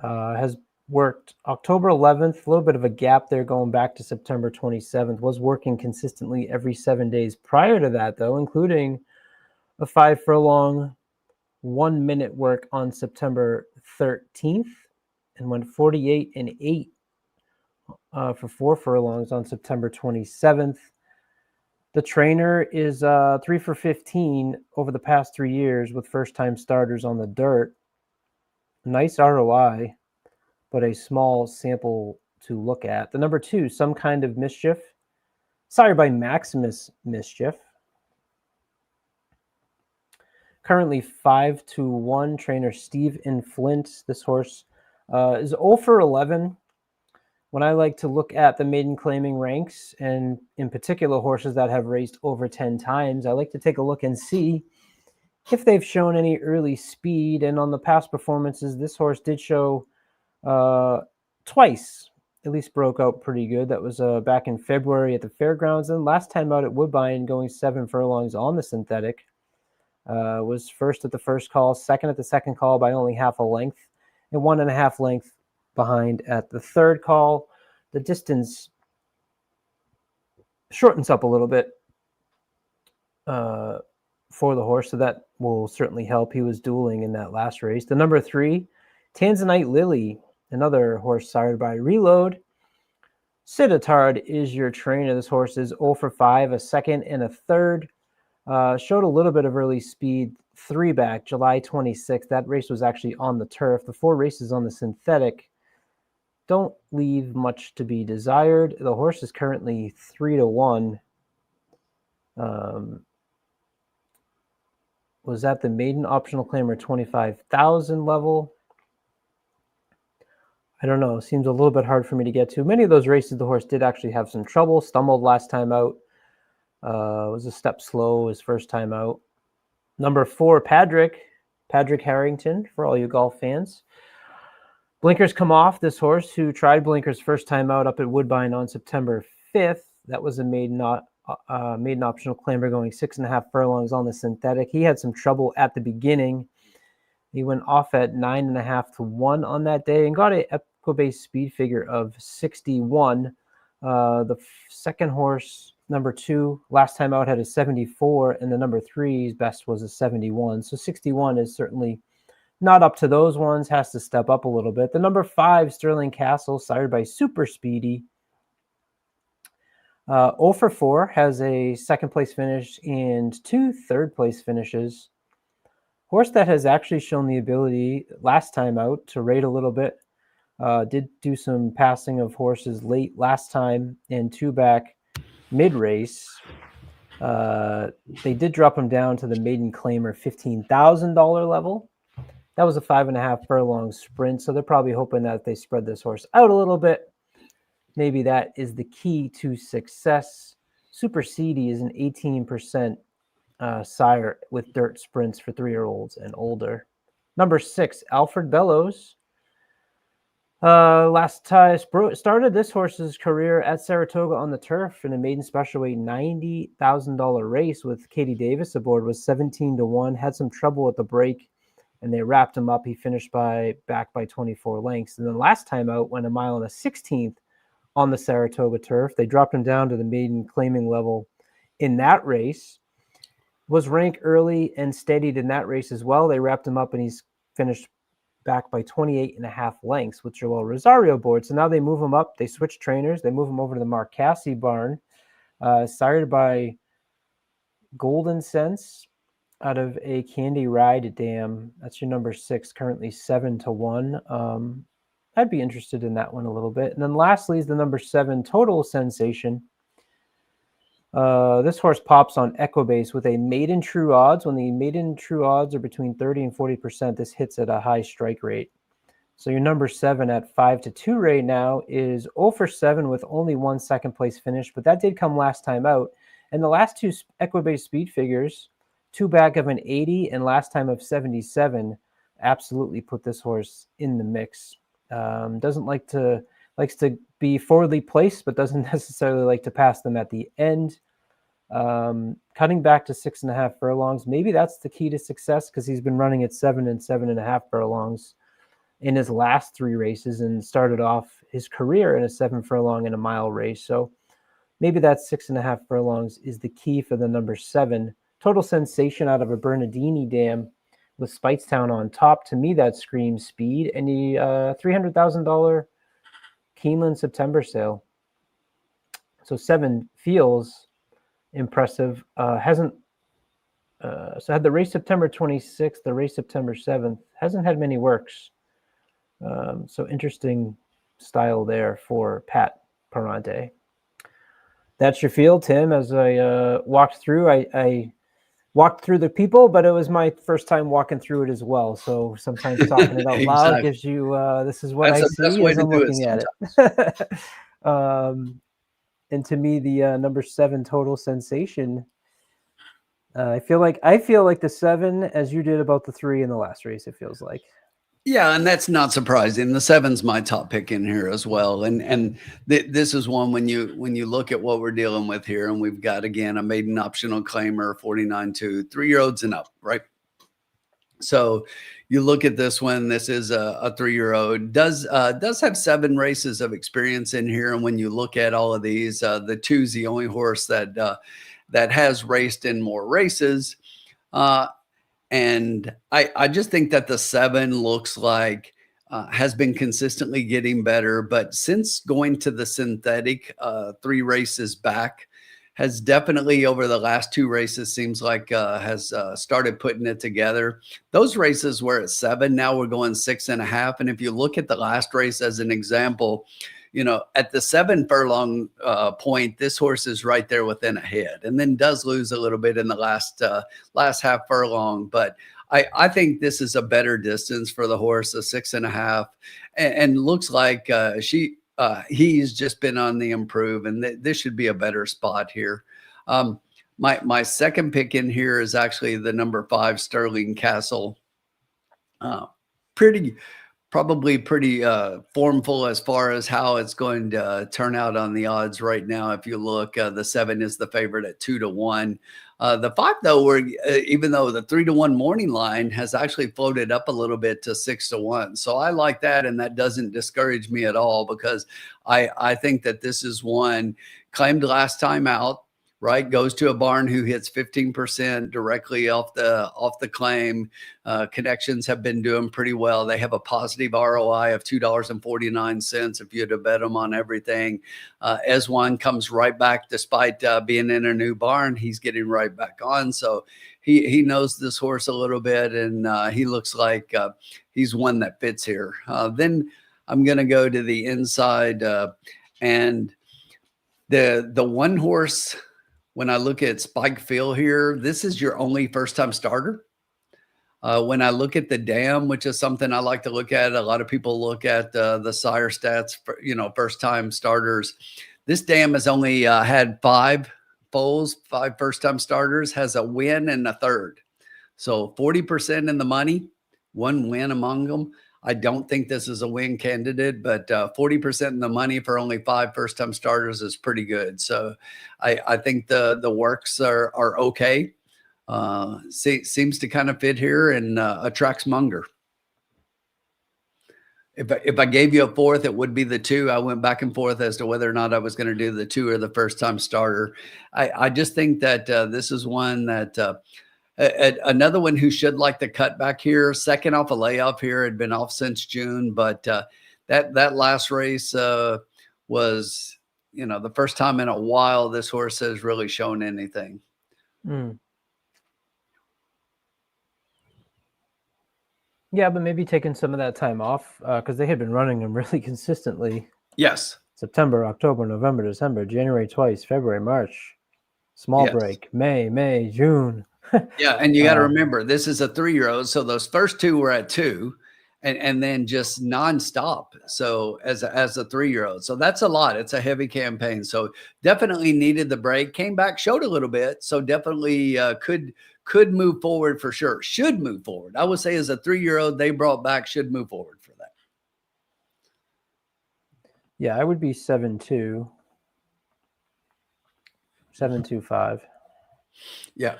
Speaker 7: Has worked October 11th, a little bit of a gap there going back to September 27th, was working consistently every 7 days prior to that, though, including a 5 furlong 1 minute work on September 13th, and went 48-8 for 4 furlongs on September 27th. The trainer is 3 for 15 over the past 3 years with first-time starters on the dirt. Nice ROI, but a small sample to look at. The number 2, Some Kind of Mischief, sired by Maximus Mischief. Currently 5-1, trainer Steve in Flint. This horse is 0 for 11. When I like to look at the maiden claiming ranks, and in particular horses that have raced over 10 times, I like to take a look and see if they've shown any early speed. And on the past performances, this horse did show twice, at least broke out pretty good. That was back in February at the fairgrounds, and last time out at Woodbine, going 7 furlongs on the synthetic. Was first at the first call, second at the second call by only half a length, and 1.5 length behind at the third call. The distance shortens up a little bit for the horse, so that will certainly help. He was dueling in that last race. The number 3, Tanzanite Lily, another horse sired by Reload. Sittard is your trainer. This horse is 0 for 5, a second and a third. Showed a little bit of early speed 3 back, July 26th. That race was actually on the turf. The 4 races on the synthetic don't leave much to be desired. The horse is currently 3-1. Was at the maiden optional claimer 25,000 level. I don't know. Seems a little bit hard for me to get to. Many of those races, the horse did actually have some trouble. Stumbled last time out. Was a step slow his first time out. Number 4, Patrick Harrington, for all you golf fans. Blinkers come off. This horse who tried blinkers first time out up at Woodbine on September 5th. That was a maiden optional claimer going 6.5 furlongs on the synthetic. He had some trouble at the beginning. He went off at 9.5 to 1 on that day and got a Equibase speed figure of 61. The second horse, number 2, last time out had a 74, and the number 3's best was a 71. So 61 is certainly not up to those ones, has to step up a little bit. The number 5, Sterling Castle, sired by Super Speedy. 0 for 4, has a second place finish and 2 third place finishes. Horse that has actually shown the ability last time out to rate a little bit. Did do some passing of horses late last time and 2 back mid-race. They did drop him down to the maiden claimer $15,000 level. That was a 5.5 furlong sprint, so they're probably hoping that they spread this horse out a little bit. Maybe that is the key to success. Super Seedy is an 18% sire with dirt sprints for 3-year-olds and older. Number 6, Alfred Bellows. Last time started this horse's career at Saratoga on the turf in a maiden special weight $90,000 race with Katie Davis aboard. Was 17-1. Had some trouble at the break, and they wrapped him up. He finished back by 24 lengths. And then last time out went 1 mile and a 16th on the Saratoga turf. They dropped him down to the maiden claiming level in that race. Was ranked early and steadied in that race as well. They wrapped him up, and he's finished back by 28.5 lengths with Joel Rosario board. So now they move him up. They switch trainers. They move him over to the Mark Casse barn, sired by Golden Sense out of a Candy Ride Dam. That's your number 6, currently 7-1. I'd be interested in that one a little bit. And then lastly is the number 7, Total Sensation. This horse pops on Equibase with a maiden true odds. When the maiden true odds are between 30 and 40%, this hits at a high strike rate. So your number 7 at 5-2 right now is 0 for 7 with only 1 second place finish, but that did come last time out. And the last 2 Equibase speed figures, 2 back of an 80 and last time of 77, absolutely put this horse in the mix. Likes to be forwardly placed, but doesn't necessarily like to pass them at the end. Cutting back to 6.5 furlongs. Maybe that's the key to success, because he's been running at 7 and 7.5 furlongs in his last 3 races and started off his career in a 7 furlong and a mile race. So maybe that 6.5 furlongs is the key for the number 7. Total Sensation out of a Bernardini dam with Speightstown on top. To me, that screams speed. And the $300,000 Keeneland September sale. So 7 feels impressive. Hasn't so had the race September 26th, the race September 7th. Hasn't had many works. So interesting style there for Pat Parente. That's your field, Tim. As I walked through, I walked through the people, but it was my first time walking through it as well. So sometimes talking it out loud gives you, this is what I see as I'm looking at it. And to me, the number 7 Total Sensation, I feel like the 7 as you did about the 3 in the last race, it feels like.
Speaker 3: Yeah, and that's not surprising. The 7's my top pick in here as well. And this is one when you look at what we're dealing with here, and we've got, again, a maiden optional claimer, 49-2, 3-year-olds and up, right? So you look at this one, this is a 3-year-old, does have 7 races of experience in here. And when you look at all of these, the 2's the only horse that has raced in more races. And I just think that the 7 looks like has been consistently getting better. But since going to the synthetic 3 races back, has definitely over the last 2 races seems like has started putting it together. Those races were at 7. Now we're going 6.5. And if you look at the last race as an example, you know, at the 7 furlong point, this horse is right there within a head, and then does lose a little bit in the last half furlong. But I think this is a better distance for the horse, a 6.5, and looks like he's just been on the improve, and this should be a better spot here. My second pick in here is actually the number 5 Sterling Castle. Probably pretty formful as far as how it's going to turn out on the odds right now. If you look, the 7 is the favorite at 2-1. The 5, though, even though the 3-1 morning line has actually floated up a little bit to 6-1. So I like that, and that doesn't discourage me at all, because I think that this is one claimed last time out, right? Goes to a barn who hits 15% directly off the claim. Connections have been doing pretty well. They have a positive ROI of $2.49 if you had to bet them on everything. Eswan comes right back despite being in a new barn. He's getting right back on. So he knows this horse a little bit, and he looks like he's one that fits here. Then I'm going to go to the inside, and the one horse. When I look at Spike Phil here, this is your only first-time starter. When I look at the dam, which is something I like to look at, a lot of people look at the sire stats for, first-time starters. This dam has only had 5 foals, 5 first-time starters, has a win and a third. So 40% in the money, 1 win among them. I don't think this is a win candidate, but 40% in the money for only 5 first-time starters is pretty good. So I think the works are okay. Seems to kind of fit here and attracts Munger. If I gave you a 4th, it would be the 2. I went back and forth as to whether or not I was going to do the 2 or the first-time starter. I just think that this is one that another one who should like the cut back here, second off a layoff here, had been off since June, but that last race was, the first time in a while this horse has really shown anything.
Speaker 7: Yeah, but maybe taking some of that time off because they had been running them really consistently.
Speaker 3: Yes.
Speaker 7: September, October, November, December, January twice, February, March, small break, May, June.
Speaker 3: Yeah, and you got to remember, this is a 3-year-old, so those first 2 were at 2, and then just nonstop. So as a 3-year-old, so that's a lot. It's a heavy campaign. So definitely needed the break. Came back, showed a little bit. So definitely could move forward for sure. Should move forward. I would say as a 3-year-old, they brought back, should move forward for that.
Speaker 7: Yeah, I would be 7-2, 7-2-5.
Speaker 3: Yeah.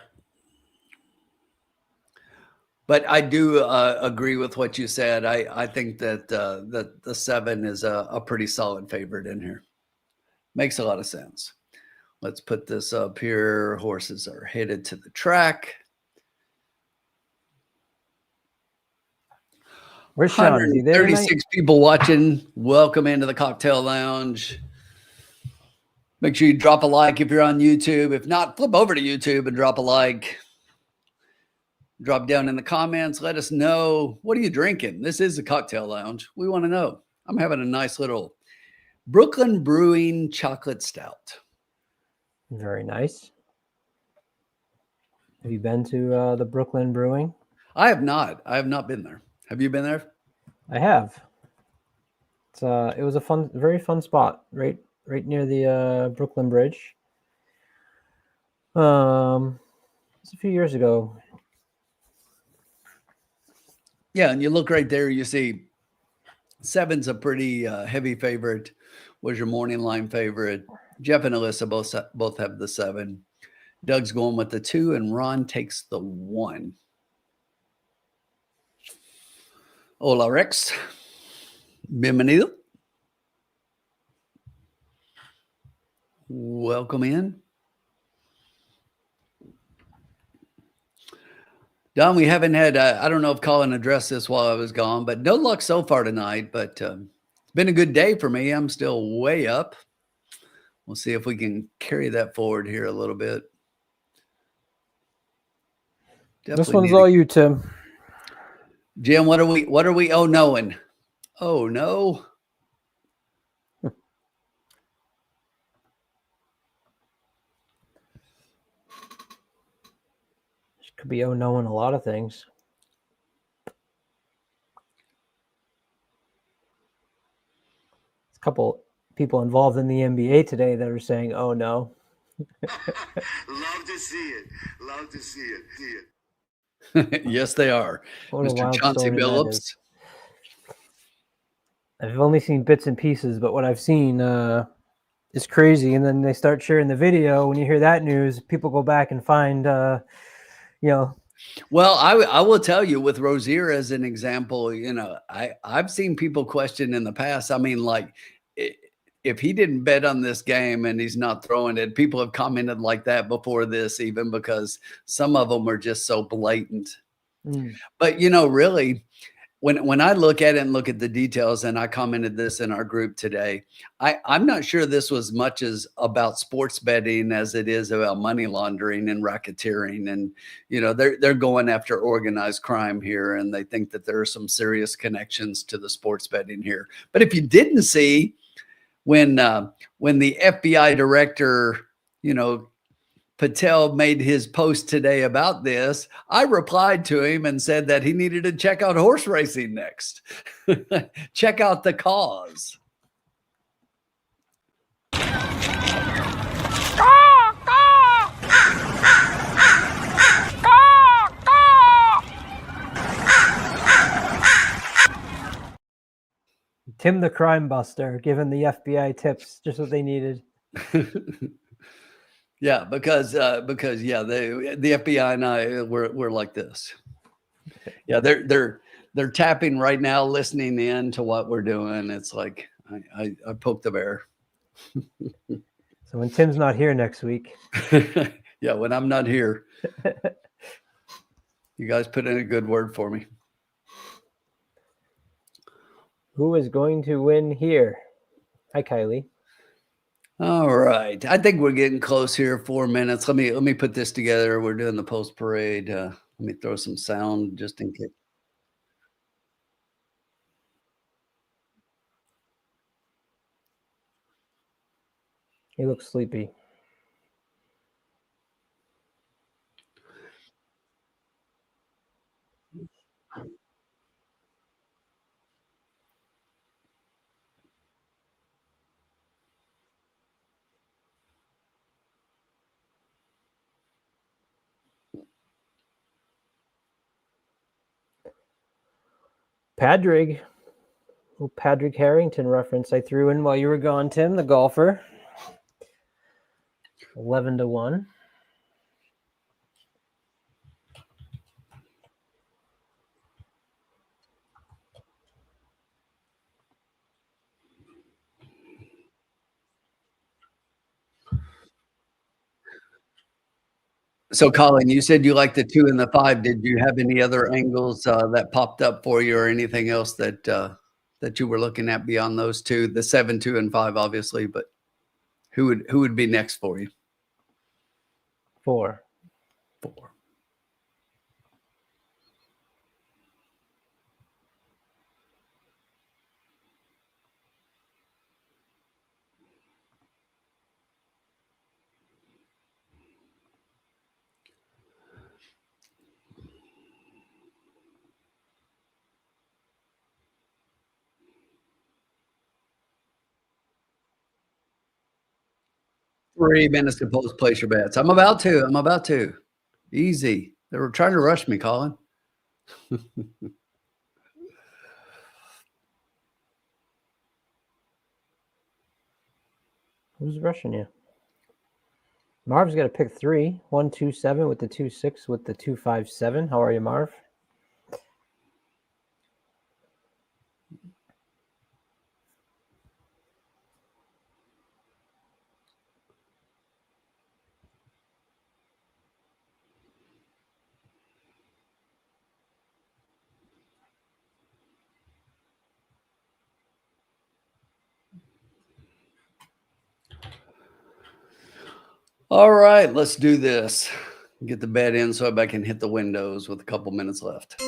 Speaker 3: But I do agree with what you said. I think that that the 7 is a pretty solid favorite in here. Makes a lot of sense. Let's put this up here. Horses are headed to the track.
Speaker 7: Where's Sean? Is he there
Speaker 3: 136 people watching. Welcome into the Cocktail Lounge. Make sure you drop a like if you're on YouTube. If not, flip over to YouTube and drop a like. Drop down in the comments. Let us know, what are you drinking? This is the Cocktail Lounge. We want to know. I'm having a nice little Brooklyn Brewing chocolate stout.
Speaker 7: Very nice. Have you been to the Brooklyn Brewing?
Speaker 3: I have not. I have not been there. Have you been there?
Speaker 7: I have. It was a very fun spot, right near the Brooklyn Bridge. It was a few years ago.
Speaker 3: Yeah, and you look right there, you see 7's a pretty heavy favorite. Was your morning line favorite. Jeff and Alyssa both have the 7. Doug's going with the 2, and Ron takes the 1. Hola, Rex. Bienvenido. Welcome in. Don, we haven't had, I don't know if Colin addressed this while I was gone, but no luck so far tonight. But it's been a good day for me. I'm still way up. We'll see if we can carry that forward here a little bit. Definitely
Speaker 7: this one's all you, Tim.
Speaker 3: Jim, what are we oh knowing? Oh no.
Speaker 7: Could be knowing a lot of things. There's a couple people involved in the NBA today that are saying, oh no.
Speaker 8: Love to see it. Love to see it. See it.
Speaker 3: Yes, they are. Mr. Chauncey Billups.
Speaker 7: I've only seen bits and pieces, but what I've seen is crazy. And then they start sharing the video. When you hear that news, people go back and find,
Speaker 3: Well, I will tell you, with Rozier as an example, I've seen people question in the past. I mean, like, if he didn't bet on this game and he's not throwing it, people have commented like that before this, even because some of them are just so blatant. But, really, when I look at it and look at the details, and I commented this in our group today, I'm not sure this was much as about sports betting as it is about money laundering and racketeering. And, they're going after organized crime here, and they think that there are some serious connections to the sports betting here. But if you didn't see when the FBI director, Patel made his post today about this, I replied to him and said that he needed to check out horse racing next. Check out the cause.
Speaker 7: Tim the crime buster giving the FBI tips, just what they needed.
Speaker 3: Yeah, because the FBI and I we're like this. Yeah, they're tapping right now, listening in to what we're doing. It's like I poked the bear.
Speaker 7: So when Tim's not here next week.
Speaker 3: Yeah, when I'm not here, you guys put in a good word for me.
Speaker 7: Who is going to win here? Hi, Kylie.
Speaker 3: All right. I think we're getting close here. 4 minutes. Let me put this together. We're doing the post parade. Let me throw some sound just in case.
Speaker 7: He looks sleepy. Padraig, little Padraig Harrington reference I threw in while you were gone, Tim, the golfer. 11 to 1.
Speaker 3: So, Colin, you said you liked the 2 and the 5. Did you have any other angles that popped up for you, or anything else that that you were looking at beyond those two? The 7, 2, and 5, obviously, but who would be next for you?
Speaker 7: 4.
Speaker 3: 4. Three minutes to place your bets. I'm about to. Easy. They were trying to rush me, Colin.
Speaker 7: Who's rushing you? Marv's got to pick 3. 1, 2, 7 with the 2, 6 with the 2, 5, 7. How are you, Marv?
Speaker 3: All right, let's do this. Get the bet in so I can hit the windows with a couple minutes left.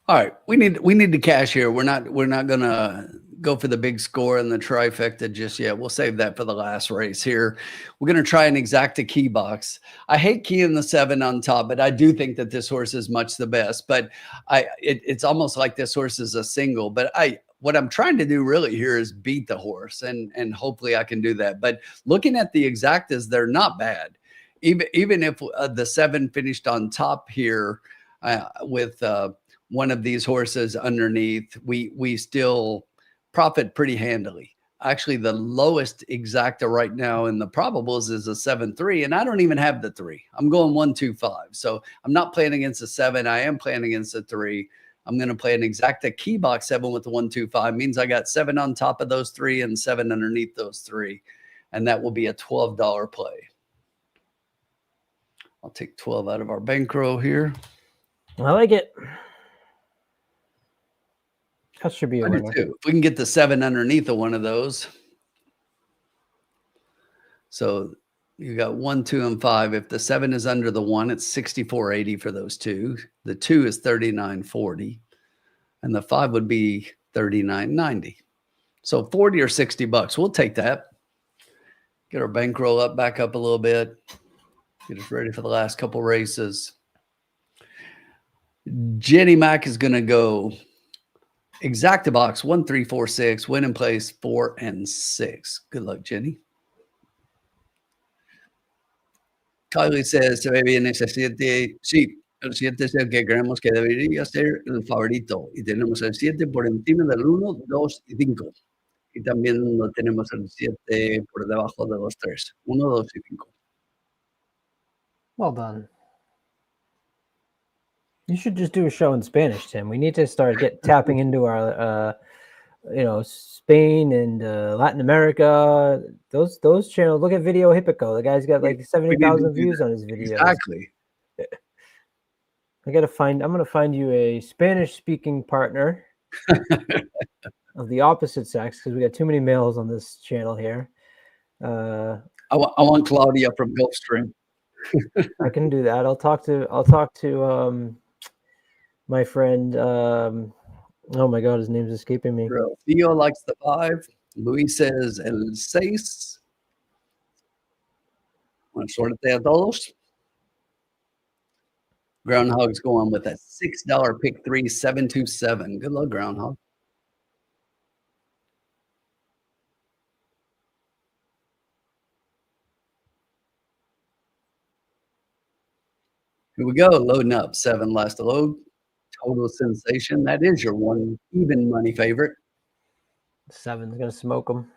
Speaker 3: All right, we need to cash here. We're not gonna go for the big score and the trifecta just yet. We'll save that for the last race here. We're gonna try an exacta key box. I hate keying the 7 on top, but I do think that this horse is much the best. But it's almost like this horse is a single. But what I'm trying to do really here is beat the horse, and hopefully I can do that. But looking at the exactas, they're not bad. Even if the 7 finished on top here with one of these horses underneath, we still profit pretty handily. Actually, the lowest exacta right now in the probables is a 7-3, and I don't even have the 3. I'm going 1, 2, 5. So I'm not playing against a 7. I am playing against a 3. I'm going to play an exacta key box 7 with the 1, 2, 5. Means I got 7 on top of those 3 and 7 underneath those 3. And that will be a $12 play. I'll take 12 out of our bankroll here.
Speaker 7: I like it. That should be a winner.
Speaker 3: If we can get the 7 underneath of one of those. So you got 1, 2, and 5. If the 7 is under the 1, it's $64.80 for those 2. The 2 is $39.40. And the 5 would be $39.90. So 40 or 60 bucks. We'll take that. Get our bankroll back up a little bit. Get us ready for the last couple races. Jenny Mac is going to go exacta box 1, 3, 4, 6. Win and place 4 and 6. Good luck, Jenny. Kylie says, se ve bien ese 7. Sí, el 7 es el que creemos que debería ser el favorito. Y tenemos el 7 por encima del 1, 2 y 5. Y también lo tenemos el 7 por debajo de los 3. 1, 2 y 5.
Speaker 7: Well done. You should just do a show in Spanish, Tim. We need to start tapping into our, Spain and Latin America. Those channels. Look at Video Hippico. The guy's got like 70,000 views on his videos.
Speaker 3: Exactly.
Speaker 7: I'm gonna find you a Spanish-speaking partner of the opposite sex, because we got too many males on this channel here.
Speaker 3: I want Claudia from Gulfstream.
Speaker 7: I can do that. I'll talk to my friend. Oh my God, his name's escaping me.
Speaker 3: Theo likes the 5. Luis says el 6. Buena suerte a todos. Groundhog's going with a $6 pick 3, 727. Good luck, Groundhog. Here we go, loading up. 7 last to load. Total sensation. That is your one even money favorite.
Speaker 7: 7's gonna smoke them.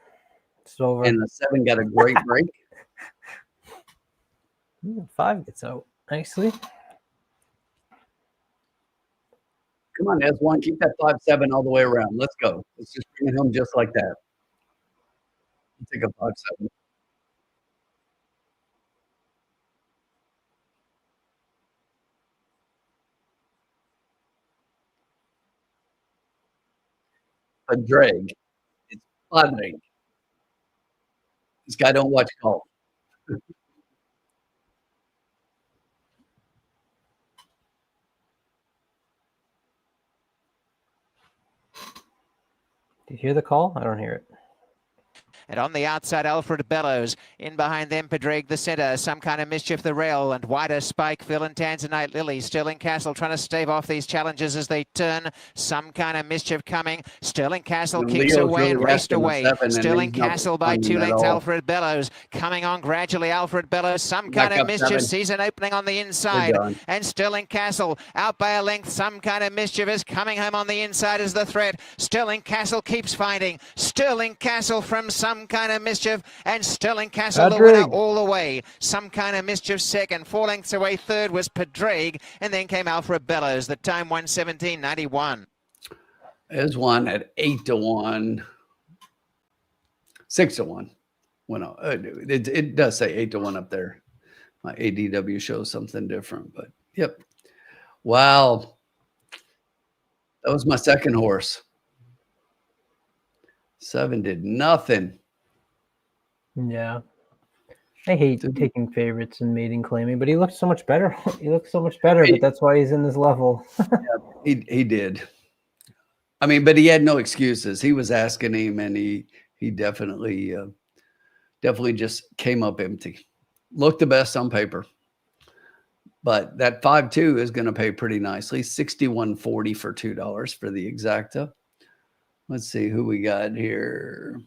Speaker 7: It's over.
Speaker 3: And the 7 got a great break.
Speaker 7: 5 gets out nicely.
Speaker 3: Come on, S1, keep that 5-7 all the way around. Let's go. Let's just bring it home just like that. Take a 5-7. A drag. It's padre. This guy don't watch golf.
Speaker 7: Do you hear the call? I don't hear it.
Speaker 2: And on the outside, Alfred Bellows. In behind them, Pedrig the centre. Some kind of mischief, the rail. And wider Spike, Phil and Tanzanite Lily. Sterling Castle trying to stave off these challenges as they turn. Some kind of mischief coming. Sterling Castle keeps away and raced away. Sterling Castle by 2 lengths. Alfred Bellows coming on gradually. Alfred Bellows, some kind of mischief. Sees an opening on the inside. And Sterling Castle out by a length. Some kind of mischief is coming home on the inside as the threat. Sterling Castle keeps fighting. Sterling Castle from some kind of mischief, and Sterling Castle the winner all the way. Some kind of mischief second. 4 lengths away third was Pedrig, and then came Alfred Bellows. The time 1:17.91.
Speaker 3: There's one at 8-1, 6-1. Well, no, it does say 8-1 up there. My ADW shows something different, but yep. Wow, that was my second horse. 7 did nothing.
Speaker 7: Yeah. I hate taking favorites and maiden claiming, but he looked so much better. He looked so much better, but that's why he's in this level.
Speaker 3: Yeah, he did. I mean, but he had no excuses. He was asking him, and he definitely just came up empty. Looked the best on paper. But that 5-2 is going to pay pretty nicely. $61.40 for $2 for the exacta. Let's see who we got here.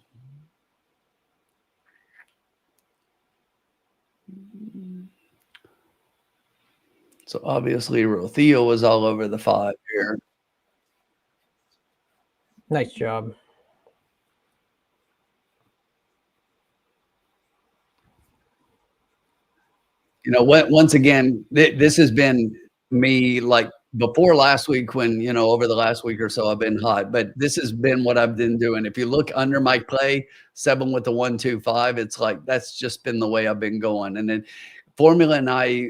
Speaker 3: So obviously Rothio was all over the 5 here.
Speaker 7: Nice job.
Speaker 3: You know what? Once again, this has been me like before last week when, you know, over the last week or so I've been hot, but this has been what I've been doing. If you look under my play, 7 with the 1-2-5, it's like that's just been the way I've been going. And then Formula and I,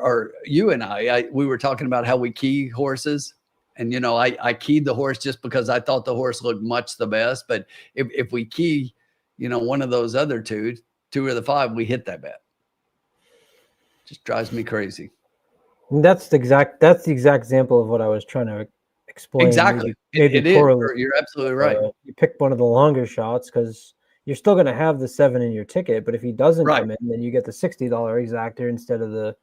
Speaker 3: or you and I, we were talking about how we key horses. And, you know, I keyed the horse just because I thought the horse looked much the best. But if we key, you know, one of those other two of the 5, we hit that bet. Just drives me crazy.
Speaker 7: That's the exact example of what I was trying to explain.
Speaker 3: Exactly.
Speaker 7: Maybe
Speaker 3: it is. You're absolutely right.
Speaker 7: You pick one of the longer shots because you're still going to have the 7 in your ticket, but if he doesn't come in, then you get the $60 exactor instead of the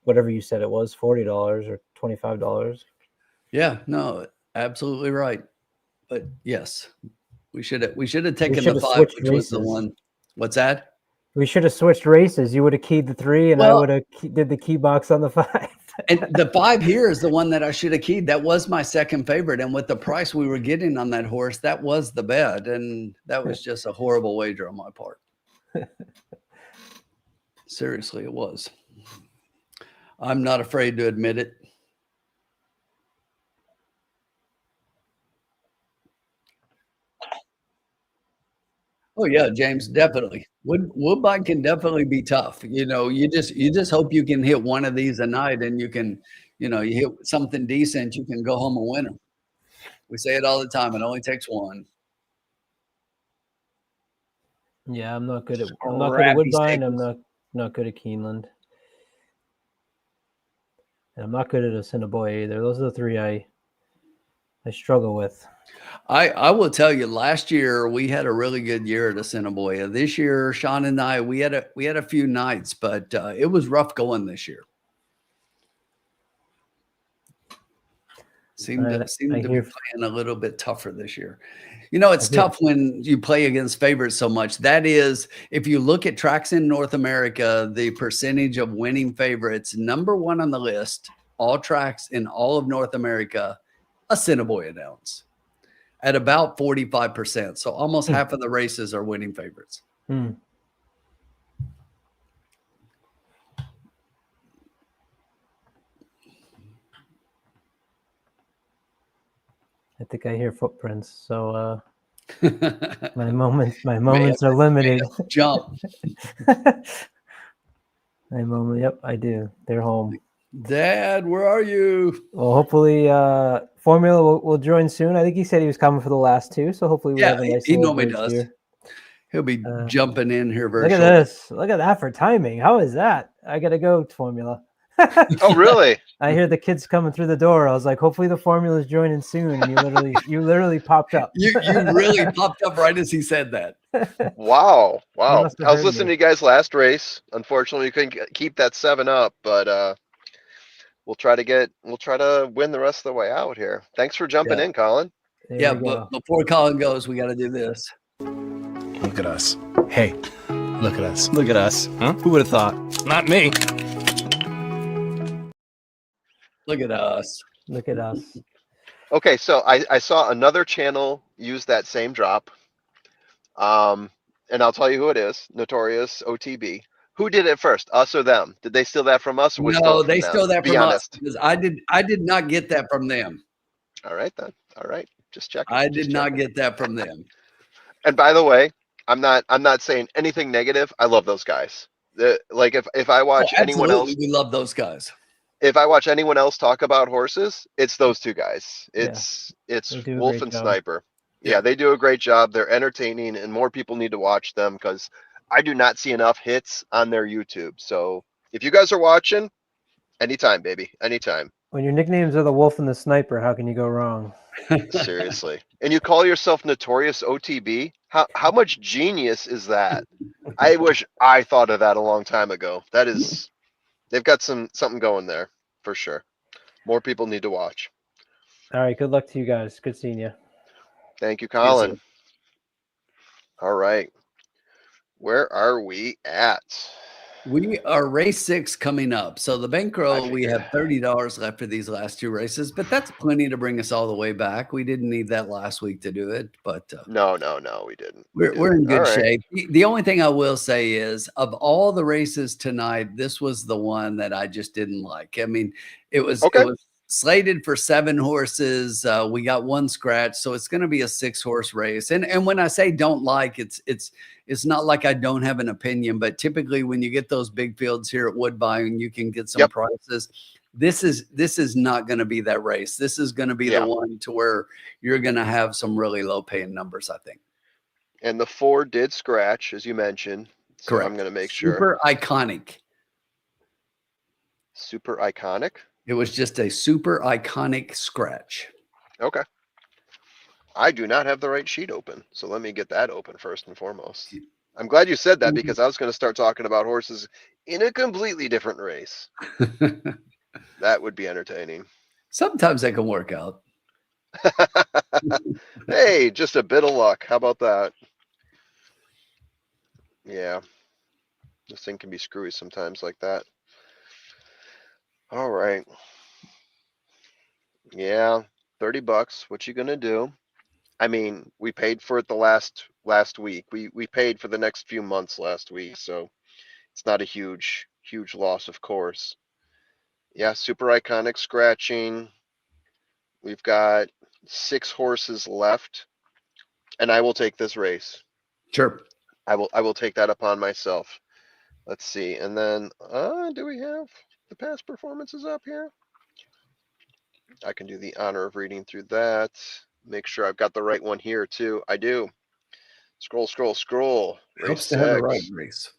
Speaker 7: whatever you said it was, $40 or $25.
Speaker 3: Yeah, no, absolutely right. But yes, we should have taken the 5, which was the one. What's that?
Speaker 7: We should have switched races. You would have keyed the 3, and I would have did the key box on the 5.
Speaker 3: And the 5 here is the one that I should have keyed. That was my second favorite. And with the price we were getting on that horse, that was the bet. And that was just a horrible wager on my part. Seriously, it was. I'm not afraid to admit it. Oh yeah, James, definitely. Woodbine can definitely be tough. You know, you just hope you can hit one of these a night, and you can, you know, you hit something decent, you can go home a winner. We say it all the time. It only takes one.
Speaker 7: Yeah, I'm not good at Woodbine. I'm not good at Keeneland, and I'm not good at Assiniboia either. Those are the 3 I struggle with.
Speaker 3: I will tell you, last year we had a really good year at Assiniboia. This year, Sean and I, we had a few nights, but it was rough going this year. Seemed to be playing a little bit tougher this year. You know, it's tough when you play against favorites so much. That is, if you look at tracks in North America, the percentage of winning favorites, number 1 on the list, all tracks in all of North America, Assiniboia Downs, at about 45%. So almost half of the races are winning favorites.
Speaker 7: I think I hear footprints. So my moments are limited.
Speaker 3: Jump.
Speaker 7: My moment. Yep, I do. They're home.
Speaker 3: Dad, where are you?
Speaker 7: Well, hopefully Formula will join soon. I think he said he was coming for the last two, so hopefully we have a nice
Speaker 3: he
Speaker 7: little
Speaker 3: normally
Speaker 7: bridge
Speaker 3: does.
Speaker 7: here.
Speaker 3: He'll be jumping in here very
Speaker 7: Look at
Speaker 3: shortly.
Speaker 7: this. Look at that for timing. How is that? I gotta go, Formula.
Speaker 1: Oh, really?
Speaker 7: I hear the kids coming through the door. I was like, hopefully the Formula's joining soon. And you literally popped up.
Speaker 3: You really popped up right as he said that.
Speaker 1: Wow. Wow.
Speaker 7: must have
Speaker 1: I was
Speaker 7: heard
Speaker 1: listening
Speaker 7: me.
Speaker 1: to you guys last race. Unfortunately, we couldn't keep that 7 up, but we'll try to win the rest of the way out here. Thanks for jumping in, Colin.
Speaker 7: There we
Speaker 3: but
Speaker 7: go.
Speaker 3: before Colin goes, we got to do this.
Speaker 9: Look at us. Hey, look at us. Look at us. Huh? Who would have thought? Not me.
Speaker 3: Look at us.
Speaker 7: Look at us.
Speaker 1: Okay, so I saw another channel use that same drop. And I'll tell you who it is, Notorious OTB. Who did it first, us or them? Did they steal that from us or we stole
Speaker 3: No,
Speaker 1: it from
Speaker 3: they
Speaker 1: them?
Speaker 3: stole that
Speaker 1: Be
Speaker 3: from
Speaker 1: honest.
Speaker 3: us because I did not get that from them.
Speaker 1: All right then. All right. Just checking.
Speaker 3: I did not get that from them.
Speaker 1: And by the way, I'm not saying anything negative. I love those guys. Like if I watch anyone else,
Speaker 3: we love those guys.
Speaker 1: if I watch anyone else talk about horses, it's those two guys. It's Wolf and Sniper. Yeah, they do a great job. They're entertaining, and more people need to watch them because I do not see enough hits on their YouTube. So if you guys are watching, anytime, baby, anytime.
Speaker 7: When your nicknames are the Wolf and the Sniper, how can you go wrong?
Speaker 1: Seriously. And you call yourself Notorious OTB? How much genius is that? I wish I thought of that a long time ago. They've got something going there for sure. More people need to watch.
Speaker 7: All right, good luck to you guys. Good seeing you.
Speaker 1: Thank you, Colin. Yes, all right. Where are we at?
Speaker 3: We are race 6 coming up. So the bankroll, we have $30 left for these last 2 races, but that's plenty to bring us all the way back. We didn't need that last week to do it, but
Speaker 1: no, we didn't.
Speaker 3: We're in good shape. The only thing I will say is, of all the races tonight, this was the one that I just didn't like. I mean, it was slated for 7 horses. We got 1 scratch, so it's going to be a 6-horse race. And when I say don't like, it's not like I don't have an opinion, but typically when you get those big fields here at Woodbine, you can get some prices. This is not going to be that race. This is going to be the one to where you're going to have some really low paying numbers, I think.
Speaker 1: And the 4 did scratch, as you mentioned. So correct. I'm going to make sure.
Speaker 3: Super iconic.
Speaker 1: Super iconic?
Speaker 3: It was just a super iconic scratch.
Speaker 1: Okay. I do not have the right sheet open, so let me get that open first and foremost. I'm glad you said that because I was going to start talking about horses in a completely different race. That would be entertaining.
Speaker 3: Sometimes that can work out.
Speaker 1: Hey, just a bit of luck. How about that? Yeah. This thing can be screwy sometimes like that. All right. Yeah, $30. What you gonna do? I mean, we paid for it the last week. We paid for the next few months last week, so it's not a huge loss, of course. Yeah, super iconic scratching. We've got 6 horses left, and I will take this race.
Speaker 3: Sure.
Speaker 1: I will take that upon myself. Let's see. And then do we have the past performances up here? I can do the honor of reading through that. Make sure I've got the right one here too. I do. Scroll.
Speaker 3: Helps to have the right race.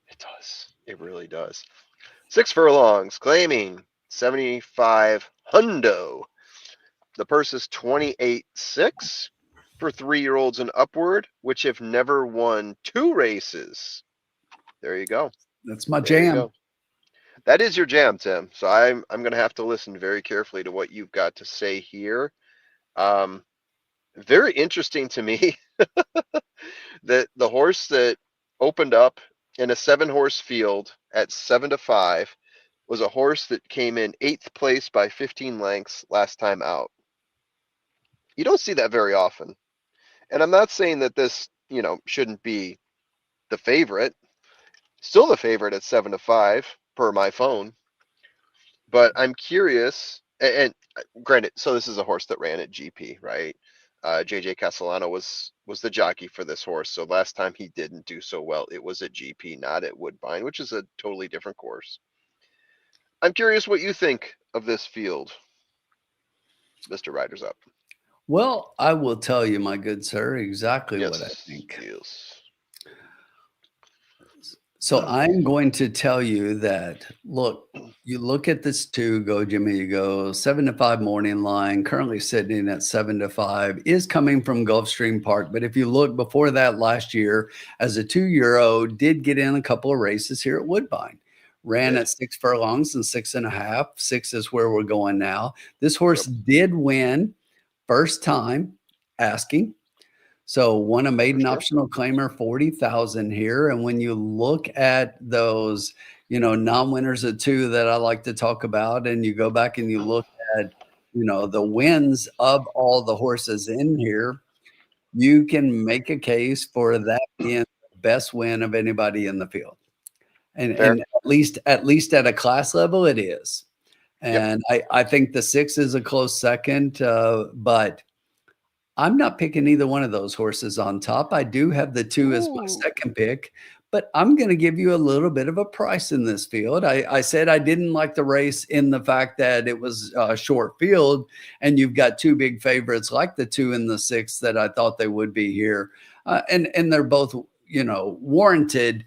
Speaker 1: It does. It really does. 6 furlongs, claiming 75 hundo. The purse is 28.6 for 3-year-olds and upward, which have never won 2 races. There you go.
Speaker 3: That's my jam.
Speaker 1: That is your jam, Tim. So I'm going to have to listen very carefully to what you've got to say here. Very interesting to me that the horse that opened up in a 7-horse field at 7-5 was a horse that came in 8th place by 15 lengths last time out. You don't see that very often. And I'm not saying that this, shouldn't be the favorite. Still the favorite at 7-5 per my phone. But I'm curious And granted, so this is a horse that ran at GP, right? JJ Castellano was the jockey for this horse. So last time he didn't do so well, it was at GP, not at Woodbine, which is a totally different course. I'm curious what you think of this field, Mr. Riders Up.
Speaker 3: Well, I will tell you, my good sir, exactly
Speaker 1: Yes,
Speaker 3: what I think.
Speaker 1: Yes.
Speaker 3: So I'm going to tell you that, look, you look at this 2, go Jimmy, you go 7-5 morning line, currently sitting at 7-5, is coming from Gulfstream Park. But if you look before that last year, as a 2-year-old, did get in a couple of races here at Woodbine. Ran at 6 furlongs and 6.5. 6 is where we're going now. This horse did win first time asking. So won a maiden optional claimer, 40,000 here. And when you look at those, non-winners of 2 that I like to talk about, and you go back and you look at, the wins of all the horses in here, you can make a case for that being the best win of anybody in the field. And at least at a class level, it is. And I think the 6 is a close second, but I'm not picking either one of those horses on top. I do have the 2 as my second pick, but I'm going to give you a little bit of a price in this field. I said I didn't like the race in the fact that it was a short field, and you've got 2 big favorites like the 2 and the 6 that I thought they would be here. And they're both, warranted,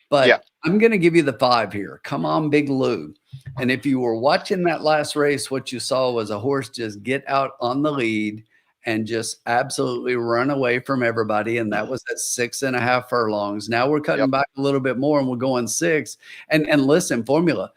Speaker 3: but I'm going to give you the 5 here. Come on, Big Lou. And if you were watching that last race, what you saw was a horse just get out on the lead and just absolutely run away from everybody. And that was at 6.5 furlongs. Now we're cutting back a little bit more and we're going 6. And listen, formula,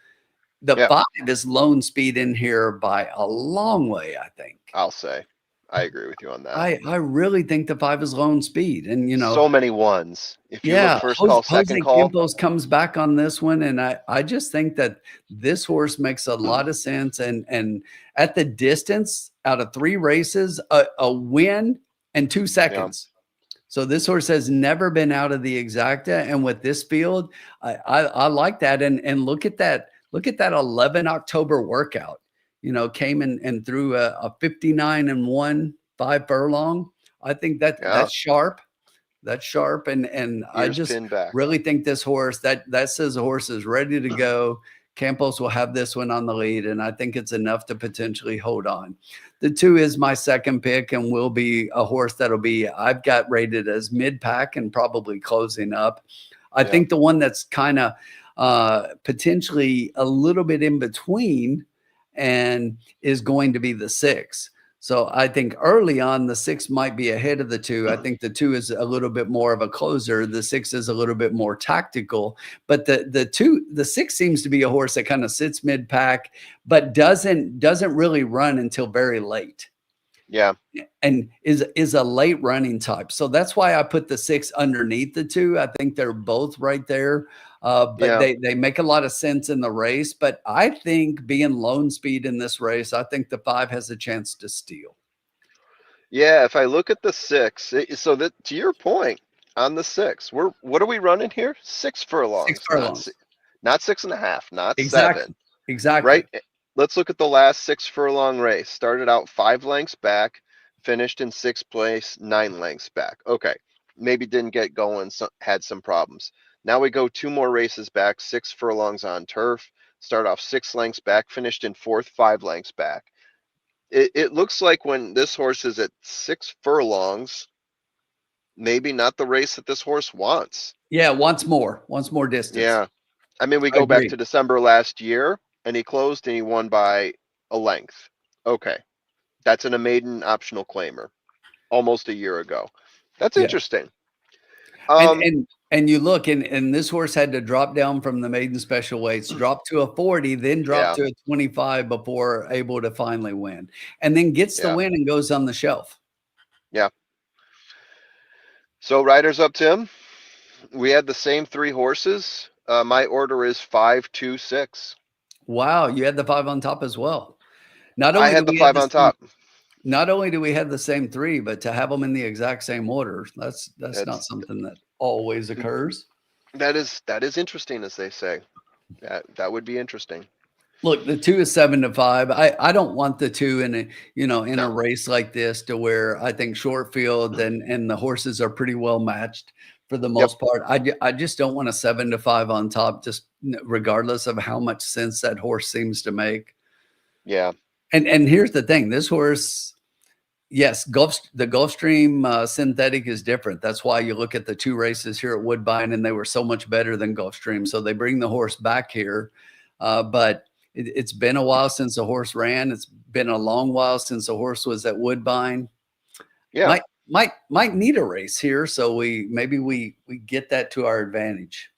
Speaker 3: the 5 is lone speed in here by a long way, I think.
Speaker 1: I'll say. I agree with you on that.
Speaker 3: I really think the 5 is lone speed. And,
Speaker 1: so many ones. If you look first call, second call.
Speaker 3: Campos comes back on this one. And I just think that this horse makes a lot of sense. And at the distance, out of 3 races, a win and 2 seconds. So this horse has never been out of the exacta. And with this field, I like that. And look at that. Look at that 11 October workout. Came and threw a 59-1 5 furlong. I think that's sharp. That's sharp. And I just really think this horse that says the horse is ready to go. Campos will have this one on the lead, and I think it's enough to potentially hold on. The 2 is my second pick and will be a horse I've got rated as mid-pack and probably closing up. I think the one that's kind of potentially a little bit in between and is going to be the 6. So I think early on, the 6 might be ahead of the 2. I think the 2 is a little bit more of a closer. The 6 is a little bit more tactical. But the 6 seems to be a horse that kind of sits mid-pack, but doesn't really run until very late.
Speaker 1: Yeah.
Speaker 3: And is a late running type. So that's why I put the 6 underneath the 2. I think they're both right there. But they make a lot of sense in the race. But I think being lone speed in this race, I think the 5 has a chance to steal.
Speaker 1: Yeah, if I look at the 6, so that to your point on the 6, what are we running here? 6 furlongs.
Speaker 3: 6 furlongs.
Speaker 1: Not 6.5, not
Speaker 3: exactly.
Speaker 1: 7.
Speaker 3: Exactly.
Speaker 1: Right? Let's look at the last 6 furlong race. Started out 5 lengths back, finished in 6th place, 9 lengths back. Okay. Maybe didn't get going, had some problems. Now we go 2 more races back, 6 furlongs on turf, start off 6 lengths back, finished in 4th, 5 lengths back. It looks like when this horse is at 6 furlongs, maybe not the race that this horse wants.
Speaker 3: Yeah, wants more distance.
Speaker 1: Yeah. I mean, we go back to December last year, and he closed and he won by a length. Okay. That's in a maiden optional claimer almost a year ago. That's interesting.
Speaker 3: And you look, and this horse had to drop down from the maiden special weights, drop to a 40, then drop to a 25 before able to finally win. And then gets the win and goes on the shelf.
Speaker 1: Yeah. So Riders Up, Tim, we had the same 3 horses. My order is 5, 2, 6.
Speaker 3: Wow, you had the 5 on top as well.
Speaker 1: I had the 5 on top.
Speaker 3: Not only do we have the same 3, but to have them in the exact same order, that's not something that always occurs.
Speaker 1: That is interesting, as they say. That would be interesting.
Speaker 3: Look, the 2 is 7 to 5. I don't want the 2 in a, in a race like this, to where I think short field and the horses are pretty well matched for the most part. I just don't want a 7 to 5 on top, just regardless of how much sense that horse seems to make.
Speaker 1: Yeah.
Speaker 3: And here's the thing, this horse, yes, the Gulfstream synthetic is different. That's why you look at the 2 races here at Woodbine, and they were so much better than Gulfstream. So they bring the horse back here, but it's been a while since the horse ran. It's been a long while since the horse was at Woodbine.
Speaker 1: Yeah.
Speaker 3: Might need a race here, so maybe we get that to our advantage.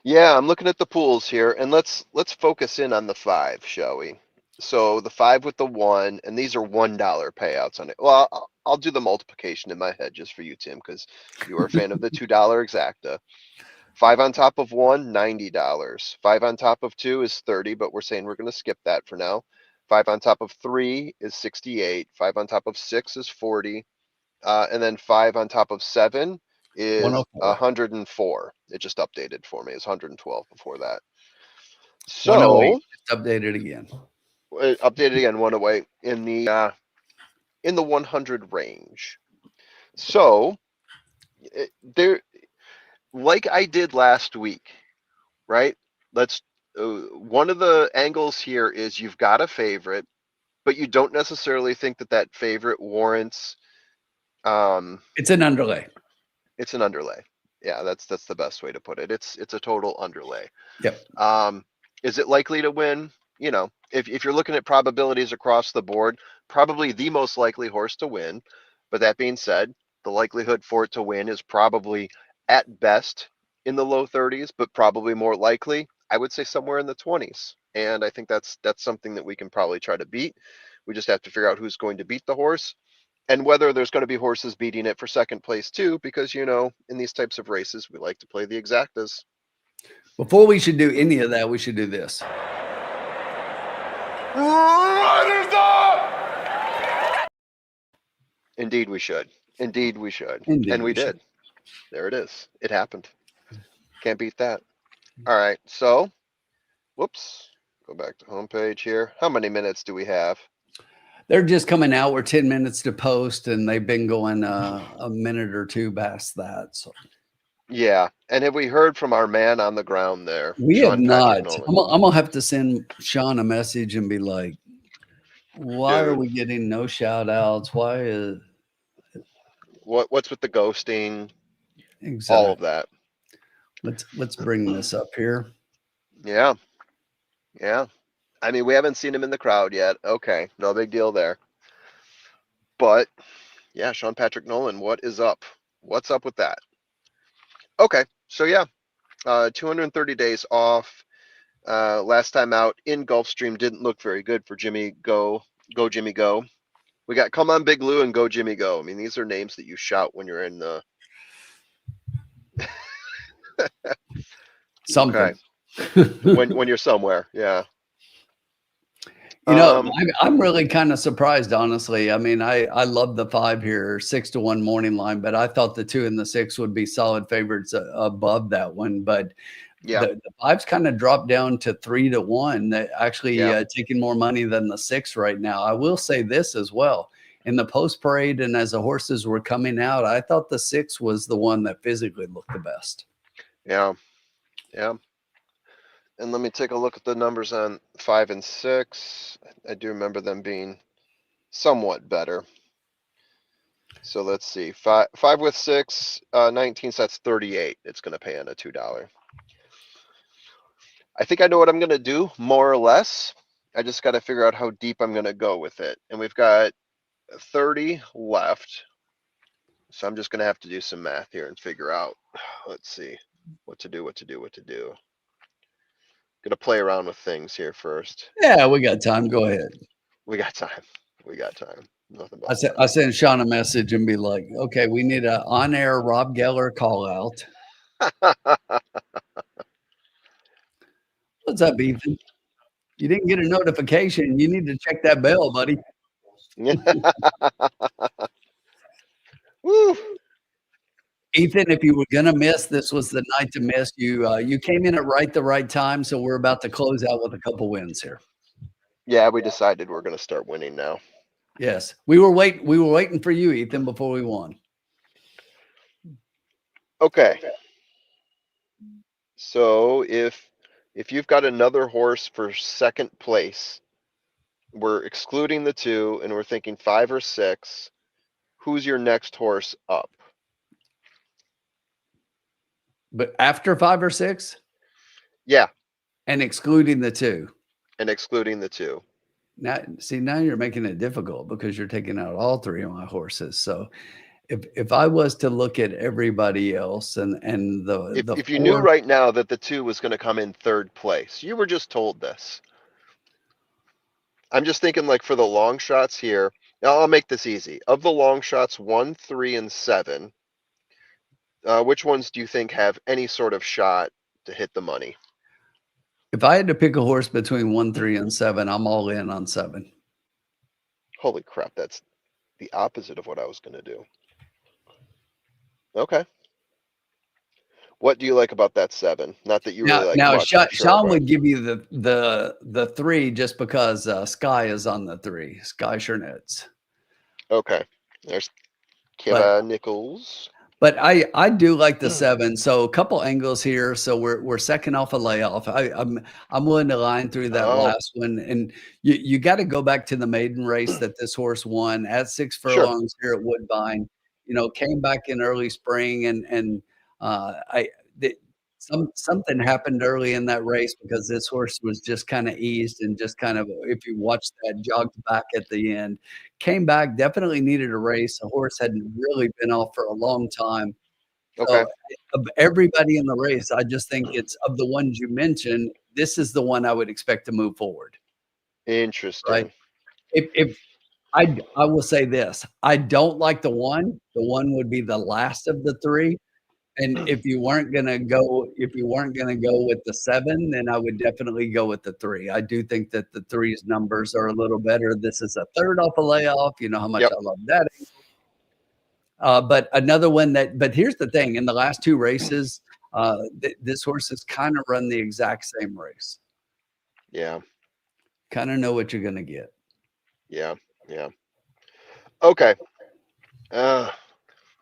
Speaker 1: Yeah, I'm looking at the pools here, and let's focus in on the 5, shall we? So the 5 with the 1, and these are $1 payouts on it. Well, I'll do the multiplication in my head just for you, Tim, because you are a fan of the $2 exacta. 5 on top of 1, $90. 5 on top of 2 is 30, but we're saying we're going to skip that for now. 5 on top of 3 is 68. 5 on top of 6 is 40. And then 5 on top of 7 is 104. It just updated for me. It's 112 before that. So
Speaker 3: just updated again.
Speaker 1: Updated again, 108 in the 100 range. So there, like I did last week, right? One of the angles here is you've got a favorite, but you don't necessarily think that favorite warrants.
Speaker 3: It's an underlay.
Speaker 1: It's an underlay. Yeah, that's the best way to put it. It's a total underlay.
Speaker 3: Yep.
Speaker 1: Is it likely to win? If you're looking at probabilities across the board, probably the most likely horse to win. But that being said, the likelihood for it to win is probably at best in the low 30s, but probably more likely, I would say, somewhere in the 20s. And I think that's something that we can probably try to beat. We just have to figure out who's going to beat the horse, and whether there's going to be horses beating it for second place too, because in these types of races, we like to play the exactas.
Speaker 3: Before we should do any of that, we should do this.
Speaker 8: Riders up!
Speaker 1: Indeed we should. Indeed we should.
Speaker 3: Indeed
Speaker 1: and we did. There it is. It happened. Can't beat that. All right. So, whoops. Go back to homepage here. How many minutes do we have?
Speaker 3: They're just coming out. We're 10 minutes to post, and they've been going a minute or two past that. So.
Speaker 1: Yeah. And have we heard from our man on the ground there?
Speaker 3: We have not. I'm going to have to send Sean a message and be like, why are we getting no shout outs? Why is
Speaker 1: what's with the ghosting?
Speaker 3: Exactly.
Speaker 1: All of that.
Speaker 3: Let's bring this up here.
Speaker 1: Yeah. Yeah. I mean, we haven't seen him in the crowd yet. Okay. No big deal there. But yeah, Sean Patrick Nolan, what is up? What's up with that? Okay. So yeah, 230 days off. Last time out in Gulfstream didn't look very good for Jimmy Go. Go Jimmy Go. We got Come On Big Lou and Go Jimmy Go. I mean, these are names that you shout when you're in the
Speaker 3: something.
Speaker 1: Okay. when you're somewhere, yeah.
Speaker 3: I'm really kind of surprised, honestly. I mean, I love the 5 here, 6-1 morning line, but I thought the 2 and the 6 would be solid favorites above that one. But
Speaker 1: yeah,
Speaker 3: the 5's kind of dropped down to 3-1. That actually taking more money than the 6 right now. I will say this as well. In the post parade and as the horses were coming out, I thought the 6 was the one that physically looked the best.
Speaker 1: Yeah. Yeah. And let me take a look at the numbers on 5 and 6. I do remember them being somewhat better. So let's see. 5 with 6, 19, so that's 38. It's going to pay on a $2. I think I know what I'm going to do, more or less. I just got to figure out how deep I'm going to go with it. And we've got 30 left. So I'm just going to have to do some math here and figure out, let's see, what to do. Gonna play around with things here first.
Speaker 3: Yeah, we got time. Go ahead.
Speaker 1: We got time. Nothing about
Speaker 3: I sent Sean a message and be like, okay, we need an on-air Rob Geller call out. What's up, Ethan? You didn't get a notification. You need to check that bell, buddy.
Speaker 1: Woo.
Speaker 3: Ethan, if you were gonna miss, this was the night to miss. You came in at the right time, so we're about to close out with a couple wins here.
Speaker 1: Yeah, we decided we're going to start winning now.
Speaker 3: Yes, we were waiting for you, Ethan, before we won.
Speaker 1: Okay. So if you've got another horse for second place, we're excluding the 2 and we're thinking 5 or 6. Who's your next horse up?
Speaker 3: But after 5 or 6?
Speaker 1: Yeah.
Speaker 3: And excluding the 2.
Speaker 1: And excluding the 2.
Speaker 3: Now you're making it difficult because you're taking out all 3 of my horses. So if I was to look at everybody else and
Speaker 1: if you knew right now that the 2 was going to come in third place, you were just told this. I'm just thinking like for the long shots here. Now I'll make this easy. Of the long shots 1, 3, and 7, which ones do you think have any sort of shot to hit the money?
Speaker 3: If I had to pick a horse between 1, 3, and 7, I'm all in on 7.
Speaker 1: Holy crap, that's the opposite of what I was going to do. Okay. What do you like about that 7? Not that you really like much.
Speaker 3: Sean would give you the 3 just because Sky is on the 3. Sky Chernetz.
Speaker 1: Okay. There's Keva Nichols.
Speaker 3: But I do like the 7. So a couple angles here. So we're second off a layoff. I'm willing to line through that last one. And you got to go back to the maiden race that this horse won at 6 furlongs here at Woodbine. Came back in early spring and something happened early in that race because this horse was just kind of eased and just kind of, if you watch that, jogged back at the end. Came back, definitely needed a race. The horse hadn't really been off for a long time.
Speaker 1: Okay.
Speaker 3: So, of everybody in the race, I just think it's of the ones you mentioned, this is the one I would expect to move forward.
Speaker 1: Interesting.
Speaker 3: Right? If I will say this, I don't like the 1. The 1 would be the last of the 3. And if you weren't gonna go with the 7, then I would definitely go with the 3. I do think that the 3's numbers are a little better. This is a third off a layoff. You know how much I love that. But another one but here's the thing: in the last 2 races, this horse has kind of run the exact same race.
Speaker 1: Yeah.
Speaker 3: Kind of know what you're gonna get.
Speaker 1: Yeah. Yeah. Okay.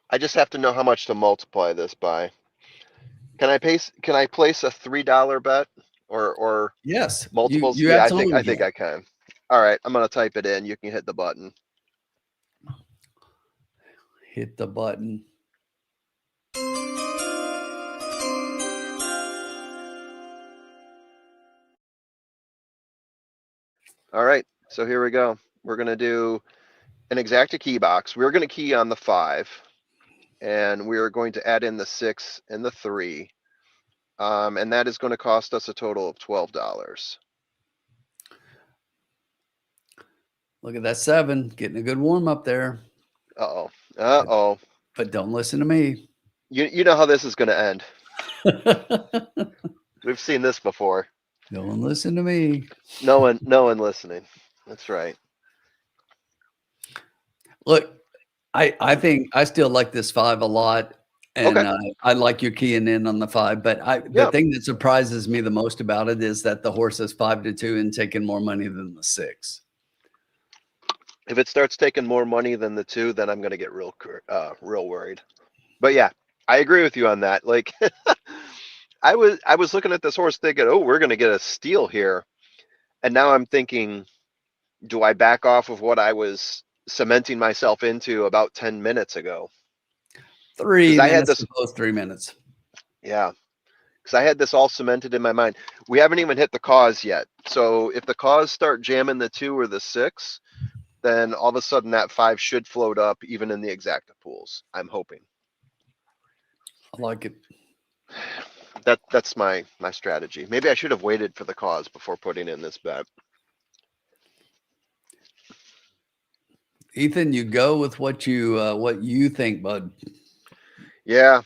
Speaker 1: I just have to know how much to multiply this by. Can I place a $3 bet or
Speaker 3: yes
Speaker 1: multiples?
Speaker 3: you
Speaker 1: yeah,
Speaker 3: absolutely
Speaker 1: I think I can. All right, I'm gonna type it in. You can hit the button.
Speaker 3: Hit the button.
Speaker 1: All right, so here we go. We're gonna do an exacta key box. We're gonna key on the 5. And we are going to add in the 6 and the 3. And that is going to cost us a total of $12.
Speaker 3: Look at that 7, getting a good warm up there.
Speaker 1: Uh-oh.
Speaker 3: But don't listen to me.
Speaker 1: You know how this is going to end. We've seen this before.
Speaker 3: Don't listen to me.
Speaker 1: No one listening. That's right.
Speaker 3: Look, I think I still like this 5 a lot. And I like your keying in on the 5. But the thing that surprises me the most about it is that the horse is 5-2 and taking more money than the 6.
Speaker 1: If it starts taking more money than the 2, then I'm going to get real worried. But yeah, I agree with you on that. Like I was looking at this horse thinking, oh, we're going to get a steal here. And now I'm thinking, do I back off of what I was cementing myself into about 10 minutes ago?
Speaker 3: 3 minutes, 3 minutes.
Speaker 1: Yeah, because I had this all cemented in my mind. We haven't even hit the cause yet. So if the cause start jamming the 2 or the 6, then all of a sudden that 5 should float up even in the exacta pools. I'm hoping.
Speaker 3: I like it.
Speaker 1: That's my strategy. Maybe I should have waited for the cause before putting in this bet.
Speaker 3: Ethan, you go with what you think, bud.
Speaker 1: Yeah.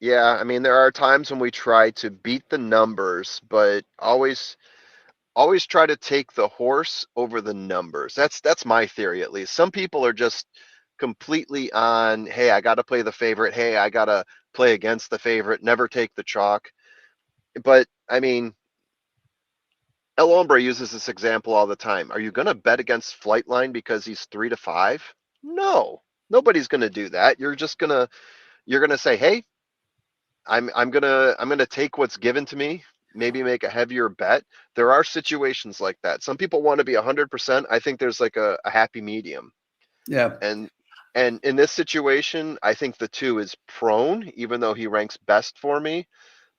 Speaker 1: I mean, there are times when we try to beat the numbers, but always try to take the horse over the numbers. That's my theory, at least. Some people are just completely on, hey, I got to play the favorite. Hey, I got to play against the favorite, never take the chalk. But I mean, El Hombre uses this example all the time. Are you going to bet against Flightline because he's 3-5? No, nobody's going to do that. You're going to say, hey, I'm gonna take what's given to me, maybe make a heavier bet. There are situations like that. Some people want to be 100%. I think there's like a happy medium.
Speaker 3: Yeah.
Speaker 1: And in this situation, I think the 2 is prone, even though he ranks best for me.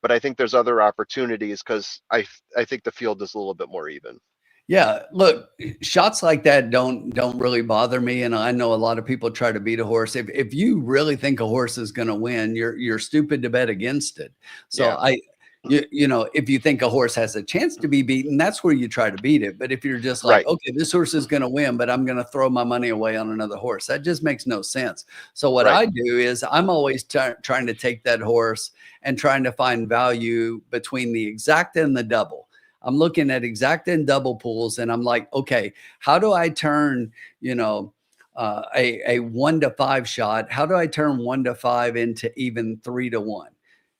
Speaker 1: But I think there's other opportunities because I think the field is a little bit more even.
Speaker 3: Yeah, look, shots like that don't really bother me, and I know a lot of people try to beat a horse. If you really think a horse is going to win, you're stupid to bet against it. So
Speaker 1: yeah.
Speaker 3: you know, if you think a horse has a chance to be beaten, that's where you try to beat it. But if you're just like,
Speaker 1: Right.
Speaker 3: okay, this horse is going to win, but I'm going to throw my money away on another horse, that just makes no sense. So what
Speaker 1: Right.
Speaker 3: I do is I'm always trying to take that horse and trying to find value between the exact and the double. I'm looking at exact and double pools, and I'm like, okay, how do I turn, you know, a 1-5 shot? How do I turn 1-5 into even 3-1?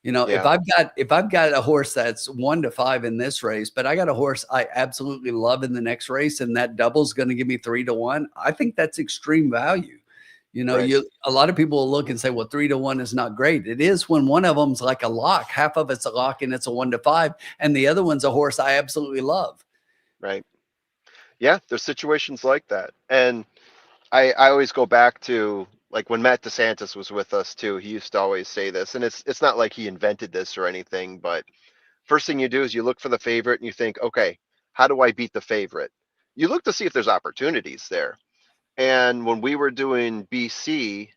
Speaker 3: You know,
Speaker 1: Yeah.
Speaker 3: if I've got a horse that's 1-5 in this race, but I got a horse I absolutely love in the next race, and that double is going to give me 3-1, I think that's extreme value. You know,
Speaker 1: Right.
Speaker 3: a lot of people will look and say, well, 3-1 is not great. It is when one of them's like a lock, half of it's a lock and it's a 1-5, and the other one's a horse I absolutely love.
Speaker 1: Right. Yeah, there's situations like that. And I always go back to like when Matt DeSantis was with us too, he used to always say this, and it's not like he invented this or anything, but first thing you do is you look for the favorite and you think, okay, how do I beat the favorite? You look to see if there's opportunities there. And when we were doing BC,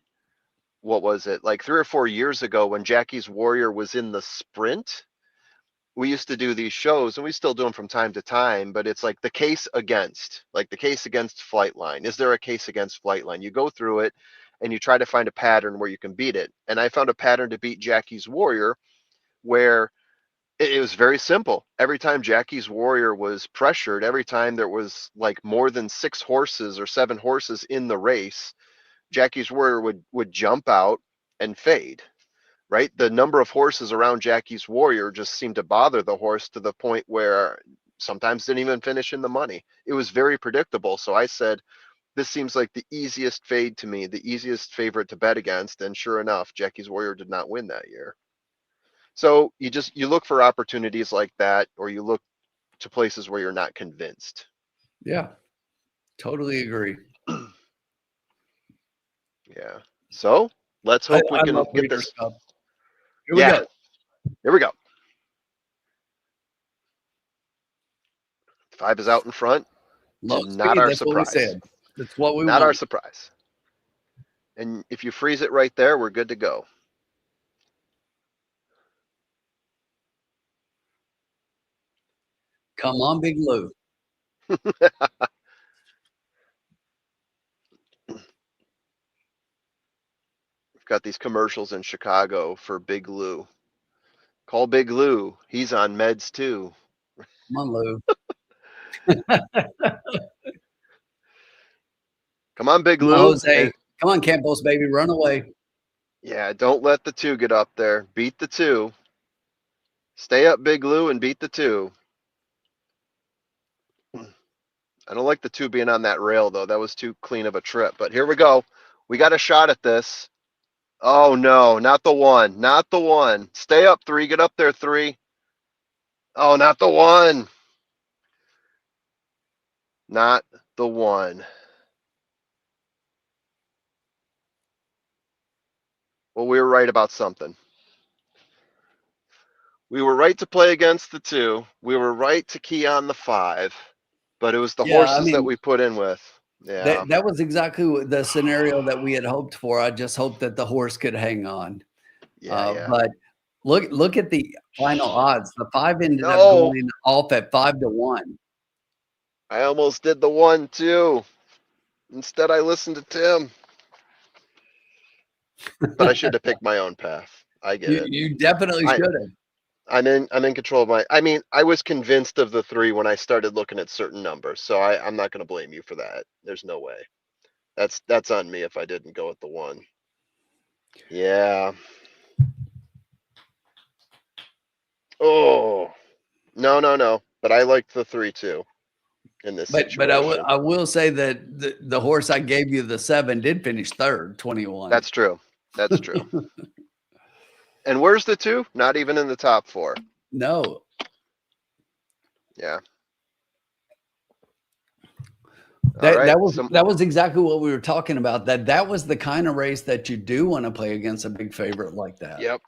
Speaker 1: what was it, like 3 or 4 years ago when Jackie's Warrior was in the sprint, we used to do these shows and we still do them from time to time, but it's like the case against Flightline. Is there a case against Flightline? You go through it and you try to find a pattern where you can beat it. And I found a pattern to beat Jackie's Warrior where it was very simple. Every time Jackie's Warrior was pressured, every time there was like more than 6 horses or 7 horses in the race, Jackie's Warrior would jump out and fade. Right? The number of horses around Jackie's Warrior just seemed to bother the horse to the point where sometimes didn't even finish in the money. It was very predictable. So I said, this seems like the easiest fade to me, the easiest favorite to bet against. And sure enough, Jackie's Warrior did not win that year. So you look for opportunities like that, or you look to places where you're not convinced.
Speaker 3: Yeah, totally agree.
Speaker 1: Yeah. So let's hope we can get this.
Speaker 3: Here we go.
Speaker 1: Here we go. 5 is out in front. Not our surprise.
Speaker 3: What we said. That's what we
Speaker 1: not
Speaker 3: want.
Speaker 1: Our surprise. And if you freeze it right there, we're good to go.
Speaker 3: Come on, Big Lou.
Speaker 1: We've got these commercials in Chicago for Big Lou. Call Big Lou. He's on meds too.
Speaker 3: Come on, Lou.
Speaker 1: Come on, Big
Speaker 3: Come
Speaker 1: Lou.
Speaker 3: on, Jose. Come on, Campos, baby. Run away.
Speaker 1: Yeah, don't let the 2 get up there. Beat the 2. Stay up, Big Lou, and beat the 2. I don't like the 2 being on that rail, though. That was too clean of a trip. But here we go. We got a shot at this. Oh, no, not the 1. Not the 1. Stay up, 3. Get up there, 3. Oh, not the 1. Not the 1. Well, we were right about something. We were right to play against the 2. We were right to key on the 5. But it was the horses that we put in with. Yeah.
Speaker 3: That was exactly the scenario that we had hoped for. I just hoped that the horse could hang on.
Speaker 1: Yeah.
Speaker 3: But look at the final odds. The 5 ended up going off at 5-1.
Speaker 1: I almost did the 1 too. Instead, I listened to Tim. But I should have picked my own path. I get it.
Speaker 3: You definitely should have.
Speaker 1: I'm in control of I was convinced of the 3 when I started looking at certain numbers. So I'm not going to blame you for that. There's no way. That's on me if I didn't go with the 1. Yeah. Oh, no. But I like the 3-2 in this
Speaker 3: But
Speaker 1: situation.
Speaker 3: I will say that the horse I gave you, the 7, did finish third, 21.
Speaker 1: That's true. That's true. And where's the 2? Not even in the top 4.
Speaker 3: No.
Speaker 1: Yeah.
Speaker 3: That was exactly what we were talking about. That was the kind of race that you do want to play against a big favorite like that.
Speaker 1: Yep.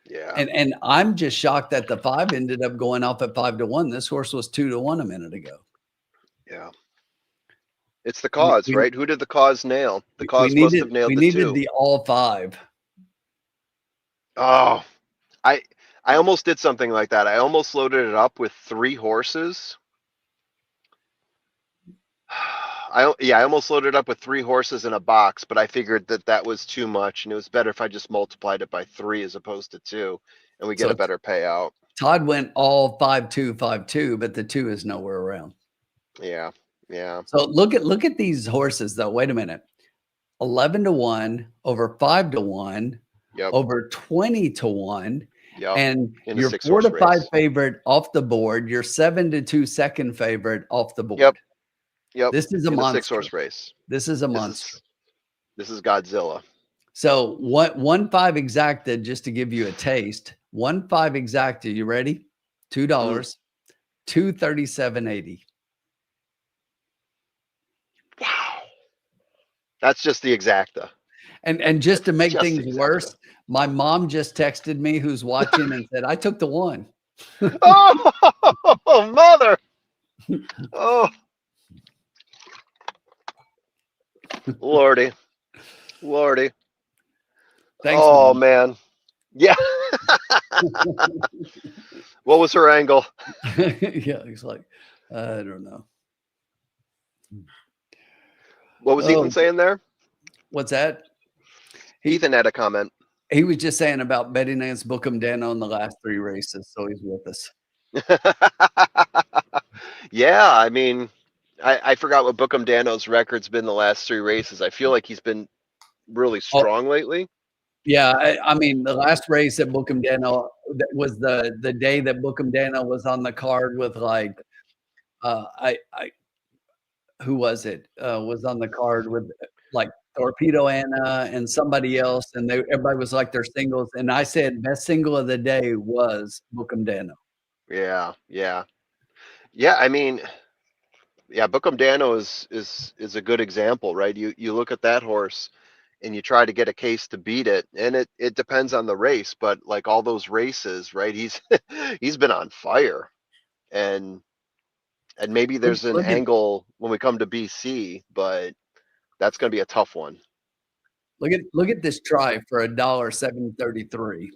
Speaker 1: Yeah.
Speaker 3: And I'm just shocked that the 5 ended up going off at 5-1. This horse was 2-1 a minute ago.
Speaker 1: Yeah. It's the cause, right? Who did the cause nail? The cause must have nailed the 2.
Speaker 3: We needed the all 5.
Speaker 1: Oh, I almost did something like that. I almost loaded it up with 3 horses. I almost loaded up with 3 horses in a box, but I figured that was too much, and it was better if I just multiplied it by 3 as opposed to 2, and we get a better payout.
Speaker 3: Todd went all 5-2, 5-2, but the 2 is nowhere around.
Speaker 1: Yeah.
Speaker 3: So look at these horses though. Wait a minute. 11-1, over 5-1, over 20-1.
Speaker 1: Yep.
Speaker 3: And your 4 to 5 favorite off the board, your 7-2 second favorite off the board.
Speaker 1: Yep.
Speaker 3: This is a monster.
Speaker 1: 6-horse race.
Speaker 3: This is a monster.
Speaker 1: This is Godzilla.
Speaker 3: So 1-5 exacta, just to give you a taste. 1-5 exacta. You ready? $2, $237.80.
Speaker 1: Wow. That's just the exacta.
Speaker 3: And just to make things worse, my mom just texted me, who's watching, and said, I took the 1.
Speaker 1: Oh, mother. Oh. Lordy.
Speaker 3: Thanks,
Speaker 1: oh,
Speaker 3: Mom.
Speaker 1: man. Yeah. What was her angle?
Speaker 3: Yeah, he's like, I don't know.
Speaker 1: What was Ethan saying there?
Speaker 3: What's that?
Speaker 1: Ethan had a comment.
Speaker 3: He was just saying about betting against Bookham Dano in the last 3 races, so he's with us.
Speaker 1: Yeah, I mean, I forgot what Bookham Dano's record's been the last 3 races. I feel like he's been really strong lately.
Speaker 3: Yeah, I mean, the last race at Bookham Dano was the day that Bookham Dano was on the card with like, who was it? Was on the card with like Torpedo Anna and somebody else, and everybody was like their singles. And I said best single of the day was Bookham Dano.
Speaker 1: Yeah. I mean, yeah, Bookham Dano is a good example, right? You look at that horse and you try to get a case to beat it, and it depends on the race, but like all those races, right? He's been on fire, and maybe there's an angle when we come to BC, but that's going to be a tough one.
Speaker 3: Look at this try for $1.733.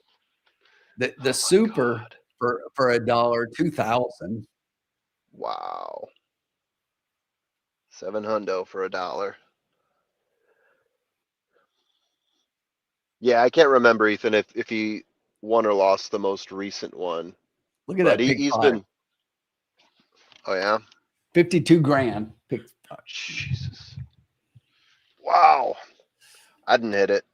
Speaker 3: The super for $1.2,000.
Speaker 1: Wow. $700 for $1. Yeah, I can't remember, Ethan, if he won or lost the most recent one.
Speaker 3: Look at that.
Speaker 1: He's been. Oh yeah.
Speaker 3: 52 grand. Pick 5.
Speaker 1: Jesus. Wow. I didn't hit it.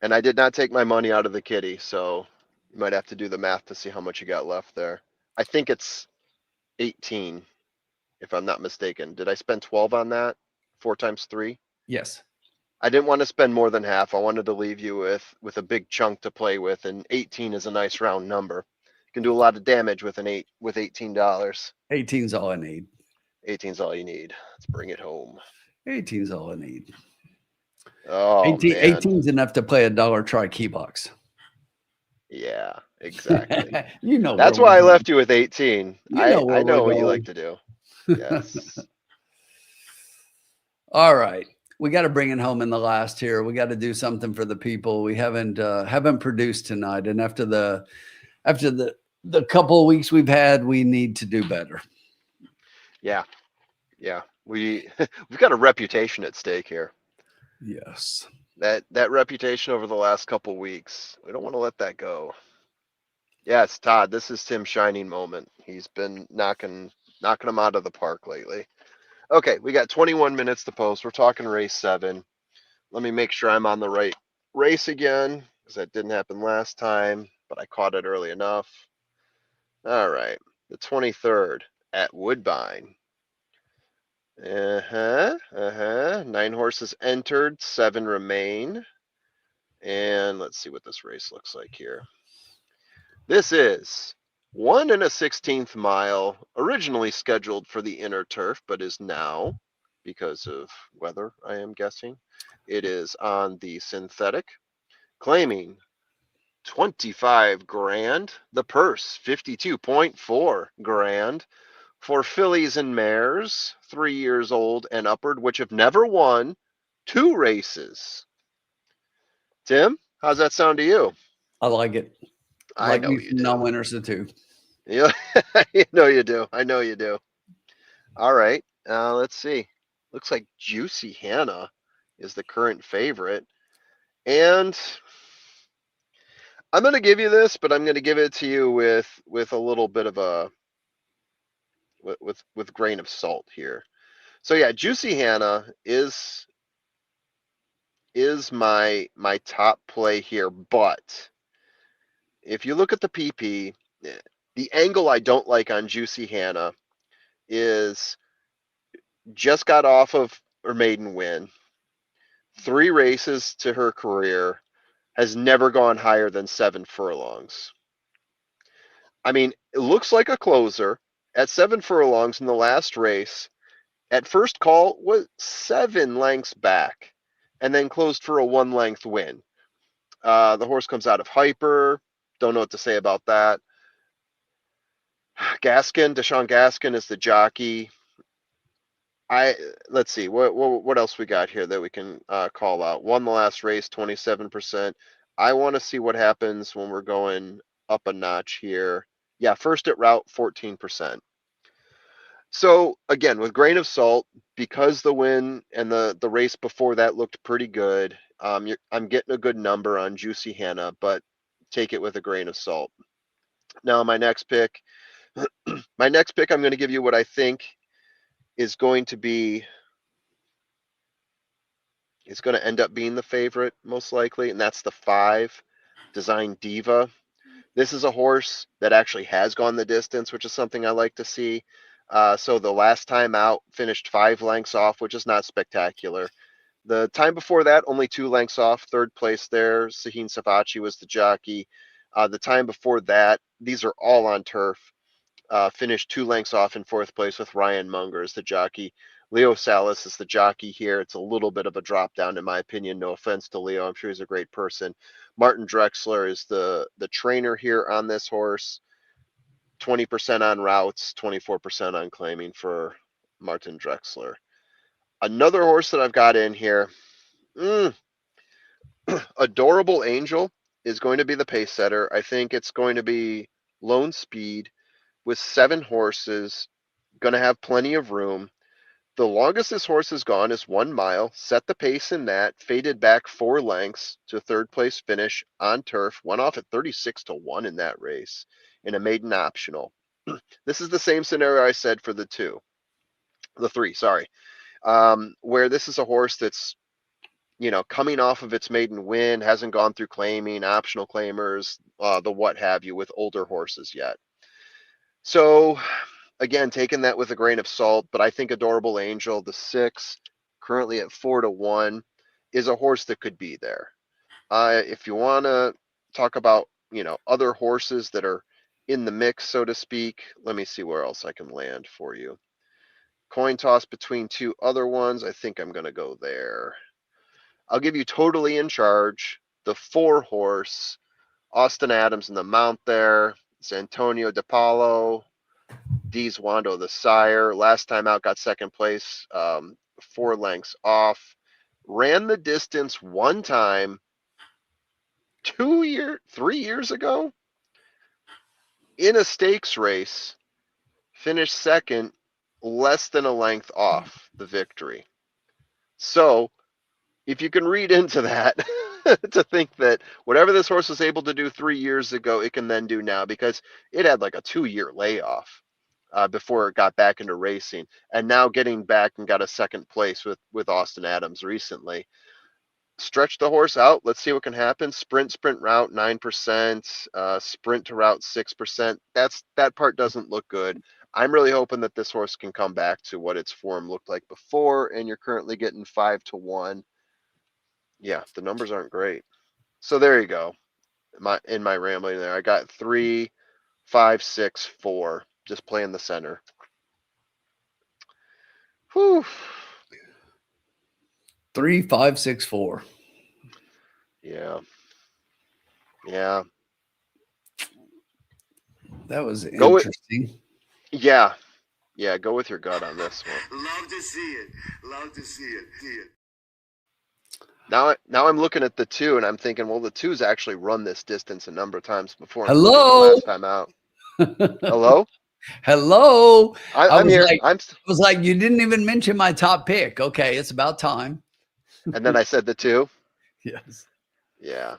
Speaker 1: And I did not take my money out of the kitty, so you might have to do the math to see how much you got left there. I think it's 18, if I'm not mistaken. Did I spend 12 on that? 4 times 3?
Speaker 3: Yes.
Speaker 1: I didn't want to spend more than half. I wanted to leave you with a big chunk to play with, and 18 is a nice round number. You can do a lot of damage with $18.
Speaker 3: 18's all I need.
Speaker 1: 18's all you need. Let's bring it home.
Speaker 3: 18's all I need.
Speaker 1: Oh,
Speaker 3: 18's enough to play a dollar try key box.
Speaker 1: Yeah, exactly.
Speaker 3: You know
Speaker 1: that's why I left you with 18. I know what you like to do. Yes.
Speaker 3: All right. We got to bring it home in the last here. We got to do something for the people. We haven't produced tonight, and after the couple of weeks we've had, we need to do better.
Speaker 1: Yeah. We've got a reputation at stake here.
Speaker 3: Yes.
Speaker 1: That reputation over the last couple of weeks, we don't want to let that go. Yes, Todd, this is Tim's shining moment. He's been knocking them out of the park lately. Okay, we got 21 minutes to post. We're talking race 7. Let me make sure I'm on the right race again, because that didn't happen last time, but I caught it early enough. All right, the 23rd at Woodbine. 9 horses entered, 7 remain. And let's see what this race looks like here. This is 1 1/16 mile, originally scheduled for the inner turf, but is now, because of weather, I am guessing, it is on the synthetic, claiming 25 grand. The purse, 52.4 grand for fillies and mares, 3 years old and upward, which have never won 2 races. Tim, how's that sound to you?
Speaker 3: I like it.
Speaker 1: I know you do.
Speaker 3: Non-winners of 2.
Speaker 1: Yeah, you know you do. I know you do. All right. Let's see. Looks like Juicy Hannah is the current favorite. And I'm going to give you this, but I'm going to give it to you with a little bit of a with grain of salt here. So yeah, Juicy Hannah is my top play here, but if you look at the PP, the angle I don't like on Juicy Hannah is just got off of her maiden win, 3 races to her career, has never gone higher than 7 furlongs. I mean, it looks like a closer at 7 furlongs in the last race. At first call was 7 lengths back and then closed for a 1-length win. The horse comes out of Hyper. Don't know what to say about that. Deshaun Gaskin is the jockey. Let's see what else we got here that we can call out. Won the last race, 27%. I want to see what happens when we're going up a notch here. Yeah, first at route, 14%. So again, with grain of salt, because the win and the race before that looked pretty good. I'm getting a good number on Juicy Hannah, but take it with a grain of salt. Now my next pick, I'm going to give you what I think is going to end up being the favorite most likely, and that's the 5, Design Diva. This is a horse that actually has gone the distance, which is something I like to see. So the last time out finished 5 lengths off, which is not spectacular. The time before that, only 2 lengths off, 3rd place there. Sahin Savachi was the jockey. The time before that, these are all on turf. Finished 2 lengths off in 4th place with Ryan Munger as the jockey. Leo Salas is the jockey here. It's a little bit of a drop down, in my opinion. No offense to Leo. I'm sure he's a great person. Martin Drexler is the trainer here on this horse. 20% on routes, 24% on claiming for Martin Drexler. Another horse that I've got in here, Adorable Angel is going to be the pace setter. I think it's going to be Lone Speed with 7 horses, going to have plenty of room. The longest this horse has gone is 1 mile, set the pace in that, faded back 4 lengths to 3rd place finish on turf, went off at 36-1 in that race in a maiden optional. This is the same scenario I said for the 3, sorry, where this is a horse that's, coming off of its maiden win, hasn't gone through claiming, optional claimers, the what have you, with older horses yet. So again, taking that with a grain of salt, but I think Adorable Angel, the 6, currently at 4-1, is a horse that could be there. If you want to talk about, other horses that are in the mix, so to speak, let me see where else I can land for you. Coin toss between 2 other ones. I think I'm going to go there. I'll give you Totally in Charge, the 4 horse, Austin Adams in the mount there. It's Antonio DePaulo, Dees Wando, the sire. Last time out, got 2nd place, 4 lengths off. Ran the distance 1 time, 3 years ago in a stakes race. Finished 2nd, less than a length off the victory. So if you can read into that to think that whatever this horse was able to do 3 years ago, it can then do now, because it had like a 2-year layoff before it got back into racing, and now getting back and got a 2nd place with Austin Adams recently. stretch the horse out. Let's see what can happen. Sprint route 9%, sprint to route 6%. That part doesn't look good. I'm really hoping that this horse can come back to what its form looked like before, and you're currently getting 5-1. Yeah, the numbers aren't great. So there you go. In my rambling there, I got 3, 5, 6, 4. Just playing the center. Whew.
Speaker 3: 3, 5, 6, 4.
Speaker 1: Yeah. Yeah.
Speaker 3: That was interesting.
Speaker 1: Yeah. Yeah, go with your gut on this one.
Speaker 8: Love to see it. Love to see it. See it.
Speaker 1: Now I'm looking at the 2 and I'm thinking, well, the 2's actually run this distance a number of times before.
Speaker 3: Hello.
Speaker 1: Last time out. Hello.
Speaker 3: Hello.
Speaker 1: I'm here.
Speaker 3: I was like, you didn't even mention my top pick. Okay, it's about time.
Speaker 1: And then I said the 2.
Speaker 3: Yes.
Speaker 1: Yeah.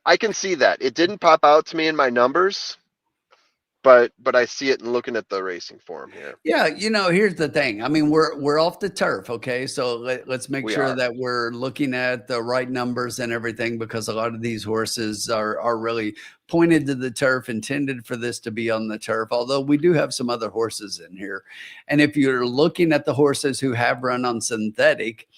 Speaker 1: I can see that. It didn't pop out to me in my numbers, but I see it in looking at the racing form here.
Speaker 3: Yeah, here's the thing. I mean, we're off the turf, okay? So let's make sure that we're looking at the right numbers and everything, because a lot of these horses are really pointed to the turf, intended for this to be on the turf, although we do have some other horses in here. And if you're looking at the horses who have run on synthetic,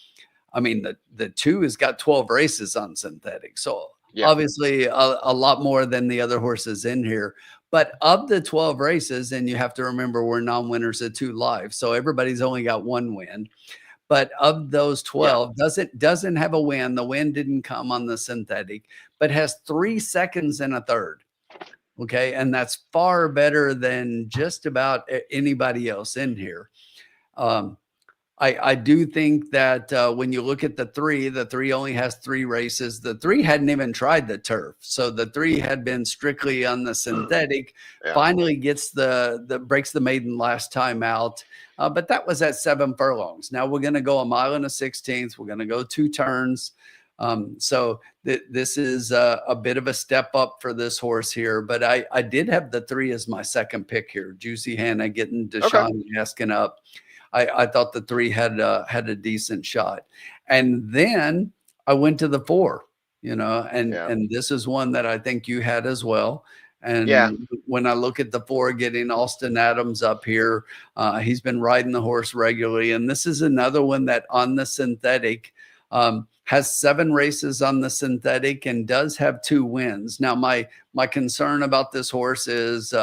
Speaker 3: I mean, the 2 has got 12 races on synthetic. So obviously a lot more than the other horses in here. But of the 12 races, and you have to remember we're non-winners at 2 live, so everybody's only got 1 win. But of those 12, doesn't have a win. The win didn't come on the synthetic, but has 3 seconds and a third. Okay, and that's far better than just about anybody else in here. I do think that when you look at the 3 only has 3 races. The 3 hadn't even tried the turf. So the 3 had been strictly on the synthetic, finally gets breaks the maiden last time out. But that was at 7 furlongs. Now we're going to go 1 1/16 miles. We're going to go 2 turns. So this is a bit of a step up for this horse here. But I did have the 3 as my second pick here. Juicy Hannah getting Deshaun Gaskin up. I thought the 3 had a decent shot. And then I went to the 4, and this is one that I think you had as well. And when I look at the 4 getting Austin Adams up here, he's been riding the horse regularly. And this is another one that on the synthetic has 7 races on the synthetic and does have 2 wins. Now, my concern about this horse is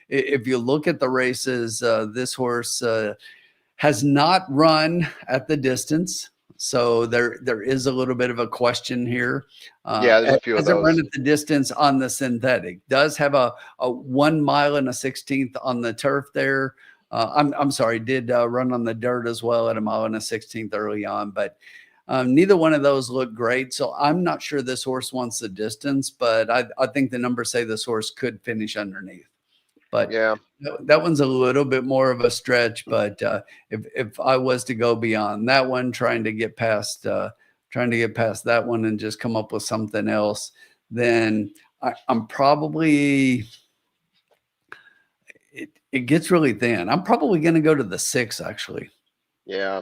Speaker 3: if you look at the races, this horse has not run at the distance. So there is a little bit of a question here.
Speaker 1: There's a few of those.
Speaker 3: Hasn't run at the distance on the synthetic. Does have a 1 1/16 miles on the turf there. I'm sorry, did run on the dirt as well at 1 1/16 miles early on, but neither one of those look great. So I'm not sure this horse wants the distance, but I think the numbers say this horse could finish underneath. But that one's a little bit more of a stretch. But if I was to go beyond that one, trying to get past that one and just come up with something else, then I'm probably it gets really thin. I'm probably going to go to the 6 actually.
Speaker 1: Yeah.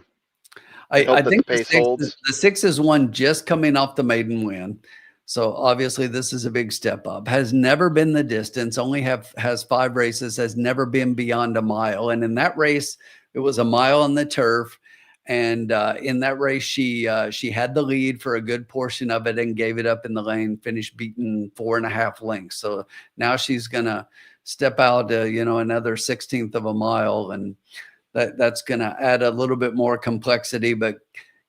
Speaker 3: I think the 6 is one just coming off the maiden win. So obviously this is a big step up. Has never been the distance, only has 5 races, has never been beyond 1 mile. And in that race, it was 1 mile on the turf. And in that race, she had the lead for a good portion of it and gave it up in the lane, finished beaten 4.5 lengths. So now she's going to step out, another 1/16 of a mile. And that's going to add a little bit more complexity, but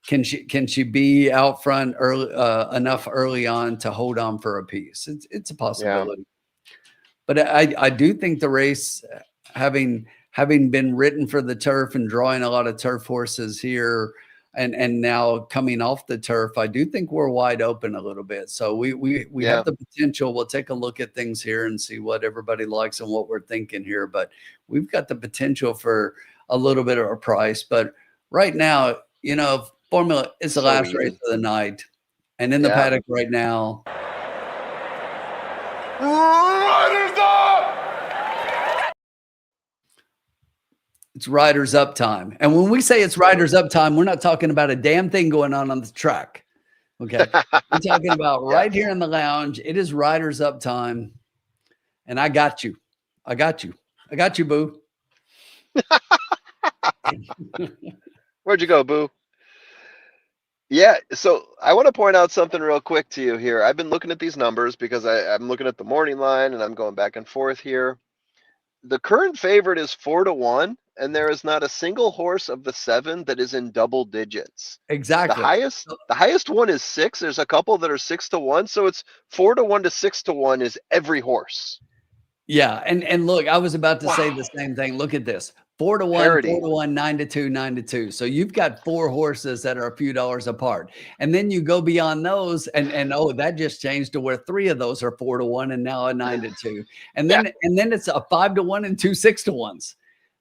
Speaker 3: can she be out front enough early on to hold on for a piece? It's a possibility. But I do think the race, having been written for the turf and drawing a lot of turf horses here, and now coming off the turf, I do think we're wide open a little bit. So we have the potential. We'll take a look at things here and see what everybody likes and what we're thinking here. But we've got the potential for a little bit of a price. But right now, Formula, it's the last race of the night. And in the paddock right now.
Speaker 8: Riders up!
Speaker 3: It's riders up time. And when we say it's riders up time, we're not talking about a damn thing going on the track. Okay. We're talking about right here in the lounge. It is Riders Up time. And I got you. I got you. I got you, Boo.
Speaker 1: Where'd you go, Boo? Yeah, so I want to point out something real quick to you here. I've been looking at these numbers because I'm looking at the morning line and I'm going back and forth here. The current favorite is 4-1, and there is not a single horse of the 7 that is in double digits.
Speaker 3: Exactly.
Speaker 1: The highest one is 6. There's a couple that are 6-1, so it's 4-1 to 6-1 is every horse.
Speaker 3: Yeah, and look, I was about to say the same thing. Look at this. 4-1,
Speaker 1: Parity.
Speaker 3: 4-1, 9-2, 9-2. So you've got 4 horses that are a few dollars apart. And then you go beyond those and oh, that just changed to where 3 of those are 4-1 and now a 9-2. And then it's a 5-1 and 2 6-1s.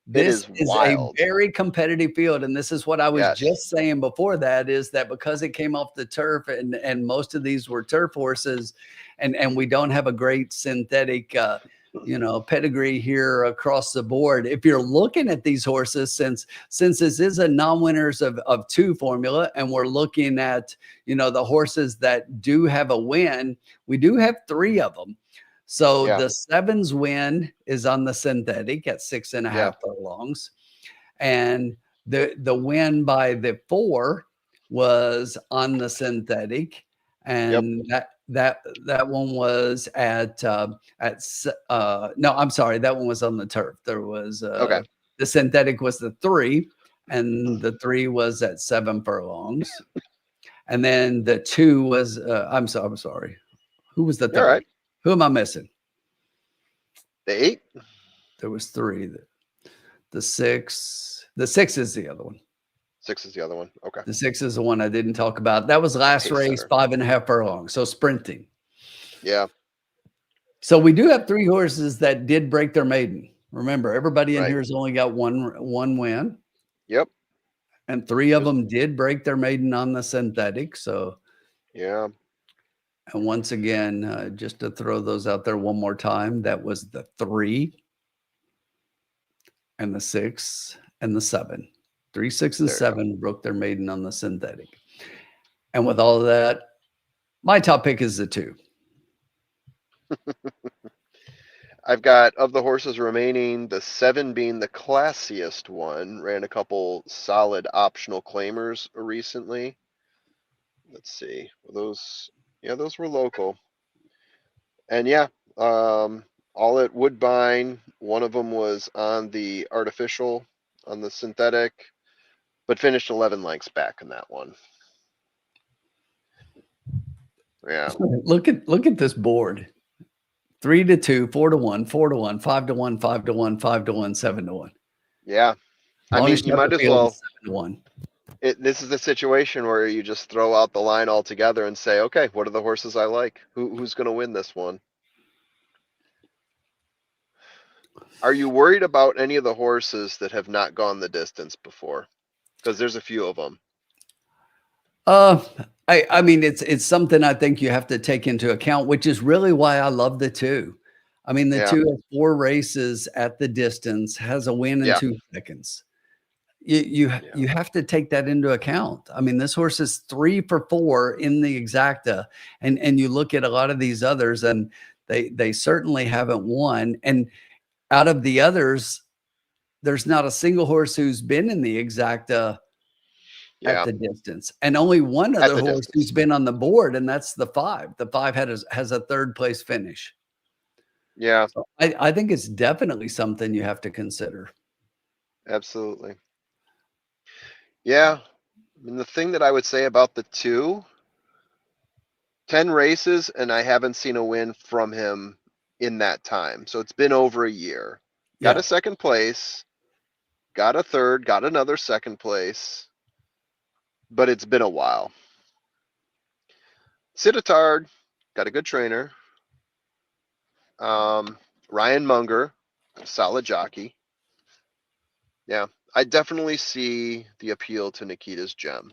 Speaker 3: This is a very competitive field. And this is what I was just saying before that, is that because it came off the turf and most of these were turf horses and we don't have a great synthetic pedigree here across the board. If you're looking at these horses, since this is a non-winners of 2 formula, and we're looking at, the horses that do have a win, we do have 3 of them. So the 7's win is on the synthetic at 6.5 furlongs. And the win by the 4 was on the synthetic. And that one was no, I'm sorry, that one was on the turf. There was the synthetic was the 3, and the 3 was at 7 furlongs, and then the 2 was I'm sorry, who was the 3rd? Right. Who am I missing?
Speaker 1: The 8.
Speaker 3: There was 3. The 6. The 6 is the other one.
Speaker 1: 6 is the other one. Okay.
Speaker 3: The 6 is the one I didn't talk about. That was last race, 5.5 furlongs. So sprinting.
Speaker 1: Yeah.
Speaker 3: So we do have 3 horses that did break their maiden. Remember, everybody in here has only got one win.
Speaker 1: Yep.
Speaker 3: And 3 of them did break their maiden on the synthetic. So
Speaker 1: yeah.
Speaker 3: And once again, just to throw those out there one more time, that was the 3 and the 6 and the 7. 3, 6, and 7 broke their maiden on the synthetic. And with all of that, my top pick is the 2.
Speaker 1: I've got, of the horses remaining, the 7 being the classiest one. Ran a couple solid optional claimers recently. Let's see. Those were local. And all at Woodbine. One of them was on the artificial, on the synthetic, but finished 11 lengths back in that one. Yeah.
Speaker 3: Look at this board. 3-2, 4-1, 4-1, 5-1, 5-1, 5-1, 7-1.
Speaker 1: Yeah. I mean, you might as well.
Speaker 3: 7-1.
Speaker 1: This is the situation where you just throw out the line altogether and say, okay, what are the horses I like? Who's going to win this one? Are you worried about any of the horses that have not gone the distance before? Because there's a few of them.
Speaker 3: I mean, it's something I think you have to take into account, which is really why I love the 2. I mean, the 2 has 4 races at the distance, has a win in 2 seconds. You have to take that into account. I mean, this horse is 3 for 4 in the exacta, and you look at a lot of these others, and they certainly haven't won. And out of the others, there's not a single horse who's been in the exacta at the distance, and only one other horse who's been on the board, and that's the 5. The 5 has a 3rd place finish.
Speaker 1: Yeah,
Speaker 3: so I think it's definitely something you have to consider.
Speaker 1: Absolutely. Yeah, I mean, the thing that I would say about the 2, 10 races, and I haven't seen a win from him in that time. So it's been over a year. Got a 2nd place, got a 3rd, got another 2nd place. But it's been a while. Cititard, got a good trainer. Ryan Munger, solid jockey. Yeah, I definitely see the appeal to Nikita's Gem.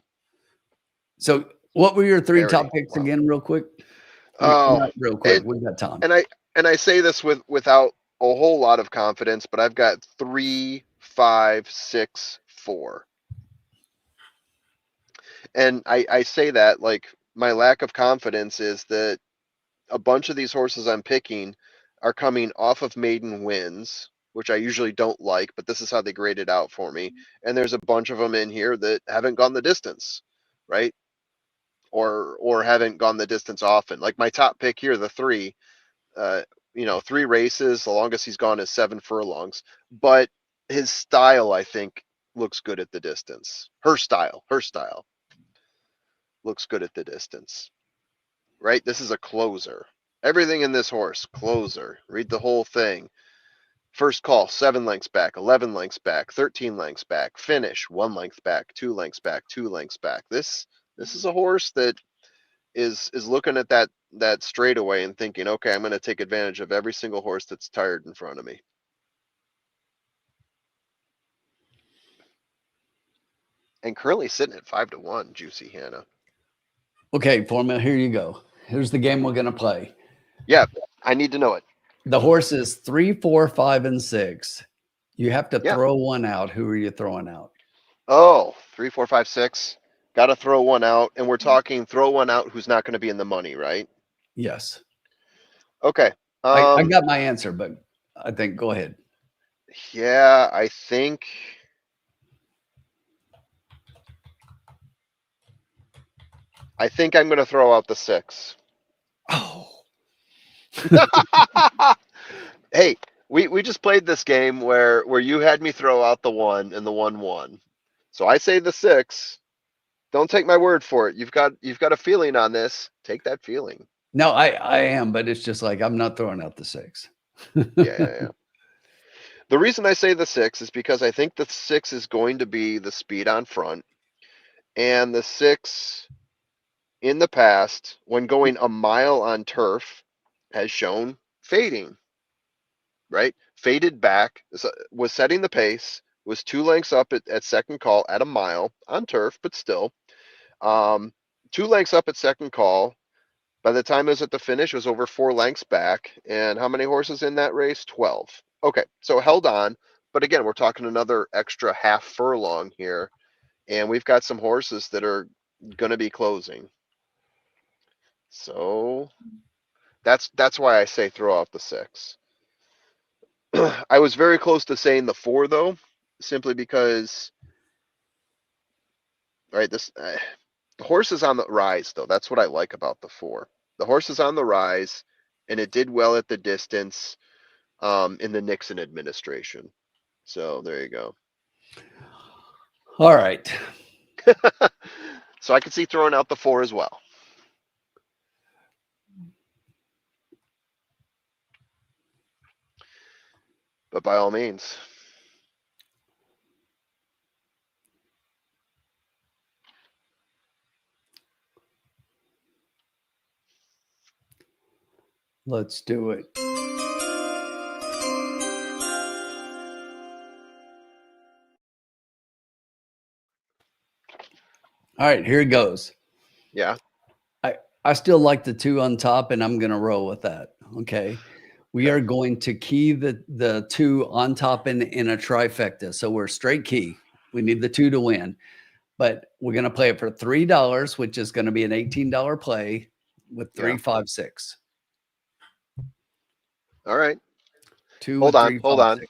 Speaker 3: So what were your 3 top picks again, real quick? Real quick, we got time.
Speaker 1: And I say this without a whole lot of confidence, but I've got 3, 5, 6, 4. And I say that like my lack of confidence is that a bunch of these horses I'm picking are coming off of maiden wins, which I usually don't like, but this is how they graded out for me. And there's a bunch of them in here that haven't gone the distance, right? Or haven't gone the distance often. Like my top pick here, the 3, 3 races. The longest he's gone is 7 furlongs. But his style, I think, looks good at the distance. Her style looks good at the distance, right? This is a closer. Everything in this horse, closer. Read the whole thing. First call, 7 lengths back, 11 lengths back, 13 lengths back, finish, 1 length back, 2 lengths back, 2 lengths back. This is a horse that is looking at that straightaway and thinking, okay, I'm going to take advantage of every single horse that's tired in front of me. And currently sitting at 5-1, Juicy Hannah.
Speaker 3: Okay, Foreman, here you go. Here's the game we're going to play.
Speaker 1: Yeah, I need to know it.
Speaker 3: The horse is 3, 4, 5, and 6. You have to throw one out. Who are you throwing out?
Speaker 1: Oh, 3, 4, 5, 6. Got to throw one out. And we're talking throw one out who's not going to be in the money, right?
Speaker 3: Yes.
Speaker 1: Okay.
Speaker 3: I got my answer, but I think go ahead.
Speaker 1: Yeah, I think I'm going to throw out the 6.
Speaker 3: Oh.
Speaker 1: Hey, we just played this game where you had me throw out the 1 and the 1 won. So I say the 6. Don't take my word for it. You've got a feeling on this. Take that feeling.
Speaker 3: No, I am, but it's just like I'm not throwing out the 6.
Speaker 1: Yeah. The reason I say the 6 is because I think the 6 is going to be the speed on front, and the 6 in the past, when going a mile on turf, has shown fading. Right? Faded back, was setting the pace, was 2 lengths up at second call at a mile on turf, but still. 2 lengths up at second call. By the time it was at the finish, it was over 4 lengths back. And how many horses in that race? 12. Okay, so held on. But again, we're talking another extra half furlong here. And we've got some horses that are going to be closing. So that's why I say throw out the 6. I was very close to saying the 4, though, simply because, right, the horse is on the rise, though. That's what I like about the 4. The horse is on the rise, and it did well at the distance in the Nixon administration. So there you go.
Speaker 3: All right.
Speaker 1: So I could see throwing out the 4 as well. But by all means.
Speaker 3: Let's do it. All right, here it goes.
Speaker 1: Yeah.
Speaker 3: I still like the 2 on top, and I'm going to roll with that. Okay. We are going to key the 2 on top in a trifecta. So we're straight key. We need the 2 to win. But we're going to play it for $3, which is going to be an $18 play with 3, 5, 6.
Speaker 1: All right.
Speaker 3: 2.
Speaker 1: Hold on.
Speaker 3: 3,
Speaker 1: hold
Speaker 3: 5,
Speaker 1: on.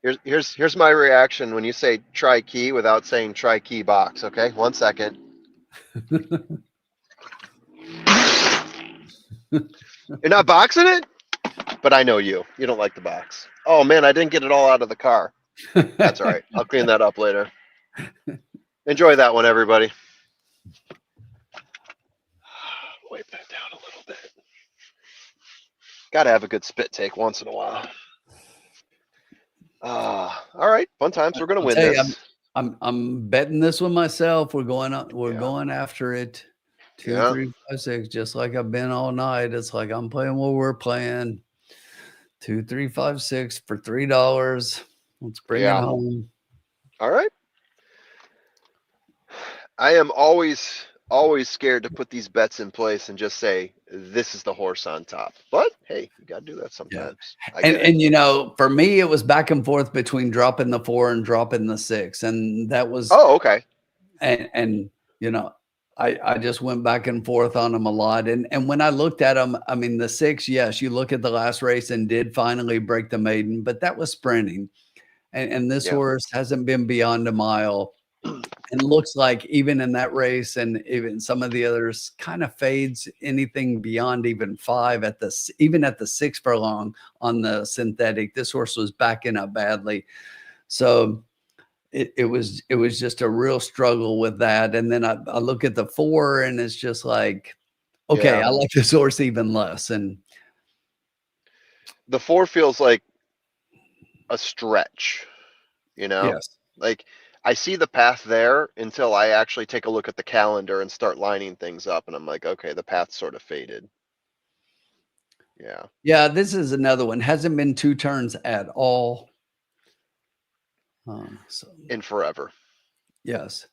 Speaker 3: 6.
Speaker 1: Here's my reaction when you say try key without saying try key box. Okay, 1 second. You're not boxing it? But I know you. You don't like the box. Oh, man, I didn't get it all out of the car. That's all right. I'll clean that up later. Enjoy that one, everybody. Wipe that down a little bit. Got to have a good spit take once in a while. All right. Fun times. We're going to win this.
Speaker 3: I'm betting this one myself. We're going after it. 2, 3, 5, 6, just like I've been all night. It's like I'm playing what we're playing. 2, 3, 5, 6 for $3. Let's bring it home.
Speaker 1: All right. I am always scared to put these bets in place and just say this is the horse on top. But hey, you got to do that sometimes.
Speaker 3: Yeah. And you know, for me, it was back and forth between dropping the 4 and dropping the 6, and that was
Speaker 1: okay.
Speaker 3: And you know, I just went back and forth on him a lot. And when I looked at him, I mean, the 6, yes, you look at the last race and did finally break the maiden, but that was sprinting. And this horse hasn't been beyond a mile. And looks like even in that race and even some of the others kind of fades anything beyond even 5 even at the 6 furlong on the synthetic. This horse was backing up badly. So it was just a real struggle with that. And then I look at the 4 and it's just like, okay, I like this horse even less. And
Speaker 1: the 4 feels like a stretch, you know?
Speaker 3: Yes.
Speaker 1: Like I see the path there until I actually take a look at the calendar and start lining things up. And I'm like, okay, the path sort of faded. Yeah.
Speaker 3: Yeah. This is another one. Hasn't been 2 turns at all.
Speaker 1: In forever.
Speaker 3: Yes.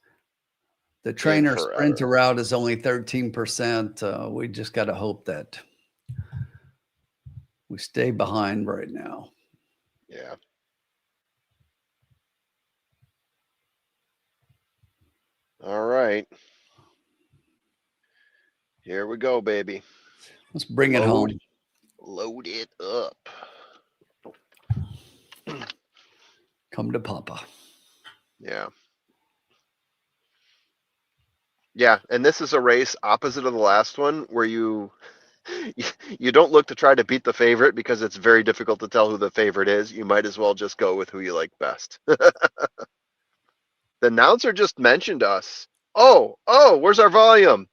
Speaker 3: The trainer sprinter route is only 13%. We just got to hope that we stay behind right now.
Speaker 1: Yeah. All right. Here we go, baby.
Speaker 3: Let's bring it home.
Speaker 1: Load it up.
Speaker 3: Come to Papa.
Speaker 1: Yeah. Yeah, and this is a race opposite of the last one where you don't look to try to beat the favorite because it's very difficult to tell who the favorite is. You might as well just go with who you like best. The announcer just mentioned us. Oh, where's our volume?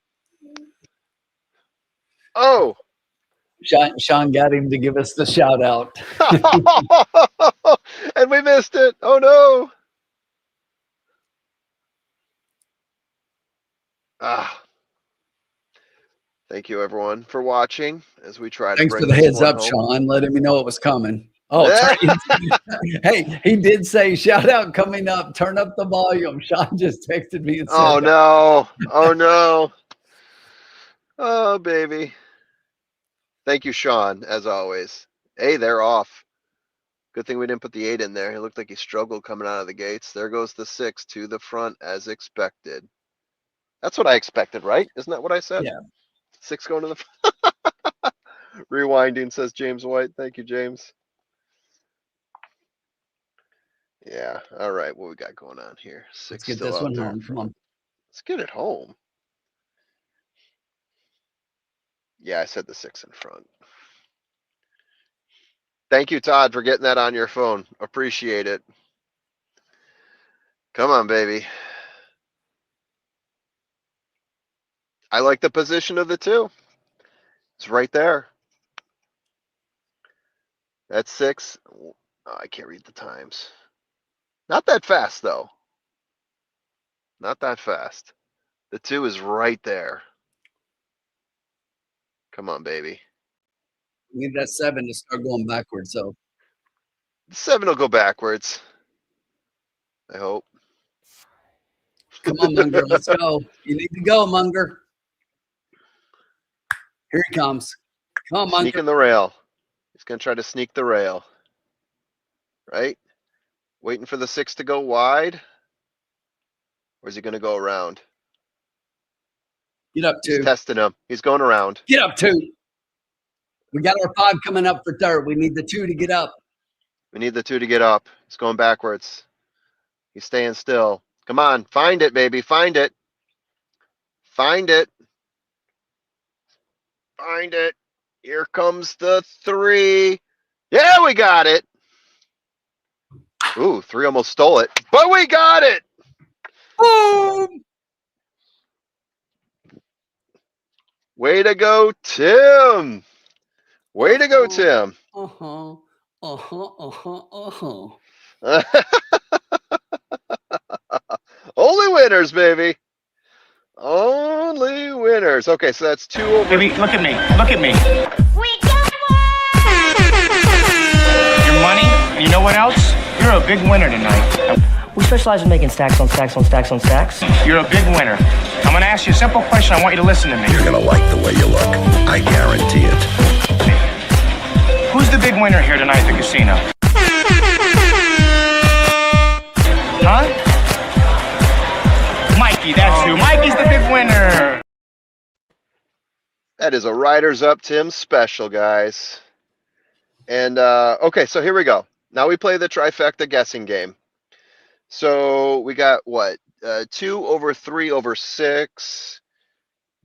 Speaker 1: Oh.
Speaker 3: Sean got him to give us the shout out.
Speaker 1: And we missed it. Oh no. Thank you everyone for watching as we try to
Speaker 3: Thanks for the heads up, Sean, letting me know it was coming. Oh, hey, he did say shout out coming up. Turn up the volume. Sean just texted me and said,
Speaker 1: oh no. Oh no. Oh baby. Thank you, Sean, as always. Hey, they're off. Good thing we didn't put the 8 in there. It looked like he struggled coming out of the gates. There goes the 6 to the front as expected. That's what I expected, right? Isn't that what I said?
Speaker 3: Yeah.
Speaker 1: 6 going to the front. Rewinding, says James White. Thank you, James. Yeah. All right. What we got going on here? 6
Speaker 3: Let's get
Speaker 1: still
Speaker 3: this
Speaker 1: out
Speaker 3: one
Speaker 1: there
Speaker 3: home. Come on.
Speaker 1: Let's get it home. Yeah, I said the 6 in front. Thank you, Todd, for getting that on your phone. Appreciate it. Come on, baby. I like the position of the 2. It's right there. That's 6. Oh, I can't read the times. Not that fast, though. Not that fast. The 2 is right there. Come on, baby.
Speaker 3: We need that 7 to start going backwards. So
Speaker 1: The 7 will go backwards. I hope.
Speaker 3: come on, Munger. Let's go. You need to go, Munger. Here he comes. Come on, Munger.
Speaker 1: Sneaking the rail. He's going to try to sneak the rail. Right? Waiting for the 6 to go wide. Or is he going to go around?
Speaker 3: Get up, 2.
Speaker 1: He's testing him. He's going around.
Speaker 3: Get up, 2. We got our 5 coming up for 3rd. We need the 2 to get up.
Speaker 1: We need the 2 to get up. He's going backwards. He's staying still. Come on. Find it, baby. Find it. Find it. Find it. Here comes the 3. Yeah, we got it. Ooh, 3 almost stole it. But we got it.
Speaker 3: Boom.
Speaker 1: Way to go, Tim. Way to go, Tim. Only winners, baby. Only winners. Okay, so that's 2 over.
Speaker 10: Baby, look at me. Look at me.
Speaker 4: We got one!
Speaker 10: Your money, and you know what else? You're a big winner tonight.
Speaker 11: We specialize in making stacks on stacks on stacks on stacks.
Speaker 10: You're a big winner. I'm gonna ask you a simple question. I want you to listen to me.
Speaker 12: You're gonna like the way you look. I guarantee it.
Speaker 10: Who's the big winner here tonight at the casino? Huh? Mikey, that's who. Mikey's the big winner.
Speaker 1: That is a Riders Up Tim special, guys. And okay, so here we go. Now we play the trifecta guessing game. So we got what? 2 over 3 over 6.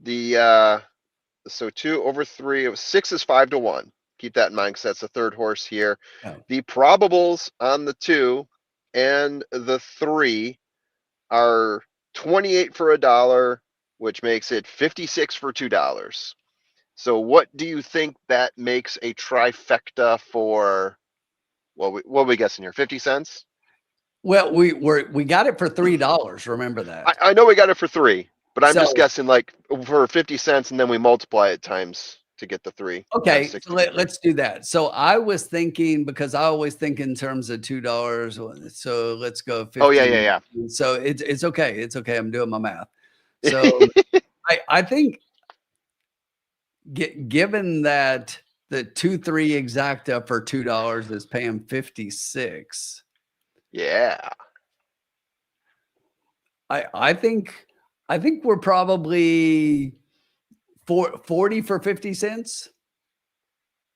Speaker 1: So 2 over 3 of 6 is 5 to 1. Keep that in mind because that's the third horse here.
Speaker 3: Oh.
Speaker 1: The probables on the 2 and the 3 are 28 for $1, which makes it 56 for $2. So what do you think that makes a trifecta for? What are we guessing here? 50 cents?
Speaker 3: Well, we got it for $3. Remember that.
Speaker 1: I know we got it for 3, but I'm just guessing like for 50 cents, and then we multiply it times to get the 3.
Speaker 3: Okay, so let's do that. So I was thinking, because I always think in terms of $2. So let's go 50.
Speaker 1: Oh yeah.
Speaker 3: So it's okay. It's okay. I'm doing my math. So I think given that the 2-3 exacta for $2 is paying 56.
Speaker 1: Yeah.
Speaker 3: I think we're probably 40 for 50 cents.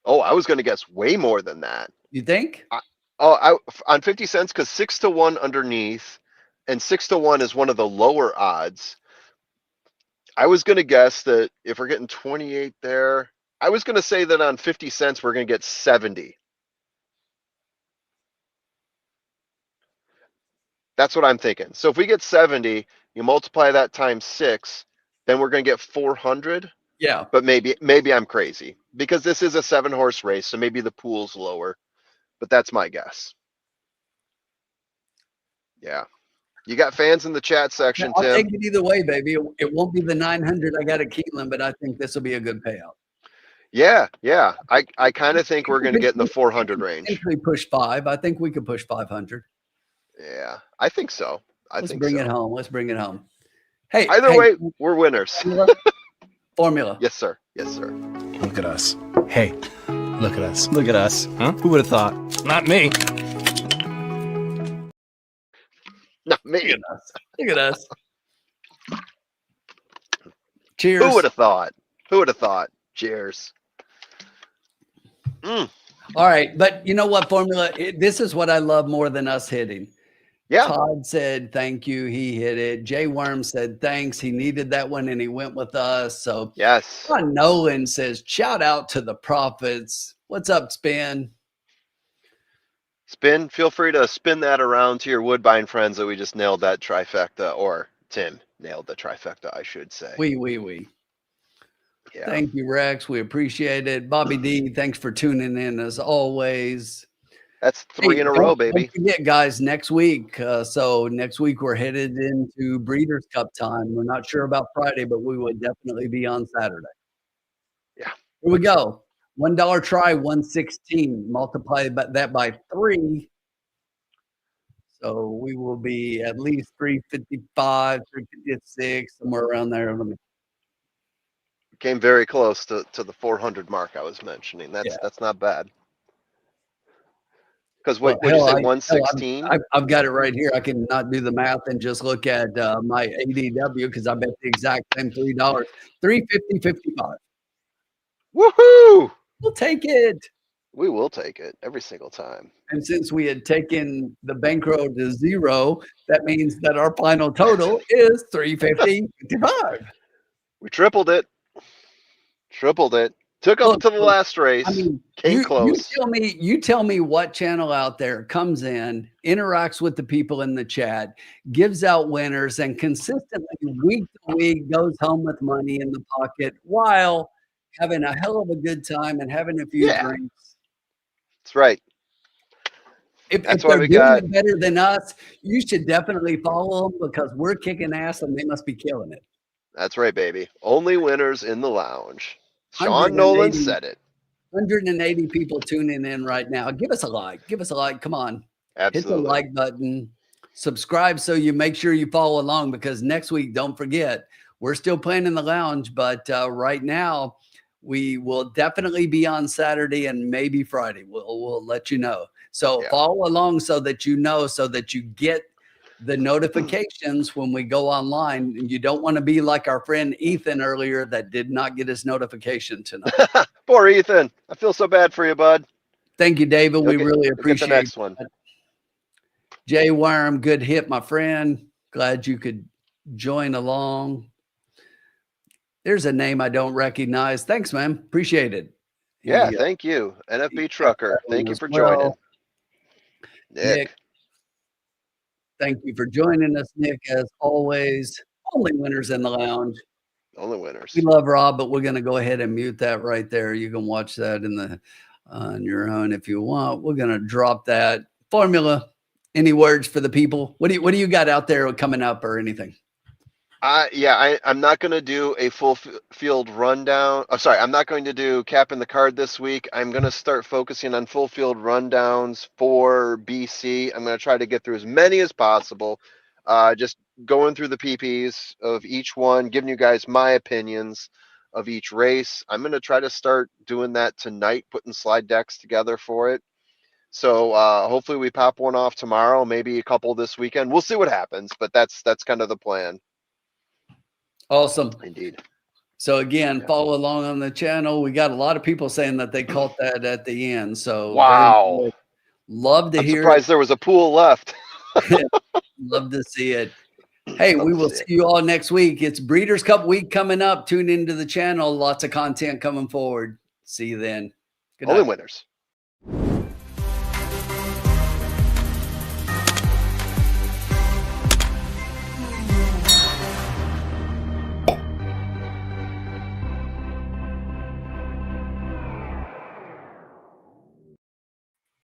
Speaker 1: Oh, I was going to guess way more than that.
Speaker 3: You think?
Speaker 1: On 50 cents, because 6 to 1 underneath, and 6 to 1 is one of the lower odds. I was going to guess that if we're getting 28 there, I was going to say that on 50 cents, we're going to get 70. That's what I'm thinking. So if we get 70, you multiply that times 6, then we're going to get 400.
Speaker 3: Yeah.
Speaker 1: But maybe I'm crazy because this is a 7-horse race, so maybe the pool's lower. But that's my guess. Yeah. You got fans in the chat section,
Speaker 3: I'll
Speaker 1: Tim.
Speaker 3: take it either way, baby. It won't be the 900 I got at Keeneland, but I think this will be a good payout.
Speaker 1: Yeah. I kind of think we're going to get in the 400 range.
Speaker 3: If we push 5, I think we could push 500.
Speaker 1: Yeah, I think so.
Speaker 3: Let's bring it home. Let's bring it home. Hey,
Speaker 1: either way, we're winners.
Speaker 3: Formula.
Speaker 1: Yes, sir. Yes, sir.
Speaker 9: Look at us. Hey, look at us. Look at us. Huh? Who would have thought? Not me.
Speaker 1: Not me.
Speaker 3: Look at us. Cheers.
Speaker 1: Who would have thought? Who would have thought? Cheers.
Speaker 3: All right. But you know what, Formula? This is what I love more than us hitting.
Speaker 1: Yeah.
Speaker 3: Todd said, thank you. He hit it. Jay Worm said, thanks. He needed that one and he went with us. So,
Speaker 1: yes.
Speaker 3: John Nolan says, shout out to the Prophets. What's up, Spin?
Speaker 1: Spin, feel free to spin that around to your Woodbine friends that we just nailed that trifecta, or Tim nailed the trifecta, I should say.
Speaker 3: We.
Speaker 1: Yeah.
Speaker 3: Thank you, Rex. We appreciate it. Bobby D, thanks for tuning in as always.
Speaker 1: That's 3 in a row, baby.
Speaker 3: Don't forget, guys, next week. So next week we're headed into Breeders' Cup time. We're not sure about Friday, but we will definitely be on Saturday.
Speaker 1: Yeah.
Speaker 3: Here we go. $1 try, 116. Multiply that by 3. So we will be at least 355, 356, somewhere around there. Let me.
Speaker 1: Came very close to the 400 mark I was mentioning. That's not bad. Because what did you say, 116?
Speaker 3: I've got it right here. I can not do the math and just look at my ADW because I bet the exact same $3. 350.55.
Speaker 1: Woohoo!
Speaker 3: We'll take it.
Speaker 1: We will take it every single time.
Speaker 3: And since we had taken the bankroll to 0, that means that our final total is 350.55.
Speaker 1: We tripled it. Took up to the last race. I mean, came close.
Speaker 3: You tell me what channel out there comes in, interacts with the people in the chat, gives out winners, and consistently week to week goes home with money in the pocket while having a hell of a good time and having a few drinks.
Speaker 1: That's right.
Speaker 3: If they're doing it better than us, you should definitely follow them because we're kicking ass and they must be killing it.
Speaker 1: That's right, baby. Only winners in the lounge. Sean Nolan said it.
Speaker 3: 180 people tuning in right now. Give us a like. Give us a like. Come on.
Speaker 1: Absolutely.
Speaker 3: Hit the like button. Subscribe so you make sure you follow along because next week, don't forget, we're still playing in the lounge, but right now we will definitely be on Saturday and maybe Friday. We'll let you know. So follow along so that you know, so that you get the notifications when we go online. And you don't want to be like our friend Ethan earlier that did not get his notification tonight.
Speaker 1: Poor Ethan. I feel so bad for you, bud.
Speaker 3: Thank you, David. We really appreciate
Speaker 1: the next one.
Speaker 3: Jay Worm, good hit, my friend. Glad you could join along. There's a name I don't recognize. Thanks, man. Appreciate it.
Speaker 1: Yeah, thank you. NFB Trucker. Thank you for joining. Nick.
Speaker 3: Thank you for joining us, Nick, as always. Only winners in the lounge.
Speaker 1: Only winners.
Speaker 3: We love Rob, but we're going to go ahead and mute that right there. You can watch that on your own if you want. We're going to drop that. Formula. Any words for the people? What do you got out there coming up or anything?
Speaker 1: I'm not going to do a full field rundown. Oh, sorry, I'm not going to do capping the card this week. I'm going to start focusing on full field rundowns for BC. I'm going to try to get through as many as possible. Just going through the PPs of each one, giving you guys my opinions of each race. I'm going to try to start doing that tonight, putting slide decks together for it. So hopefully we pop one off tomorrow, maybe a couple this weekend. We'll see what happens, but that's kind of the plan.
Speaker 3: Awesome.
Speaker 1: Indeed.
Speaker 3: So again, follow along on the channel. We got a lot of people saying that they caught that at the end. So
Speaker 1: wow.
Speaker 3: Love to hear.
Speaker 1: Surprised there was a pool left.
Speaker 3: Love to see it. Hey, we will see you all next week. It's Breeders' Cup week coming up. Tune into the channel. Lots of content coming forward. See you then. Good night.
Speaker 1: Only winners.